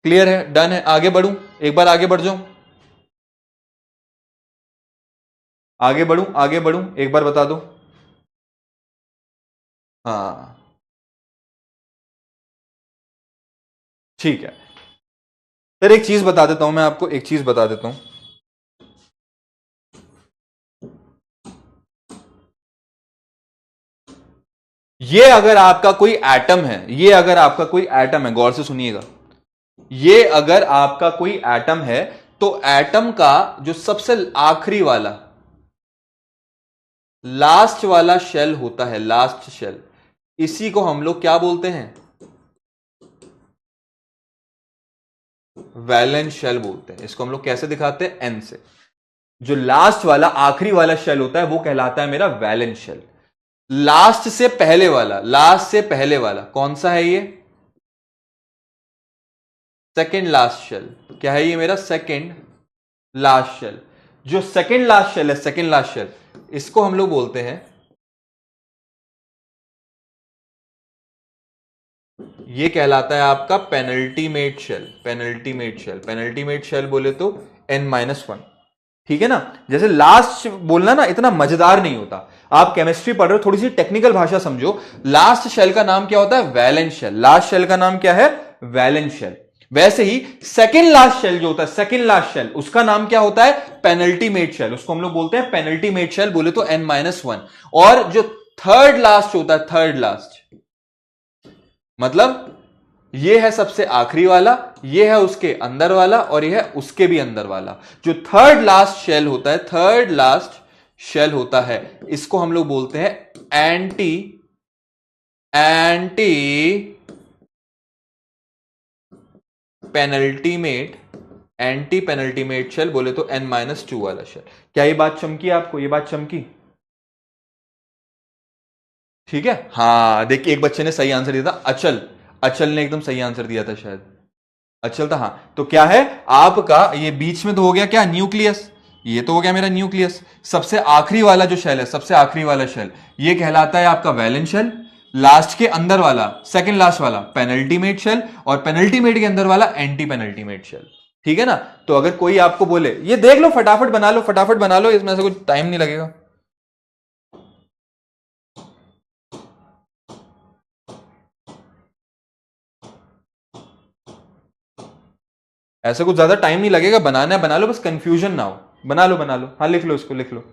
क्लियर है, डन है, आगे बढ़ूं, एक बार आगे बढ़ जाऊं। आगे बढ़ूं, एक बार बता दो। हाँ ठीक है सर, एक चीज बता देता हूं मैं आपको, एक चीज बता देता हूं। ये अगर आपका कोई एटम है, ये अगर आपका कोई एटम है, गौर से सुनिएगा, ये अगर आपका कोई एटम है तो एटम का जो सबसे आखिरी वाला लास्ट वाला शेल होता है, लास्ट शेल, इसी को हम लोग क्या बोलते हैं? वैलेंस शेल बोलते हैं। इसको हम लोग कैसे दिखाते हैं? एन से। जो लास्ट वाला आखिरी वाला शेल होता है वो कहलाता है मेरा वैलेंस शेल। लास्ट से पहले वाला, लास्ट से पहले वाला कौन सा है? ये सेकेंड लास्ट शेल। क्या है ये मेरा? Second last shell. जो सेकेंड लास्ट शेल है, सेकेंड लास्ट शेल, इसको हम लोग बोलते हैं, ये कहलाता है आपका penultimate shell. Penultimate shell, penultimate shell बोले तो n-1। ठीक है ना? जैसे लास्ट बोलना ना इतना मजेदार नहीं होता। आप केमिस्ट्री पढ़ रहे हो, थोड़ी सी टेक्निकल भाषा समझो। लास्ट शेल का नाम क्या होता है? Valence shell. लास्ट शेल का नाम क्या है? Valence shell. वैसे ही सेकेंड लास्ट शेल जो होता है, सेकेंड लास्ट शेल, उसका नाम क्या होता है? Penultimate shell. उसको हम लोग बोलते हैं पेनल्टीमेट शेल बोले तो n-1। और जो थर्ड लास्ट होता है, थर्ड लास्ट मतलब ये है सबसे आखिरी वाला, ये है उसके अंदर वाला, और ये है उसके भी अंदर वाला। जो थर्ड लास्ट शेल होता है, थर्ड लास्ट शेल होता है, इसको हम लोग बोलते हैं एंटी पेनल्टीमेट शेल बोले तो n-2 वाला शेल। क्या ये बात चमकी आपको? ये बात चमकी? ठीक है। हाँ देखिए, एक बच्चे ने सही आंसर दिया था, अचल ने एकदम सही आंसर दिया था, शायद अचल था। हाँ, तो क्या है आपका? ये बीच में तो हो गया क्या? न्यूक्लियस। ये तो हो गया मेरा न्यूक्लियस। सबसे आखिरी वाला जो शेल है, सबसे आखिरी वाला शेल, ये कहलाता है आपका वैलेंस शेल। लास्ट के अंदर वाला, सेकेंड लास्ट वाला, पेनल्टीमेट शेल। और पेनल्टीमेट के अंदर वाला एंटी पेनल्टीमेट शेल। ठीक है ना? तो अगर कोई आपको बोले, ये देख लो, फटाफट बना लो, फटाफट बना लो, इसमें से कुछ टाइम नहीं लगेगा। ऐसे कुछ ज्यादा टाइम नहीं लगेगा, बनाना है बना लो, बस कंफ्यूजन ना हो। बना लो बना लो, हाँ लिख लो, इसको लिख लो।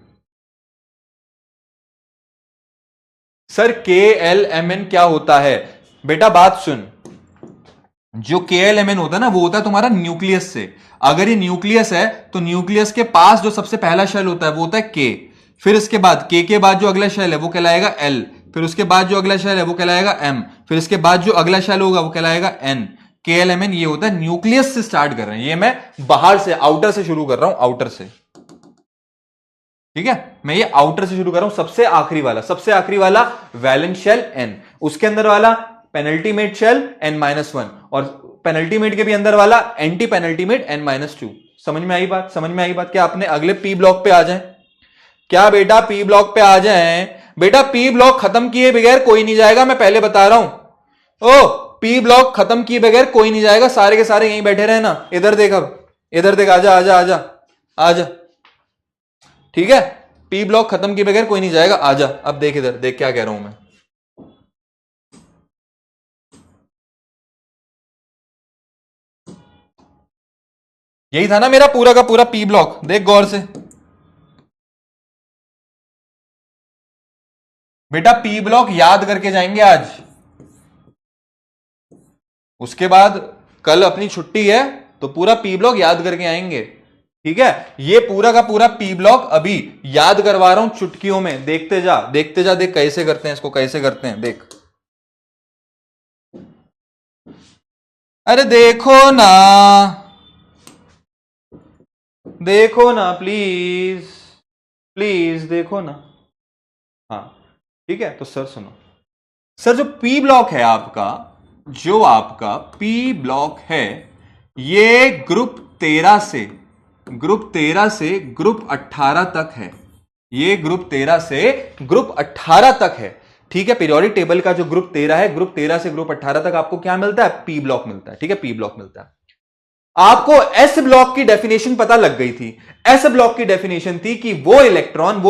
सर KLMN क्या होता है? बेटा बात सुन, जो KLMN होता है ना, वो होता है तुम्हारा न्यूक्लियस से। अगर ये न्यूक्लियस है तो न्यूक्लियस के पास जो सबसे पहला शेल होता है वो होता है K। फिर इसके बाद K के बाद जो अगला शेल है वो कहलाएगा L। फिर उसके बाद जो अगला शेल है वो कहलाएगा M। फिर इसके बाद जो अगला शेल होगा वो कहलाएगा N। KLMN ये होता है, न्यूक्लियस से स्टार्ट कर रहे हैं। ये मैं बाहर से, आउटर से शुरू कर रहा हूं, आउटर से। ठीक है, मैं ये आउटर से शुरू कर रहा हूं, सबसे आखिरी वाला, सबसे आखिरी वाला वैलेंस शेल N, उसके अंदर वाला पेनल्टीमेट शेल n-1, और पेनल्टीमेट के भी अंदर वाला एंटी पेनल्टीमेट n-2। समझ में आई बात? समझ में आई बात? क्या अपने अगले P ब्लॉक पे आ जाएं? क्या बेटा P ब्लॉक पे आ जाएं? बेटा P ब्लॉक खत्म किए बगैर कोई नहीं जाएगा, मैं पहले बता रहा हूं। ओ P ब्लॉक खत्म किए बगैर कोई नहीं जाएगा, सारे के सारे यहीं बैठे रहे ना। इधर देख, अब इधर देख, आजा आजा आजा आजा। ठीक है, P ब्लॉक खत्म किए बगैर कोई नहीं जाएगा, आजा। अब देख, इधर देख क्या कह रहा हूं मैं। यही था ना मेरा पूरा का पूरा P ब्लॉक, देख गौर से। बेटा P ब्लॉक याद करके जाएंगे आज, उसके बाद कल अपनी छुट्टी है तो पूरा P ब्लॉक याद करके आएंगे। ठीक है, ये पूरा का पूरा P ब्लॉक अभी याद करवा रहा हूं चुटकियों में। देखते जा, देखते जा, देख कैसे करते हैं इसको, कैसे करते हैं, देख। अरे देखो ना, देखो ना प्लीज, प्लीज देखो ना। हाँ ठीक है, तो सर सुनो, सर जो P ब्लॉक है आपका, जो आपका P ब्लॉक है, ये ग्रुप 13 से ग्रुप 18 तक है। ये ग्रुप 13 से ग्रुप 18 तक है। ठीक है, पीरियोडिक टेबल का जो ग्रुप 13 है, ग्रुप 13 से ग्रुप 18 तक आपको क्या मिलता है? P ब्लॉक मिलता है। ठीक है, P ब्लॉक मिलता है। आपको एस ब्लॉक की डेफिनेशन पता लग गई थी। एस ब्लॉक की डेफिनेशन थी कि वो इलेक्ट्रॉन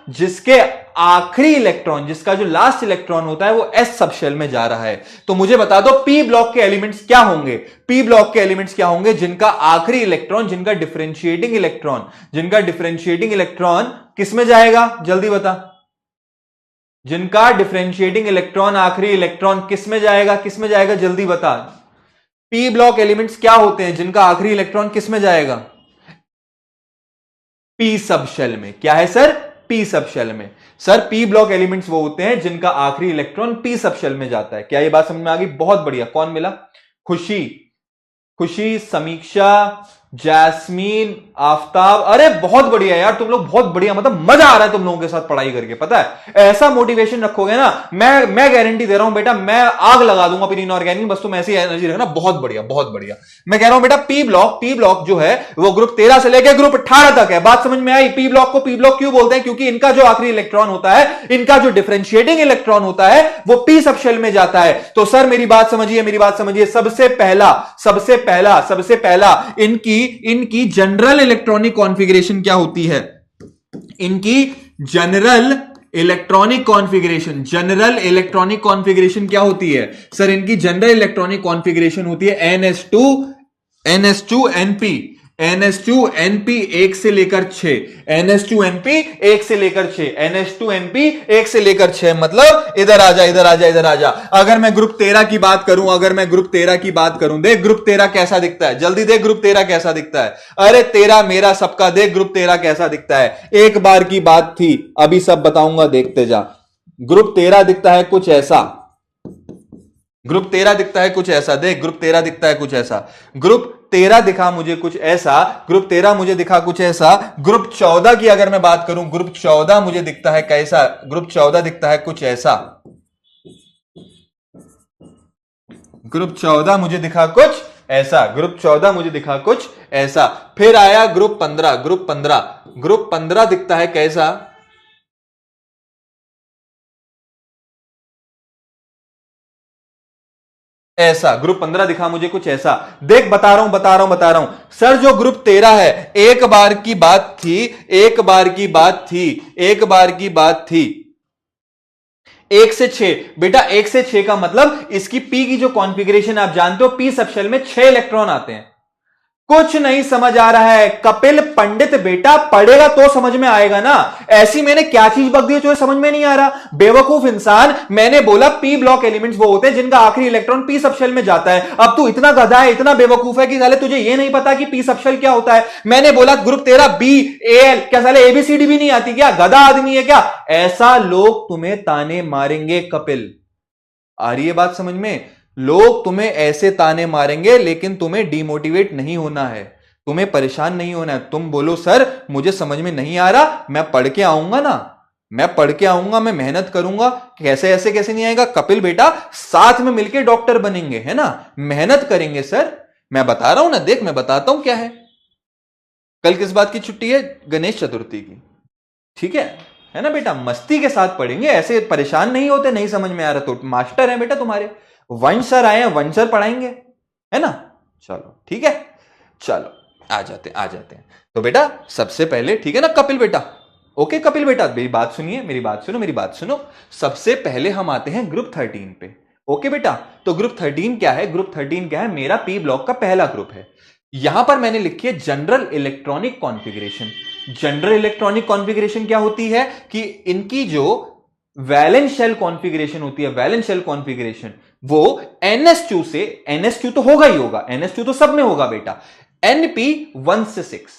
जिसके आखिरी इलेक्ट्रॉन, जिसका जो लास्ट इलेक्ट्रॉन होता है वो एस सब शेल में जा रहा है। तो मुझे बता दो पी ब्लॉक के एलिमेंट्स क्या होंगे? पी ब्लॉक के एलिमेंट्स क्या होंगे? जिनका आखिरी इलेक्ट्रॉन, जिनका डिफरेंशिएटिंग इलेक्ट्रॉन किस में जाएगा? जल्दी बता। जिनका डिफरेंशिएटिंग इलेक्ट्रॉन, आखिरी इलेक्ट्रॉन किस में जाएगा? जल्दी बता। पी ब्लॉक एलिमेंट्स क्या होते हैं जिनका आखिरी इलेक्ट्रॉन किस में जाएगा? पी सब शेल में। क्या है सर? पी सब शेल में। सर पी ब्लॉक एलिमेंट्स वो होते हैं जिनका आखिरी इलेक्ट्रॉन पी सब शेल में जाता है। क्या ये बात समझ में आ गई? बहुत बढ़िया। कौन मिला? खुशी, समीक्षा, जैस्मीन, आफ्ताब। अरे बहुत बढ़िया यार, तुम लोग बहुत बढ़िया, मतलब मजा आ रहा है तुम लोगों के साथ पढ़ाई करके। पता है ऐसा मोटिवेशन रखोगे ना, मैं गारंटी दे रहा हूं बेटा, मैं आग लगा दूंगा अपनी इनऑर्गेनिक, बस तुम ऐसी एनर्जी रखना। बहुत बढ़िया, बहुत बढ़िया। मैं कह रहा हूं बेटा पी ब्लॉक जो है वो ग्रुप 13 से लेकर ग्रुप 18 तक है। बात समझ में आई? पी ब्लॉक को पी ब्लॉक क्यों बोलते हैं? क्योंकि इनका जो आखिरी इलेक्ट्रॉन होता है, इनका जो डिफरेंशिएटिंग इलेक्ट्रॉन होता है वो पी सब शेल में जाता है। तो सर मेरी बात समझिए, सबसे पहला इनकी जनरल इलेक्ट्रॉनिक कॉन्फ़िगरेशन क्या होती है? इनकी जनरल इलेक्ट्रॉनिक कॉन्फ़िगरेशन क्या होती है? सर इनकी जनरल इलेक्ट्रॉनिक कॉन्फ़िगरेशन होती है NH2NP 1 से लेकर 6, NH2NP 1 से लेकर 6, मतलब इधर आ जा। अगर मैं ग्रुप 13 की बात करूं, देख ग्रुप 13 कैसा दिखता है। जल्दी देख ग्रुप 13 कैसा दिखता है। अरे तेरा मेरा सबका देख ग्रुप 13 कैसा दिखता है। एक बार की बात थी, अभी सब बताऊंगा, देखते जा। ग्रुप 13 दिखता है कुछ ऐसा। देख ग्रुप 13 दिखता है कुछ ऐसा। ग्रुप 13 दिखा मुझे कुछ ऐसा। ग्रुप 14 की अगर मैं बात करूं, ग्रुप 14 मुझे दिखता है कैसा? ग्रुप 14 दिखता है कुछ ऐसा। ग्रुप 14 मुझे दिखा कुछ ऐसा। फिर आया ग्रुप 15 दिखता है कैसा? ऐसा। ग्रुप 15 दिखा मुझे कुछ ऐसा। देख बता रहा हूं सर, जो ग्रुप 13 है, एक बार की बात थी 1 से 6 बेटा। 1 से 6 का मतलब इसकी पी की जो कॉन्फ़िगरेशन आप जानते हो, पी सब शेल में 6 इलेक्ट्रॉन आते हैं। कुछ नहीं समझ आ रहा है कपिल पंडित बेटा, पढ़ेगा तो समझ में आएगा ना। ऐसी मैंने क्या चीज बक दी जो समझ में नहीं आ रहा? बेवकूफ इंसान। मैंने बोला पी ब्लॉक एलिमेंट्स वो होते हैं जिनका आखिरी इलेक्ट्रॉन पी सब शेल में जाता है। अब तू इतना गधा है, इतना बेवकूफ है कि साले तुझे ये नहीं पता कि पी सब शेल क्या होता है। मैंने बोला ग्रुप 13 बी एल, क्या साले एबीसीडी भी नहीं आती क्या? गधा आदमी है क्या? ऐसा लोग तुम्हें ताने मारेंगे कपिल। आ रही है बात समझ में? लोग तुम्हें ऐसे ताने मारेंगे, लेकिन तुम्हें डिमोटिवेट नहीं होना है, तुम्हें परेशान नहीं होना है। तुम बोलो सर मुझे समझ में नहीं आ रहा, मैं पढ़ के आऊंगा ना, मैं मेहनत करूंगा। कैसे नहीं आएगा कपिल बेटा? साथ में मिलकर डॉक्टर बनेंगे, है ना, मेहनत करेंगे सर। मैं बता रहा हूं ना, देख मैं बताता हूं क्या है। कल किस बात की छुट्टी है? गणेश चतुर्थी की। ठीक है ना बेटा? मस्ती के साथ पढ़ेंगे, ऐसे परेशान नहीं होते। नहीं समझ में आ रहा तो मास्टर है बेटा तुम्हारे, वंश सर आए हैं, वंश सर पढ़ाएंगे, है ना। चलो ठीक है, चलो आ जाते हैं। तो बेटा सबसे पहले, ठीक है ना कपिल बेटा? ओके कपिल बेटा, मेरी बात सुनिए, मेरी बात सुनो। सबसे पहले हम आते हैं ग्रुप 13 पे। ओके बेटा, तो ग्रुप 13 क्या है? ग्रुप 13 क्या है? मेरा पी ब्लॉक का पहला ग्रुप है। यहां पर मैंने लिखी है general electronic configuration. General electronic configuration क्या होती है कि इनकी जो वैलेंस शेल कॉन्फ़िगरेशन होती है, वैलेंस शेल कॉन्फ़िगरेशन वो NH2 से, NH2 तो होगा ही होगा, NH2 तो सब में होगा बेटा, NP 1 से 6,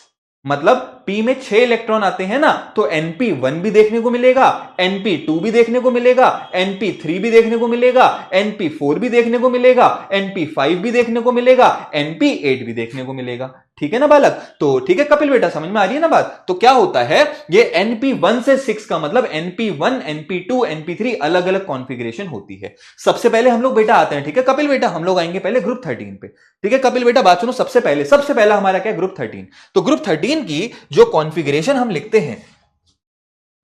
मतलब P में 6 इलेक्ट्रॉन आते हैं ना, तो NP1 भी देखने को मिलेगा, NP2 भी देखने को मिलेगा, NP3 भी देखने को मिलेगा, NP4 भी देखने को मिलेगा, NP5 भी देखने को मिलेगा, NP8 भी देखने को मिलेगा। ठीक है ना बालक? तो ठीक है कपिल बेटा, समझ में आ रही है ना बात? तो क्या होता है ये NP1 से 6 का मतलब NP1, NP2, NP3 अलग अलग कॉन्फ़िगरेशन होती है। सबसे पहले हम लोग बेटा आते हैं, ठीक है कपिल बेटा, हम लोग आएंगे पहले ग्रुप 13 पे। ठीक है कपिल बेटा, बात सुनो। सबसे पहला हमारा क्या है? ग्रुप 13। तो ग्रुप 13 की जो कॉन्फ़िगरेशन हम लिखते हैं,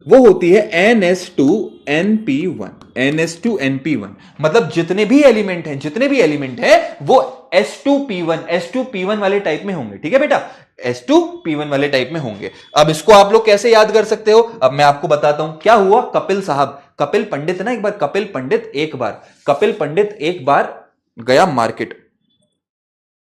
वो होती है NS2NP1। NS2NP1 मतलब जितने भी एलिमेंट हैं वो S2P1 वाले टाइप में होंगे। ठीक है बेटा, S2P1 वाले टाइप में होंगे। अब इसको आप लोग कैसे याद कर सकते हो, अब मैं आपको बताता हूं। क्या हुआ, कपिल पंडित एक बार गया मार्केट।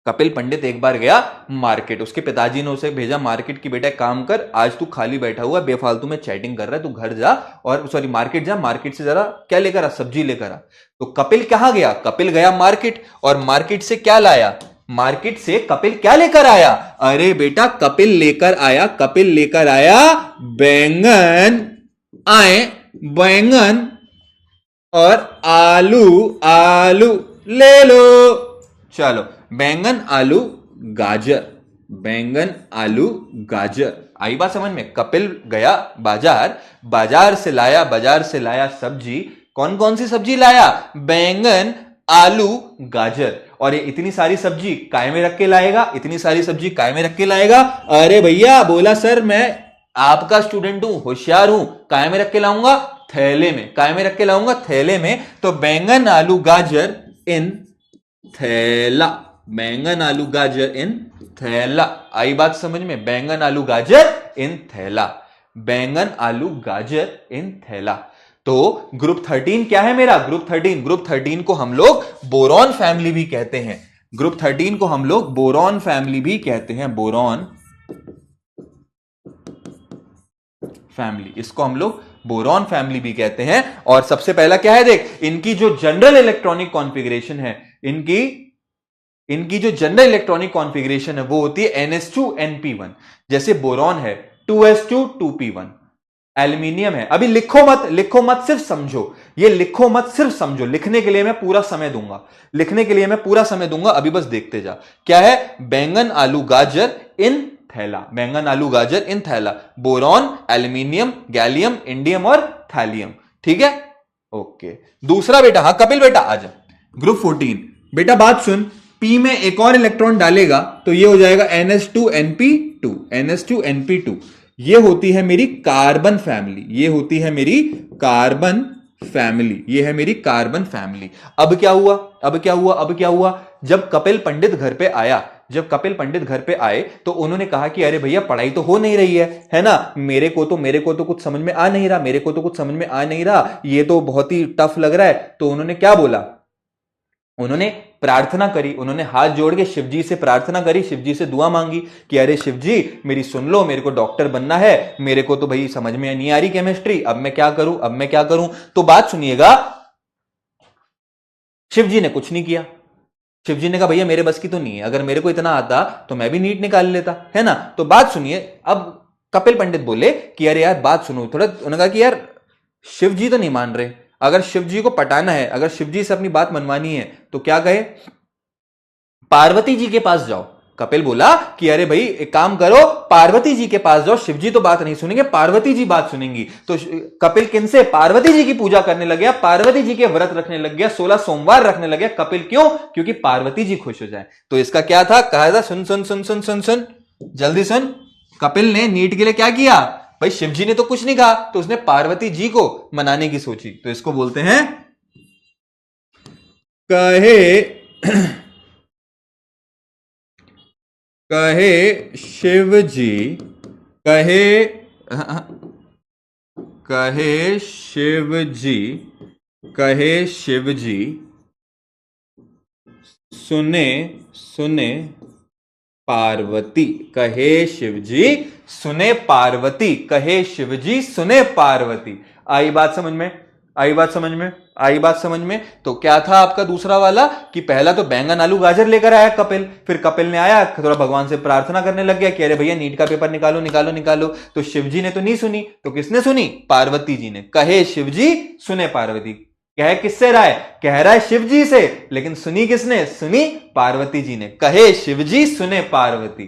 कपिल पंडित एक बार गया मार्केट, उसके पिताजी ने उसे भेजा मार्केट की, बेटा काम कर, आज तू खाली बैठा हुआ बेफालतू में चैटिंग कर रहा है, तू घर जा और सॉरी मार्केट जा, मार्केट से जरा क्या लेकर आ, सब्जी लेकर आ। तो कपिल कहां गया, कपिल गया मार्केट, और मार्केट से क्या लाया, मार्केट से कपिल क्या लेकर आया, अरे बेटा कपिल लेकर आया बैंगन और आलू ले लो। चलो, बैंगन आलू गाजर आई बात समझ में। कपिल गया बाजार से लाया सब्जी। कौन कौन सी सब्जी लाया, बैंगन आलू गाजर। और ये इतनी सारी सब्जी काय में रख के लाएगा, अरे भैया बोला सर मैं आपका स्टूडेंट हूं, होशियार हूं, काय में रख के लाऊंगा, थैले में। तो बैंगन आलू गाजर इन थैला। आई बात समझ में, बैंगन आलू गाजर इन थैला। तो ग्रुप 13 क्या है मेरा, ग्रुप 13 को हम लोग बोरॉन फैमिली भी कहते हैं। बोरॉन फैमिली, इसको हम लोग बोरॉन फैमिली भी कहते हैं। और सबसे पहला क्या है, देख इनकी जो जनरल इलेक्ट्रॉनिक कॉन्फ़िगरेशन है, इनकी जो जनरल इलेक्ट्रॉनिक कॉन्फ़िगरेशन है वो होती है NS2NP1। जैसे बोरॉन है 2S2 2P1। एल्यूमिनियम है, अभी लिखो मत सिर्फ समझो, लिखने के लिए मैं पूरा समय दूंगा, अभी बस देखते जा। क्या है, बैंगन आलू गाजर इन थैला, बोरॉन, एल्यूमिनियम, गैलियम, इंडियम और थैलियम। ठीक है, ओके। दूसरा बेटा, हाँ कपिल बेटा आजा, ग्रुप 14 बेटा बात सुन, P में एक और इलेक्ट्रॉन डालेगा तो ये हो जाएगा NS2NP2। ये होती है मेरी कार्बन फैमिली, ये है मेरी कार्बन फैमिली। अब क्या हुआ, जब कपिल पंडित घर पे आए तो उन्होंने कहा कि अरे भैया पढ़ाई तो हो नहीं रही है ना, मेरे को तो कुछ समझ में आ नहीं रहा, ये तो बहुत ही टफ लग रहा है। तो उन्होंने क्या बोला, उन्होंने प्रार्थना करी, उन्होंने हाथ जोड़ के शिवजी से प्रार्थना करी, शिवजी से दुआ मांगी कि अरे शिवजी मेरी सुन लो, मेरे को डॉक्टर बनना है, मेरे को तो भाई समझ में नहीं आ रही केमिस्ट्री, अब मैं क्या करूं। तो बात सुनिएगा, शिवजी ने कुछ नहीं किया। शिवजी ने कहा भैया मेरे बस की तो नहीं है, अगर मेरे को इतना आता तो मैं भी नीट निकाल लेता, है ना। तो बात सुनिए, अब कपिल पंडित बोले कि अरे यार बात सुनो थोड़ा, उन्होंने कहा कि यार शिवजी तो नहीं मान रहे, अगर शिवजी को पटाना है, अगर शिवजी से अपनी बात मनवानी है तो क्या कहे, पार्वती जी के पास जाओ। कपिल बोला कि अरे भाई एक काम करो, पार्वती जी के पास जाओ, शिवजी तो बात नहीं सुनेंगे, पार्वती जी बात सुनेंगी। तो कपिल किनसे, पार्वती जी की पूजा करने लग गया, पार्वती जी के व्रत रखने लग गया, 16 सोमवार रखने लग गया। कपिल क्यों, क्योंकि पार्वती जी खुश हो जाए। तो इसका क्या था, कहा था सुन जल्दी सुन। कपिल ने नीट के लिए क्या किया, भाई शिवजी ने तो कुछ नहीं कहा, तो उसने पार्वती जी को मनाने की सोची। तो इसको बोलते हैं कहे शिवजी सुने पार्वती, कहे शिवजी सुने पार्वती। आई बात समझ में। तो क्या था आपका दूसरा वाला, कि पहला तो बैंगन आलू गाजर लेकर आया कपिल, फिर कपिल ने आया थोड़ा भगवान से प्रार्थना करने लग गया कि अरे भैया नीट का पेपर निकालो। तो शिवजी ने तो नहीं सुनी, तो किसने सुनी, पार्वती जी ने। कहे शिवजी सुने पार्वती, कह किससे रहा है, कह रहा है शिवजी से, लेकिन सुनी किसने, सुनी पार्वती जी ने। कहे शिवजी सुने पार्वती,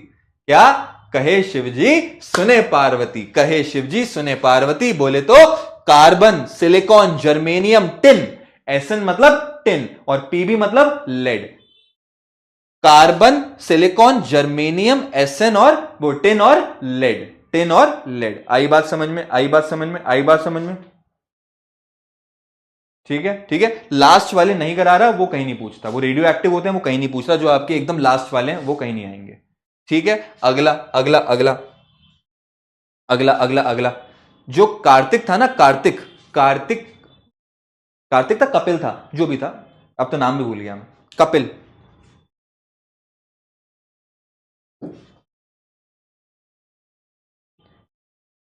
क्या कहे शिवजी सुने पार्वती बोले तो कार्बन, सिलिकॉन, जर्मेनियम, टिन, एसन मतलब टिन और पीबी मतलब लेड। कार्बन, सिलिकॉन, जर्मेनियम, एसन और वो टिन और लेड। टिन और लेड। आई बात समझ में, आई बात समझ में, आई बात समझ में? ठीक है, ठीक है। लास्ट वाले नहीं करा रहा, वो कहीं नहीं पूछता, वो रेडियो एक्टिव होते हैं, वो कहीं नहीं पूछ रहा। जो आपके एकदम लास्ट वाले हैं वो कहीं नहीं आएंगे। ठीक है, अगला अगला अगला अगला अगला अगला। जो कार्तिक था ना, कार्तिक कार्तिक कार्तिक था, कपिल था, जो भी था, अब तो नाम भी भूल गया मैं। कपिल,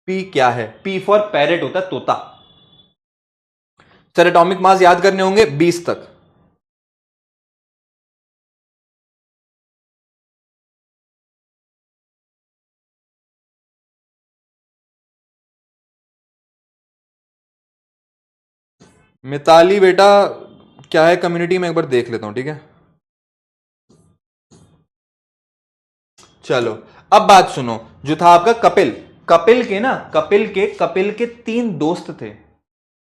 पी क्या है? पी फॉर पैरेट होता है, तोता। सर एटॉमिक मास याद करने होंगे 20 तक। मिताली बेटा क्या है कम्युनिटी में, एक बार देख लेता हूं, ठीक है? चलो, अब बात सुनो। जो था आपका कपिल, कपिल के ना, कपिल के 3 दोस्त थे।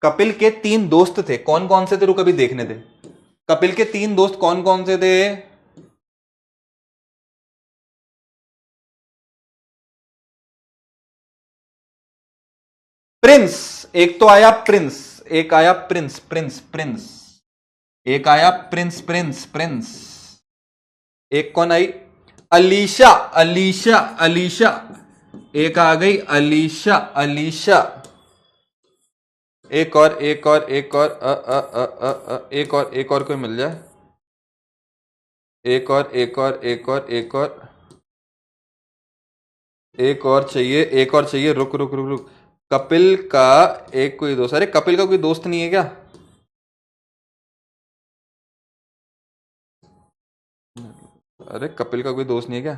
कपिल के 3 दोस्त थे, कौन कौन से थे? रुक अभी देखने थे। कपिल के 3 दोस्त कौन कौन से थे? प्रिंस, एक तो आया प्रिंस, एक आया प्रिंस प्रिंस प्रिंस, एक आया प्रिंस प्रिंस प्रिंस, एक कौन आई? अलीशा अलीशा अलीशा, एक आ गई अलीशा अलीशा, एक और एक और एक और एक और कोई मिल जाए, एक और एक और एक और एक और एक और चाहिए, एक और चाहिए। रुक रुक रुक रुक। कपिल का एक कोई दोस्त, अरे कपिल का कोई दोस्त नहीं है क्या? अरे कपिल का कोई दोस्त नहीं है क्या?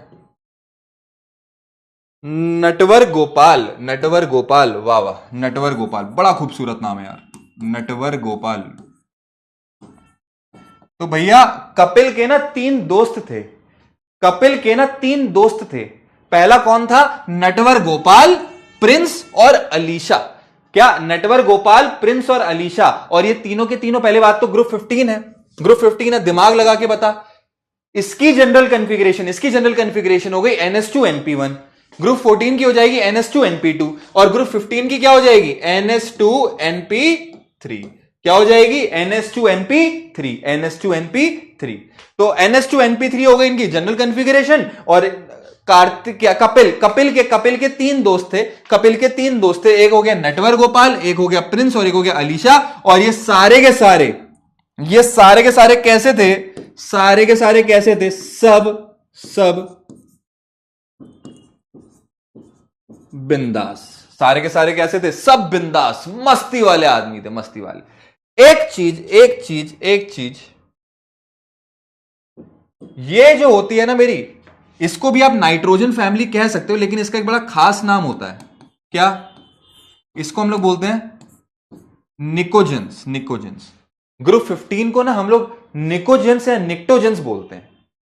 नटवर गोपाल, नटवर गोपाल, वाह वाह, नटवर गोपाल, बड़ा खूबसूरत नाम है यार, नटवर गोपाल। तो भैया कपिल के ना 3 दोस्त थे, कपिल के ना 3 दोस्त थे। पहला कौन था? नटवर गोपाल, प्रिंस और अलीशा। क्या? नटवर गोपाल, प्रिंस और अलीशा। और ये तीनों के तीनों, पहले बात तो ग्रुप 15 है, ग्रुप 15 है, दिमाग लगा के बता। इसकी जनरल कन्फिग्रेशन हो गई NS2NP1, ग्रुप 14 की हो जाएगी NS2NP2, और ग्रुप 15 की क्या हो जाएगी? NS2NP3। क्या हो जाएगी? NS2NP3, NS2NP3। तो NS2NP3 हो गई इनकी जनरल कन्फिग्रेशन। और कार्तिक क्या, कपिल के 3 दोस्त थे, कपिल के 3 दोस्त थे, एक हो गया नटवर गोपाल, एक हो गया प्रिंस और एक हो गया अलीशा। और ये सारे के सारे कैसे थे? सारे के सारे कैसे थे? सब बिंदास। सारे के सारे कैसे थे? सब बिंदास, मस्ती वाले आदमी थे, मस्ती वाले। एक चीज ये जो होती है ना मेरी, इसको भी आप नाइट्रोजन फैमिली कह सकते हो, लेकिन इसका एक बड़ा खास नाम होता है। क्या? इसको हम लोग बोलते हैं निकोजेंस। निकोजेंस। ग्रुप 15 को ना हम लोग निकोजेंस या निक्टोजेंस बोलते हैं,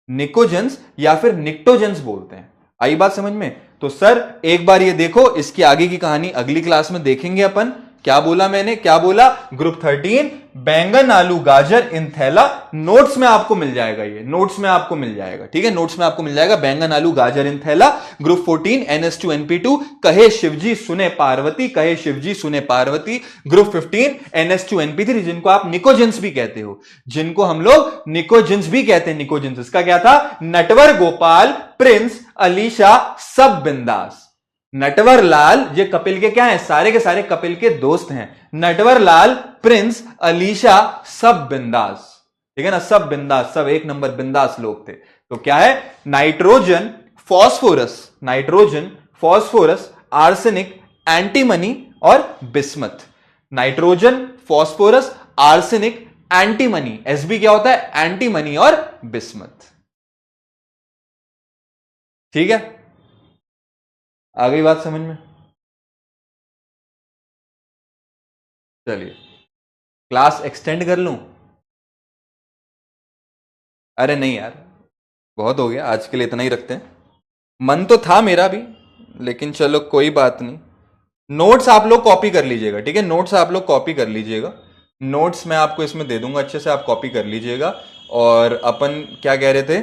निकोजेंस या फिर निक्टोजेंस बोलते हैं। आई बात समझ में? तो सर एक बार ये देखो, इसकी आगे की कहानी अगली क्लास में देखेंगे अपन। क्या बोला मैंने, क्या बोला? ग्रुप 13 बैंगन आलू गाजर इन थैला। नोट्स में आपको मिल जाएगा, ये नोट्स में आपको मिल जाएगा, ठीक है? नोट्स में आपको मिल जाएगा बैंगन आलू गाजर इन थैला। ग्रुप 14 NS2NP2, कहे शिवजी सुने पार्वती, कहे शिवजी सुने पार्वती। ग्रुप 15 NS2NP3, जिनको आप निकोजेंस भी कहते हो, जिनको हम लोग निकोजेंस भी कहते हैं। निकोजेंस इसका क्या था? नटवर गोपाल, प्रिंस, अलीशा, सब बिंदास। नटवर लाल, ये कपिल के क्या है? सारे के सारे कपिल के दोस्त हैं। नटवर लाल, प्रिंस, अलीशा, सब बिंदास, ठीक है ना? सब बिंदास, सब एक नंबर बिंदास लोग थे। तो क्या है? नाइट्रोजन, फॉस्फोरस, आर्सेनिक, एंटीमनी और bismuth. Nitrogen, phosphorus, arsenic, antimony. SB क्या होता है? एंटीमनी और बिस्मथ। ठीक है, आ गई बात समझ में? चलिए क्लास एक्सटेंड कर लूं? अरे नहीं यार, बहुत हो गया, आज के लिए इतना ही रखते हैं। मन तो था मेरा भी, लेकिन चलो कोई बात नहीं। नोट्स आप लोग कॉपी कर लीजिएगा, ठीक है? नोट्स आप लोग कॉपी कर लीजिएगा, नोट्स मैं आपको इसमें दे दूंगा, अच्छे से आप कॉपी कर लीजिएगा। और अपन क्या कह रहे थे?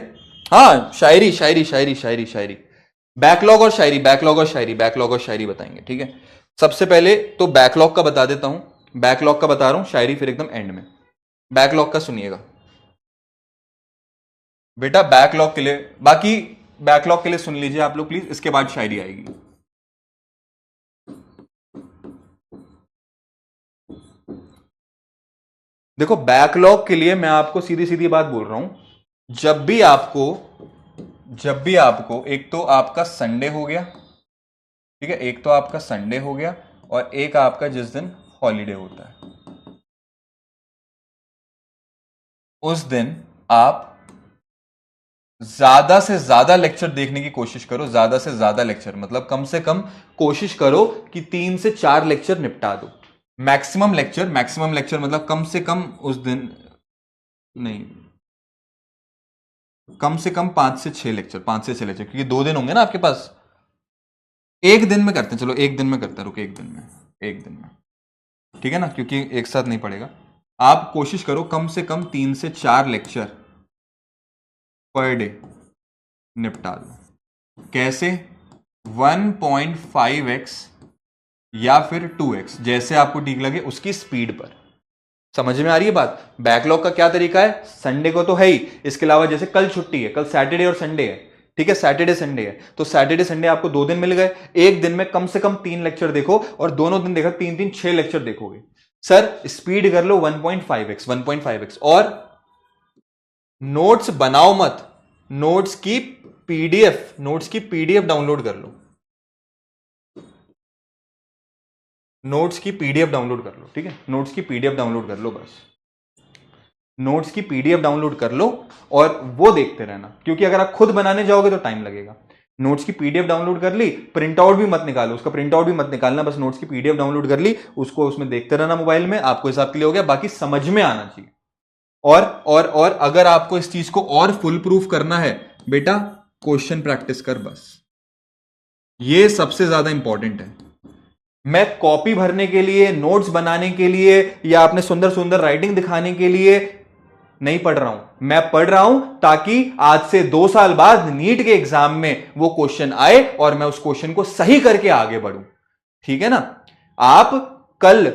हाँ, शायरी शायरी शायरी शायरी शायरी। बैकलॉग और शायरी, बैकलॉग और शायरी, बैकलॉग और शायरी बताएंगे, ठीक है। सबसे पहले तो बैकलॉग का बता देता हूं, बैकलॉग का बता रहा हूं, शायरी फिर एकदम एंड में। बैकलॉग का सुनिएगा बेटा, बैकलॉग के लिए, बाकी बैकलॉग के लिए सुन लीजिए आप लोग प्लीज, इसके बाद शायरी आएगी। देखो बैकलॉग के लिए मैं आपको सीधी सीधी बात बोल रहा हूं, जब भी आपको एक तो आपका संडे हो गया, ठीक है, एक तो आपका संडे हो गया और एक आपका जिस दिन हॉलीडे होता है, उस दिन आप ज्यादा से ज्यादा लेक्चर देखने की कोशिश करो। ज्यादा से ज्यादा लेक्चर मतलब कम से कम कोशिश करो कि 3 से 4 लेक्चर निपटा दो। मैक्सिमम लेक्चर, मैक्सिमम लेक्चर मतलब कम से कम उस दिन नहीं, कम से कम 5 से 6 लेक्चर, 5 से 6 लेक्चर, क्योंकि 2 दिन होंगे ना आपके पास। एक दिन में करते हैं, चलो एक दिन में करते हैं, रुके एक दिन में, एक दिन में, ठीक है ना, क्योंकि एक साथ नहीं पड़ेगा। आप कोशिश करो कम से कम 3 से 4 लेक्चर पर डे निपटा दो। कैसे? 1.5x या फिर 2x, जैसे आपको ठीक लगे उसकी स्पीड पर। समझ में आ रही है बात? बैकलॉग का क्या तरीका है? संडे को तो है ही, इसके अलावा जैसे कल छुट्टी है, कल सैटरडे और संडे है, ठीक है, सैटरडे संडे है, तो सैटरडे संडे आपको 2 दिन मिल गए। एक दिन में कम से कम 3 लेक्चर देखो और दोनों दिन देखा 3 3 6 लेक्चर देखोगे। सर स्पीड कर लो 1.5x, 1.5x। और नोट्स बनाओ मत, नोट्स की पीडीएफ डाउनलोड कर लो, नोट्स की पीडीएफ डाउनलोड कर लो, ठीक है, नोट्स की पीडीएफ डाउनलोड कर लो, बस नोट्स की पीडीएफ डाउनलोड कर लो और वो देखते रहना, क्योंकि अगर आप खुद बनाने जाओगे तो टाइम लगेगा। नोट्स की पीडीएफ डाउनलोड कर ली, प्रिंट आउट भी मत निकालो, उसका प्रिंट आउट भी मत निकालना, बस नोट्स की पीडीएफ डाउनलोड कर ली, उसको उसमें देखते रहना मोबाइल में, आपको हिसाब के लिए हो गया, बाकी समझ में आना चाहिए। और अगर आपको इस चीज को और फुल प्रूफ करना है बेटा, क्वेश्चन प्रैक्टिस कर, बस ये सबसे ज्यादा इंपॉर्टेंट है। मैं कॉपी भरने के लिए, नोट्स बनाने के लिए या अपने सुंदर सुंदर राइटिंग दिखाने के लिए नहीं पढ़ रहा हूं, मैं पढ़ रहा हूं ताकि आज से 2 साल बाद नीट के एग्जाम में वो क्वेश्चन आए और मैं उस क्वेश्चन को सही करके आगे बढ़ूं, ठीक है ना। आप कल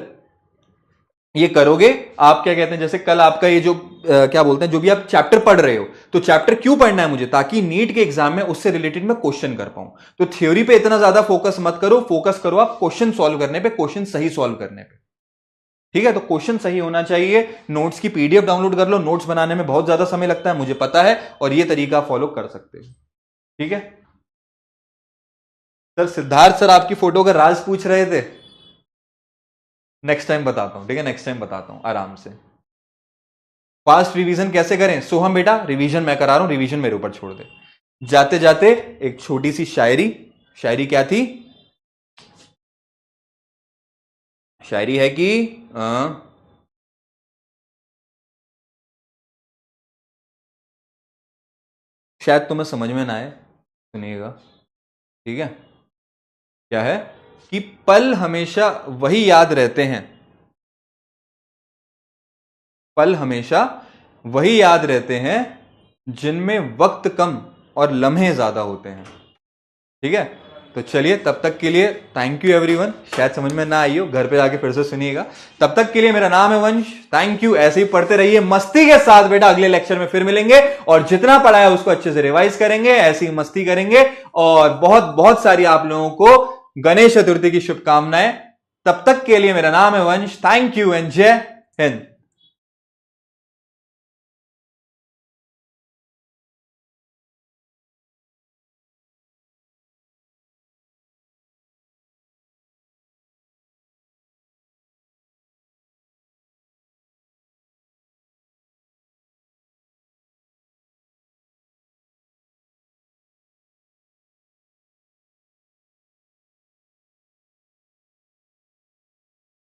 ये करोगे, आप क्या कहते हैं, जैसे कल आपका ये जो क्या बोलते हैं, जो भी आप चैप्टर पढ़ रहे हो, तो चैप्टर क्यों पढ़ना है मुझे? ताकि नीट के एग्जाम में उससे रिलेटेड मैं क्वेश्चन कर पाऊं। तो थ्योरी पे इतना ज्यादा फोकस मत करो, फोकस करो आप क्वेश्चन सॉल्व करने पे, क्वेश्चन सही सॉल्व करने पे, ठीक है। तो क्वेश्चन सही होना चाहिए। नोट्स की पीडीएफ डाउनलोड कर लो, नोट्स बनाने में बहुत ज्यादा समय लगता है मुझे पता है, और ये तरीका फॉलो कर सकते हो, ठीक है। सर सिद्धार्थ सर आपकी फोटो का राज पूछ रहे थे, नेक्स्ट टाइम बताता हूं, ठीक है, नेक्स्ट टाइम बताता हूं आराम से। फास्ट रिवीजन कैसे करें? सोहम बेटा रिवीजन मैं करा रहा हूं, रिवीजन मेरे ऊपर छोड़ दे। जाते जाते एक छोटी सी शायरी, शायरी क्या थी? शायरी है कि शायद तुम्हें समझ में ना आए, सुनिएगा, ठीक है। क्या है कि पल हमेशा वही याद रहते हैं, पल हमेशा वही याद रहते हैं जिनमें वक्त कम और लम्हे ज्यादा होते हैं, ठीक है। तो चलिए तब तक के लिए थैंक यू एवरीवन। शायद समझ में ना आई हो, घर पे जाके फिर से सुनिएगा। तब तक के लिए मेरा नाम है वंश, थैंक यू। ऐसे ही पढ़ते रहिए मस्ती के साथ बेटा, अगले लेक्चर में फिर मिलेंगे और जितना पढ़ा है उसको अच्छे से रिवाइज करेंगे, ऐसी ही मस्ती करेंगे। और बहुत बहुत सारी आप लोगों को गणेश चतुर्थी की शुभकामनाएं। तब तक के लिए मेरा नाम है वंश, थैंक यू एंड जय हिंद।